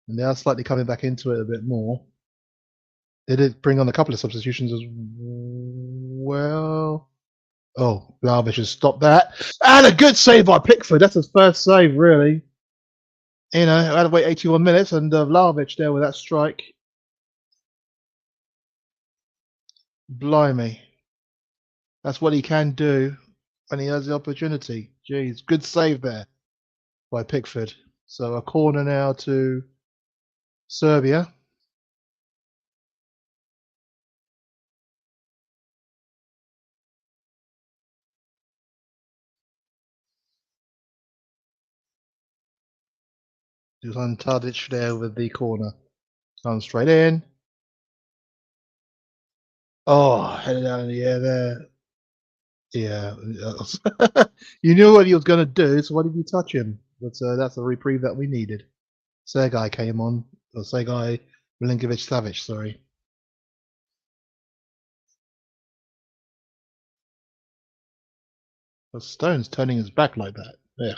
and they are slightly coming back into it a bit more. They did bring on a couple of substitutions as well. Oh, Vlahovic has stopped that. And a good save by Pickford. That's his first save, really. You know, I had to wait 81 minutes, and Vlahovic there with that strike. Blimey. That's what he can do when he has the opportunity. Jeez, good save there by Pickford. So a corner now to Serbia. Dusan Tadic there with the corner. Comes straight in. Oh, headed down in the air there. Yeah. You knew what he was going to do, so why did you touch him? But that's the reprieve that we needed. Sergei came on. Or Sergei Milinkovic-Savic, sorry. But Stone's turning his back like that. Yeah.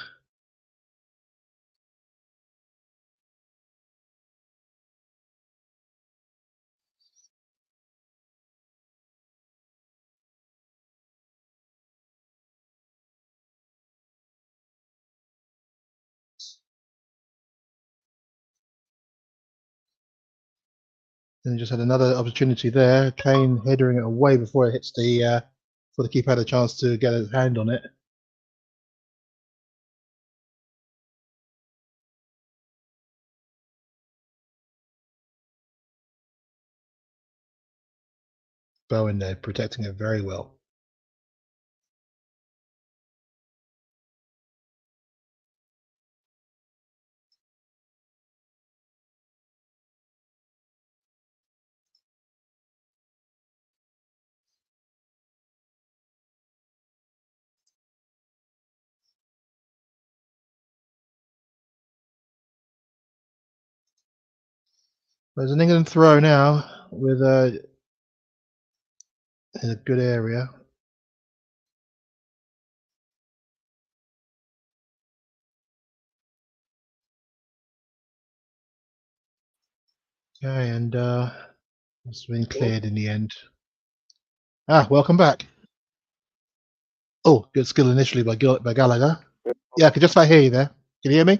And he just had another opportunity there. Kane headering it away before it hits before the keeper had a chance to get his hand on it. Bowen there protecting it very well. There's an England throw now with in a good area. Okay, and it's been cleared in the end. Welcome back. Oh, good skill initially by Gallagher. Yeah, I could just about hear you there. Can you hear me?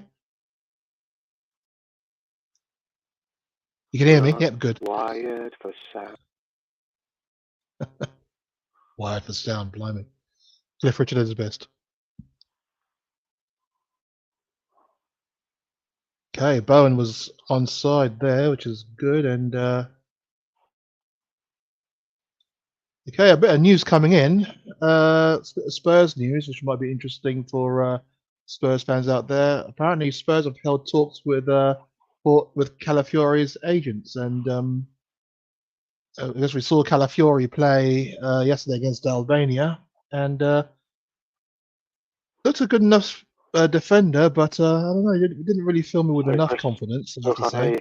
You can hear me? Yep, good. Wired for sound. Wired for sound, blimey. Cliff Richard is the best. Okay, Bowen was onside there, which is good, and okay, a bit of news coming in. Spurs news, which might be interesting for Spurs fans out there. Apparently, Spurs have held talks with Calafiori's agents, and I guess we saw Calafiori play yesterday against Albania, and looks a good enough defender, but I don't know, he didn't really fill me with Sorry, enough Chris. confidence, I Still have to can't hear say. you.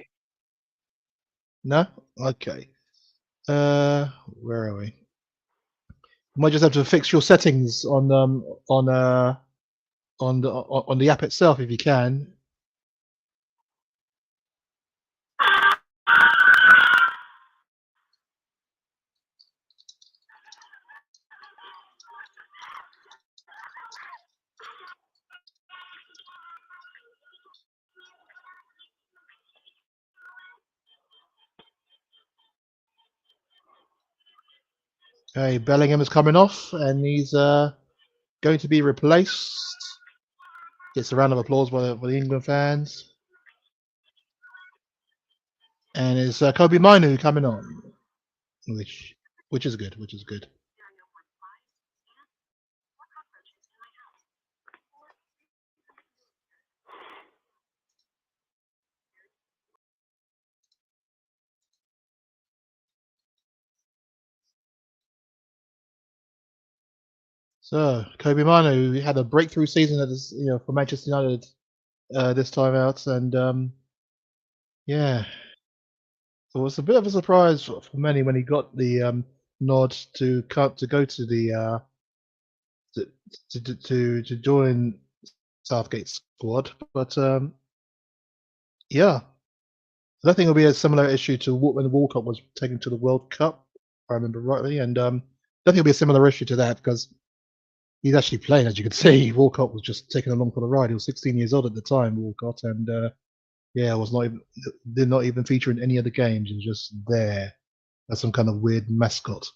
No? Okay. Where are we? You might just have to fix your settings on the app itself if you can. Okay, Bellingham is coming off, and he's going to be replaced. Gets a round of applause by the England fans. And it's Kobe Minu coming on. which is good. Which is good. So Kobe Manu had a breakthrough season at this, for Manchester United this time out, and yeah, so it was a bit of a surprise for many when he got the nod to go to the to join Southgate's squad, but yeah, I don't think it'll be a similar issue to when Walcott was taken to the World Cup, if I remember rightly, and I don't think it'll be a similar issue to that because he's actually playing, as you can see. Walcott was just taken along for the ride. He was 16 years old at the time, Walcott, and yeah, did not even feature in any of the games. He was just there as some kind of weird mascot.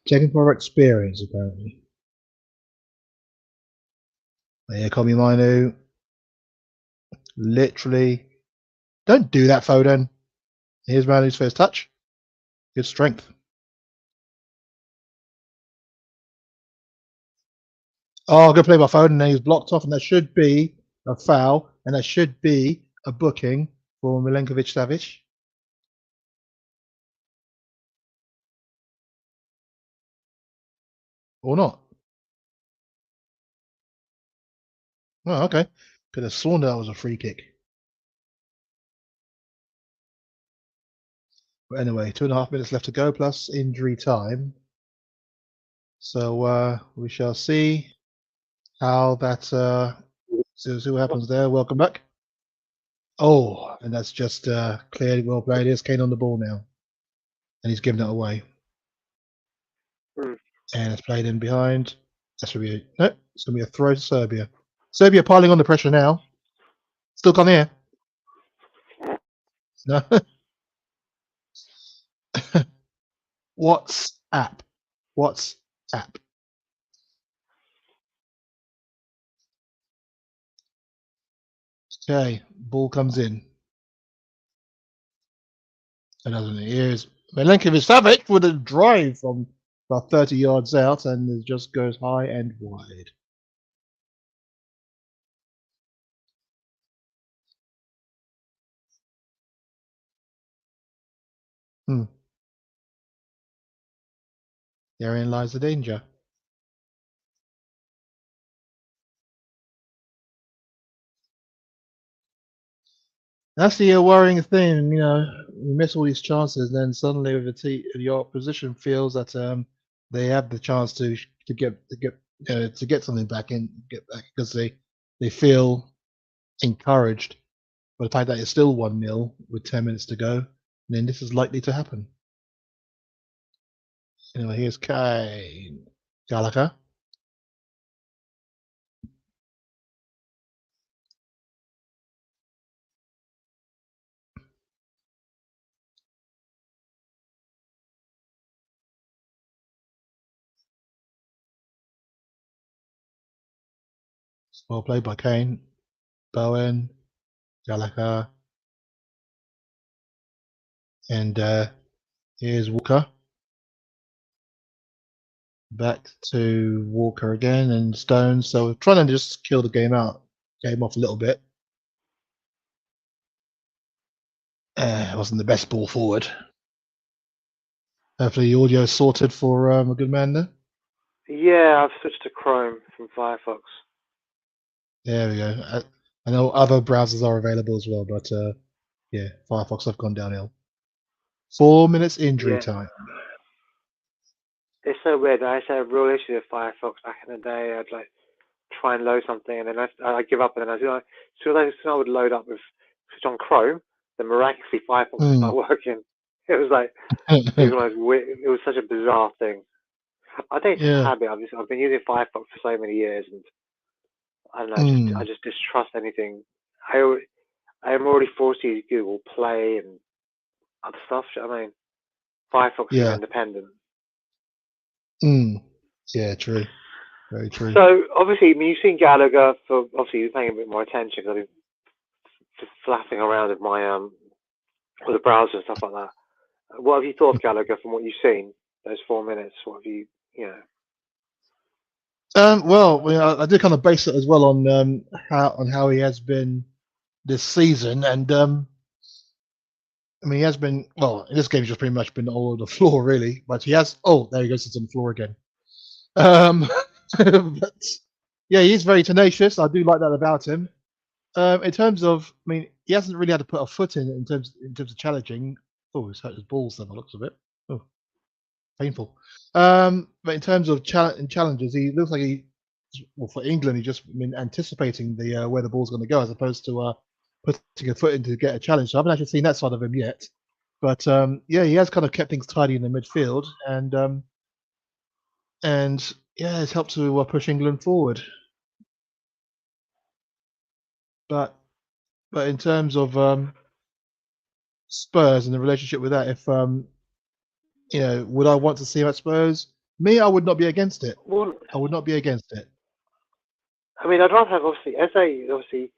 Checking for experience, apparently. Yeah, Kobe Minu. Literally. Don't do that, Foden. Here's Manu's first touch. Good strength. Oh, good play by Foden. And he's blocked off, and that should be a foul, and that should be a booking for Milenkovic-Savic. Or not. Oh, okay. Could have sworn that was a free kick. But anyway, 2.5 minutes left to go, plus injury time. So we shall see how that. See what happens there. Welcome back. Oh, and that's just cleared. Well played. Here's Kane on the ball now, and he's given it away. And it's played in behind. That's gonna be no. It's gonna be a throw to Serbia. Serbia piling on the pressure now. Still can't hear. No. What's app? What's app? Okay, ball comes in. And doesn't it? Here's Milenkovic-Savic with a drive from about 30 yards out, and it just goes high and wide. Therein lies the danger. That's the worrying thing, you miss all these chances, and then suddenly your opposition feels that they have the chance to get something back in, get back because they feel encouraged by the fact that it's still 1-0 with 10 minutes to go, and then this is likely to happen. Anyway, here's Kane. Gallagher. Well played by Kane. Bowen. Gallagher. And here's Walker. Back to Walker again and Stones. So we're trying to just kill the game off a little bit. It wasn't the best ball forward. Hopefully the audio is sorted for a good man there. Yeah, I've switched to Chrome from Firefox. There we go. I know other browsers are available as well, but yeah, Firefox have gone downhill. 4 minutes injury time. It's so weird. I used to have a real issue with Firefox back in the day. I'd like try and load something, and then I'd give up, and then as soon as I would load up with switch on Chrome, then miraculously Firefox would start working. It was like it was such a bizarre thing. I think it's a habit. I've been using Firefox for so many years, and I don't know. I just distrust anything. I am already forced to use Google Play and other stuff. I mean, Firefox is independent. Yeah, true. Very true. So obviously, I mean, you've seen Gallagher for obviously you're paying a bit more attention because I've been flapping around with my with the browser and stuff like that. What have you thought of Gallagher from what you've seen? Those 4 minutes. What have you Well, I did kind of base it as well on how he has been this season, and I mean he has been in this game. He's just pretty much been all over the floor, really. But he has. Oh, there he goes. It's on the floor again. But yeah, he's very tenacious. I do like that about him. In terms of, I mean, he hasn't really had to put a foot in terms of challenging. Oh, he's hurt his balls. Then the looks of it. Oh, painful. But in terms of challenges, he looks like for England, he just been anticipating the where the ball's going to go as opposed to putting a foot in to get a challenge. So I haven't actually seen that side of him yet. But yeah, he has kind of kept things tidy in the midfield, and yeah, it's helped to push England forward. But in terms of Spurs and the relationship with that, if would I want to see him at Spurs? Me, I would not be against it. Well, I would not be against it. I mean, I'd rather have obviously obviously.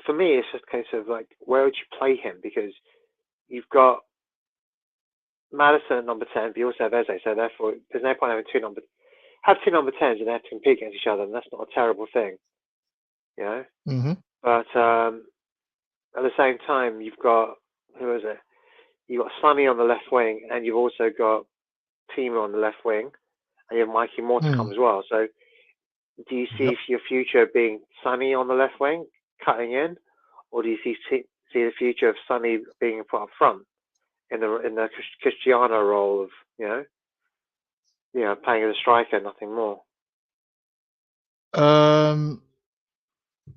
For me, it's just a case of like, where would you play him? Because you've got Maddison at number 10, but you also have Eze, so therefore there's no point having two number 10s and they have to compete against each other, and that's not a terrible thing, you know. Mm-hmm. But at the same time, you've got You've got Sonny on the left wing, and you've also got Timo on the left wing, and you have Mikey Moore to come as well. So, do you see your future being Sonny on the left wing, cutting in, or do you see the future of Sonny being put up front in the Cristiano role of playing as a striker, nothing more?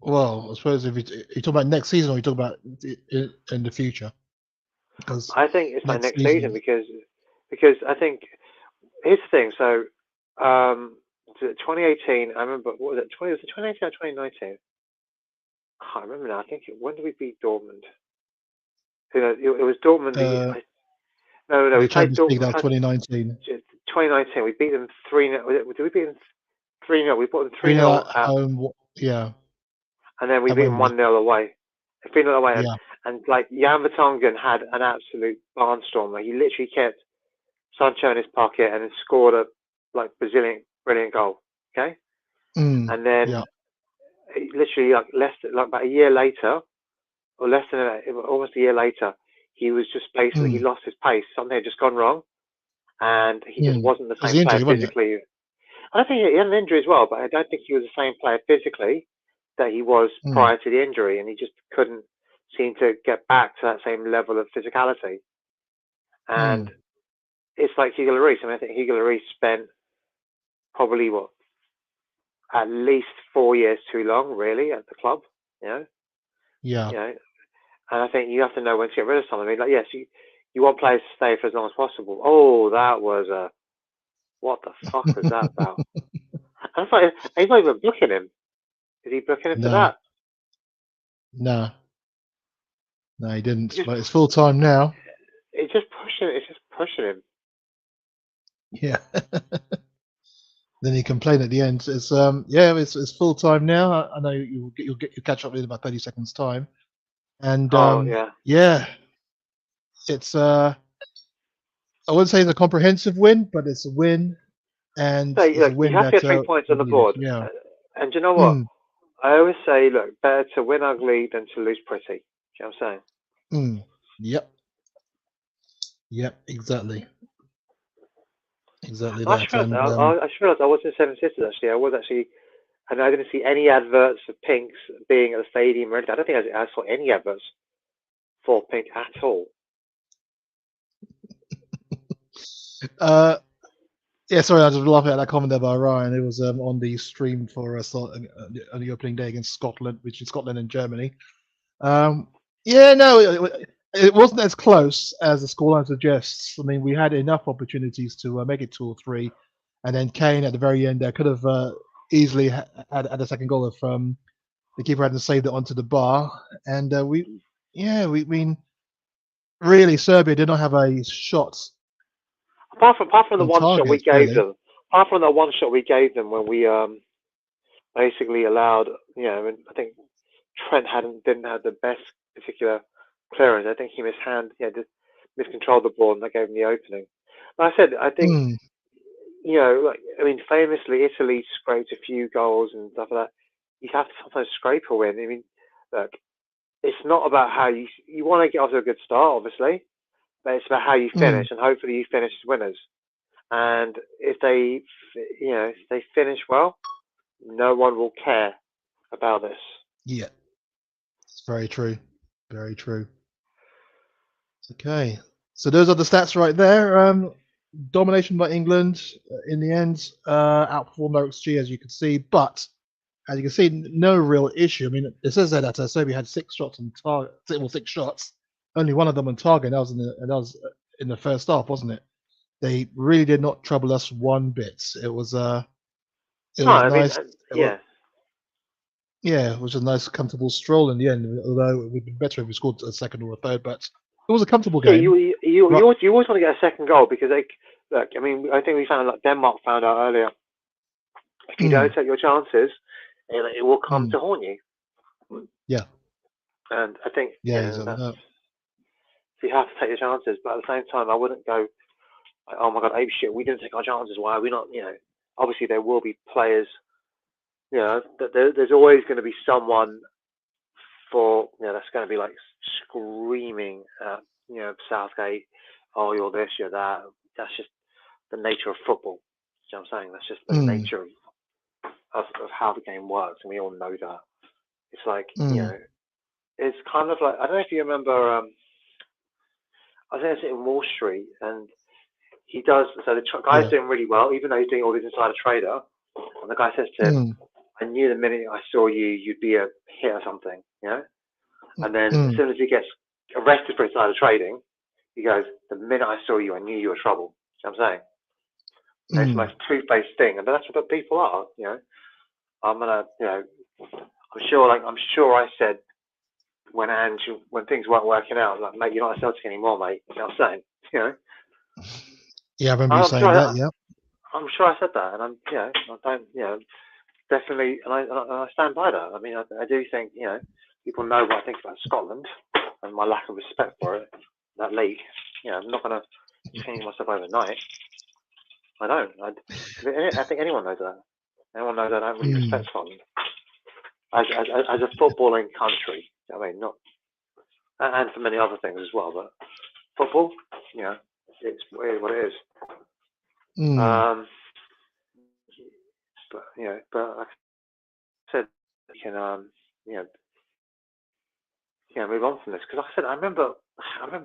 Well, I suppose if you talk about next season, or you talk about in the future, because I think it's like next season because I think here's the thing. So, 2018, I remember. What was it? Was it 2018 or 2019? I can't remember now. I think when did we beat Dortmund? It was Dortmund. No. We played Dortmund. 2019. 2019. We beat them 3-0. Did we beat them 3-0? We put them 3-0 at home. Yeah. And then we beat them 1-0 away. 3-0 away. Yeah. And like Jan Vertonghen had an absolute barnstormer. He literally kept Sancho in his pocket and then scored a brilliant goal. Okay. And then literally about a year later, or almost a year later, he was just basically he lost his pace. Something had just gone wrong, and he just wasn't the same player physically. I don't think he had an injury as well, but I don't think he was the same player physically that he was prior to the injury, and he just couldn't seem to get back to that same level of physicality. And it's like Hugo Lloris. I mean, I think Hugo Lloris spent probably at least 4 years too long, really, at the club. Yeah. And I think you have to know when to get rid of someone. I mean, like, yes, you want players to stay for as long as possible. Oh, that was what the fuck was that about? I thought he's not even booking him. Is he booking him for that? No, he didn't. But it's full time now. It's just pushing him. Yeah. Then he complained at the end. It's full time now. I know you'll catch up in about 30 seconds time. And it's I wouldn't say it's a comprehensive win, but it's a win, and it's a win you have to get 3 points on the board. Yeah. And you know what? I always say, look, better to win ugly than to lose pretty. You know what I'm saying? Yep. Exactly. Exactly I that. just realised I was in Seven Sisters actually. And I didn't see any adverts for Pinks being at the stadium or anything. I don't think I saw any adverts for Pink at all. Sorry, I was just laughing at that comment there by Ryan. It was on the stream for on the opening day against Scotland, which is Scotland and Germany. It wasn't as close as the scoreline suggests. I mean, we had enough opportunities to make it 2 or 3, and then Kane at the very end could have easily had a second goal if the keeper hadn't saved it onto the bar. And really, Serbia did not have a shot. Apart from the one shot we gave them, apart from that one shot we gave them when we basically allowed, I think Trent didn't have the best particular clearance. I think he mishand. miscontrolled the ball, and that gave them the opening. Like I said, I think famously Italy scraped a few goals and stuff like that. You have to sometimes scrape a win. I mean, look, it's not about how you want to get off to a good start, obviously, but it's about how you finish, and hopefully you finish as winners. And if they finish well, no one will care about this. Yeah, it's very true. Very true. Okay, so those are the stats right there. Domination by England in the end, outperformed their XG, as you can see, but as you can see, no real issue. I mean, it says there that Serbia had 6 shots on target, 6 shots, only one of them on target. That was in the first half, wasn't it? They really did not trouble us one bit. It was nice. Yeah, it was a nice, comfortable stroll in the end. Although it would be better if we scored a second or a third, but it was a comfortable game. You always want to get a second goal because I think we found Denmark found out earlier. If you don't take your chances, it will come to haunt you. Yeah. And I think you have to take your chances, but at the same time, I wouldn't go, oh my God, ape shit, we didn't take our chances. Why are we not? Obviously there will be players. There's always going to be someone that's going to be like screaming at Southgate, oh, you're this, you're that. That's just the nature of football. You know what I'm saying? That's just the nature of how the game works, and we all know that. It's like it's kind of like, I don't know if you remember. I think it's in Wall Street, and he does. So the guy's doing really well, even though he's doing all this insider trader. And the guy says to him, "I knew the minute I saw you, you'd be a hit or something." And then as soon as he gets arrested for insider trading, he goes, "The minute I saw you, I knew you were trouble." You know what I'm saying? And it's the most two-faced thing, and that's what people are. I'm gonna, I'm sure I said when things weren't working out, like, mate, you're not a Celtic anymore, mate. You know what I'm saying? Yeah, I remember you saying that. Yeah. I'm sure I said that, and I don't, definitely, and I stand by that. I mean, I do think, people know what I think about Scotland and my lack of respect for it, that league. I'm not going to change myself overnight. I don't. I think anyone knows that. Anyone knows that I don't really respect Scotland as a footballing country. I mean, not, and for many other things as well, but football, it's what it is. But like I said, you can move on from this, because like I said, I remember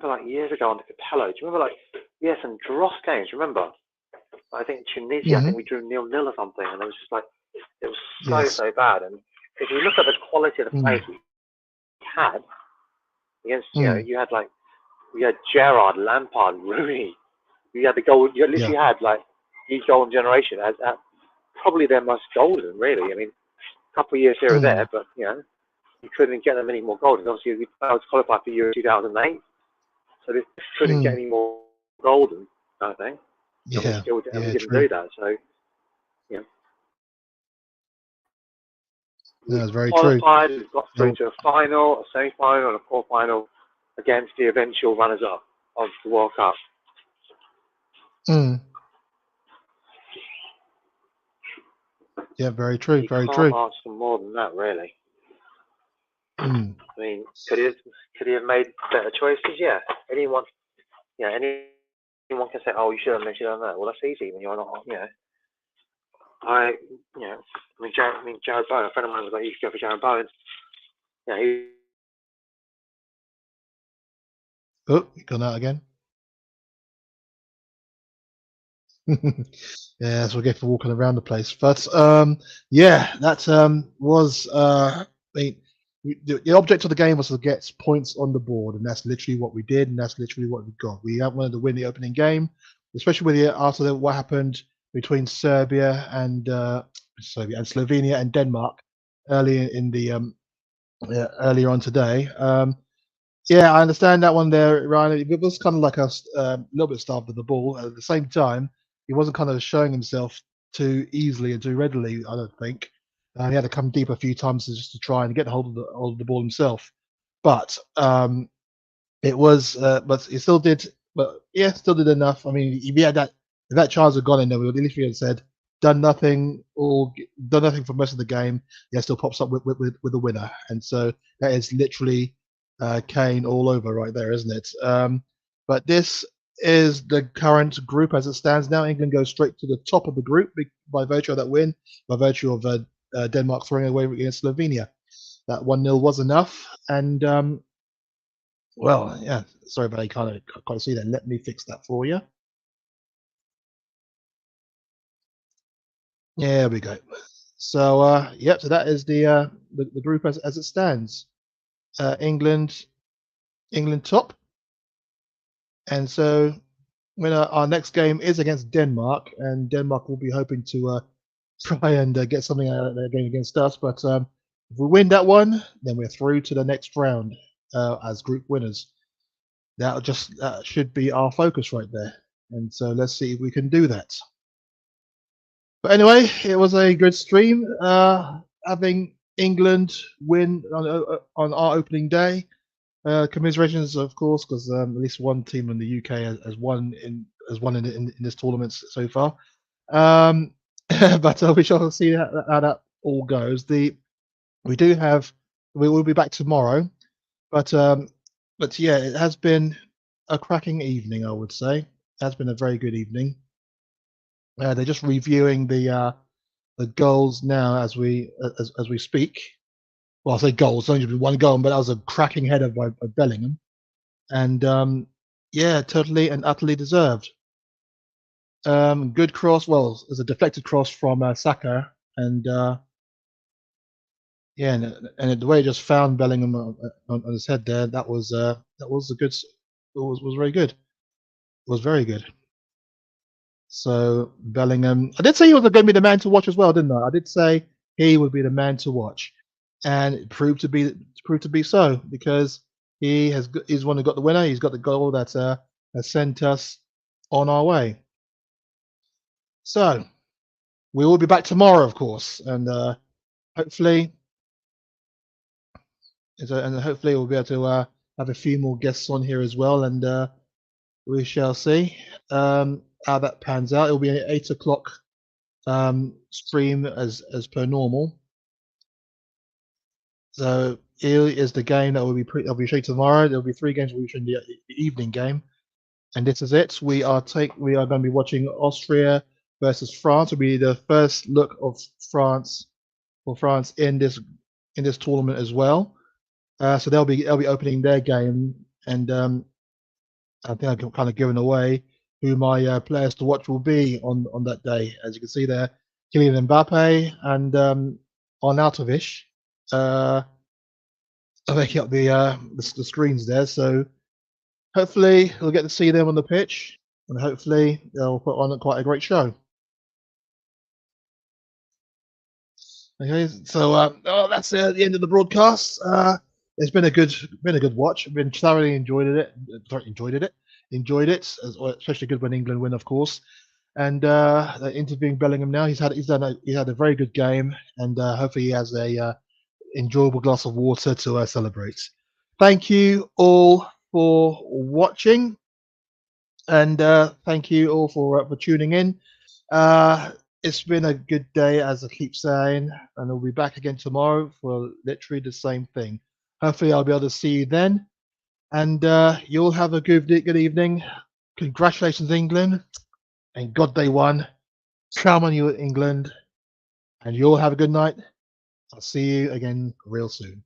like years ago on the Capello. Do you remember some dross games? Remember? I think Tunisia. I think we drew 0-0 or something, and it was just like it was so bad. And if you look at the quality of the players we had against, you had Gerrard, Lampard, Rooney. You had the goal. You literally had each golden generation as probably their most golden, really. I mean, a couple of years here or there, but you couldn't get them any more golden. Obviously, we was qualified for Euro 2008, so they couldn't get any more golden, kind of thing. Yeah, we didn't do that. So, that's very qualified, true. We've got through to a final, a semi-final, and a quarter-final against the eventual runners-up of the World Cup. Yeah, very true. You very can't true. ask for more than that, really. I mean, could he have made better choices? Yeah. Anyone can say, "Oh, you should have done this, you should have done that." Well, that's easy when you're not. Jared Bowen. A friend of mine was like, "You should go for Jared Bowen." Oh, you gone out again? Yeah, that's what we get for walking around the place. But that was the object of the game was to get points on the board, and that's literally what we did, and that's literally what we got. We wanted to win the opening game, especially after what happened between Serbia and Slovenia and Denmark earlier on today. Yeah, I understand that one there, Ryan. It was kind of like a little bit starved of the ball. At the same time, he wasn't kind of showing himself too easily and too readily, I don't think. He had to come deep a few times just to try and get hold of the ball himself. But but he still did but yeah, still did enough. I mean, if that chance had gone in there, we would at least have said done nothing or done nothing for most of the game. Yeah, still pops up with the winner, and so that is literally Kane all over right there, isn't it? But this is the current group as it stands now. England goes straight to the top of the group by virtue of that win, by virtue of Denmark throwing away against Slovenia. That 1-0 was enough, and well, yeah. Sorry, but I can't see that. Let me fix that for you. Yeah, there we go. So yep. So that is the group as it stands. England top, and so when our next game is against Denmark, and Denmark will be hoping to try and get something out of their game against us. But if we win that one, then we're through to the next round as group winners. That should be our focus right there. And so let's see if we can do that. But anyway, it was a good stream. Having England win on our opening day. Commiserations, of course, because at least one team in the UK has won in this tournament so far. But we shall see how that all goes. We will be back tomorrow, but yeah, it has been a cracking evening, I would say. It has been a very good evening. They're just reviewing the goals now as we speak. Well, I say goals, only been one goal, but that was a cracking header by Bellingham, and yeah, totally and utterly deserved. Good cross. Well, it was a deflected cross from Saka, and yeah, and the way it just found Bellingham on his head there, that was a good. It was very good. It was very good. So Bellingham, I did say he was going to be the man to watch as well, didn't I? I did say he would be the man to watch, and it proved to be so, because he's the one who got the winner. He's got the goal that has sent us on our way. So we will be back tomorrow, of course, and hopefully we'll be able to have a few more guests on here as well, and we shall see how that pans out. It'll be an 8 o'clock stream as per normal. So here is the game that will be showing tomorrow. There'll be 3 games we'll be showing the evening game, and this is it. We are going to be watching Austria versus France. Will be the first look of France in this tournament as well. So they'll be opening their game, and I think I've kind of given away who my players to watch will be on that day. As you can see there, Kylian Mbappe and Arnautovic are making up the screens there. So hopefully we'll get to see them on the pitch, and hopefully they'll put on quite a great show. Okay, so that's the end of the broadcast. It's been a good watch. I've been thoroughly enjoyed it, especially good when England win, of course. And interviewing Bellingham now, he's had a very good game, and hopefully he has a enjoyable glass of water to celebrate. Thank you all for watching, and thank you all for tuning in. It's been a good day, as I keep saying, and we'll be back again tomorrow for literally the same thing. Hopefully I'll be able to see you then, and you'll have a good evening. Congratulations, England, and God they won. Come on, you England, and you'll have a good night. I'll see you again real soon.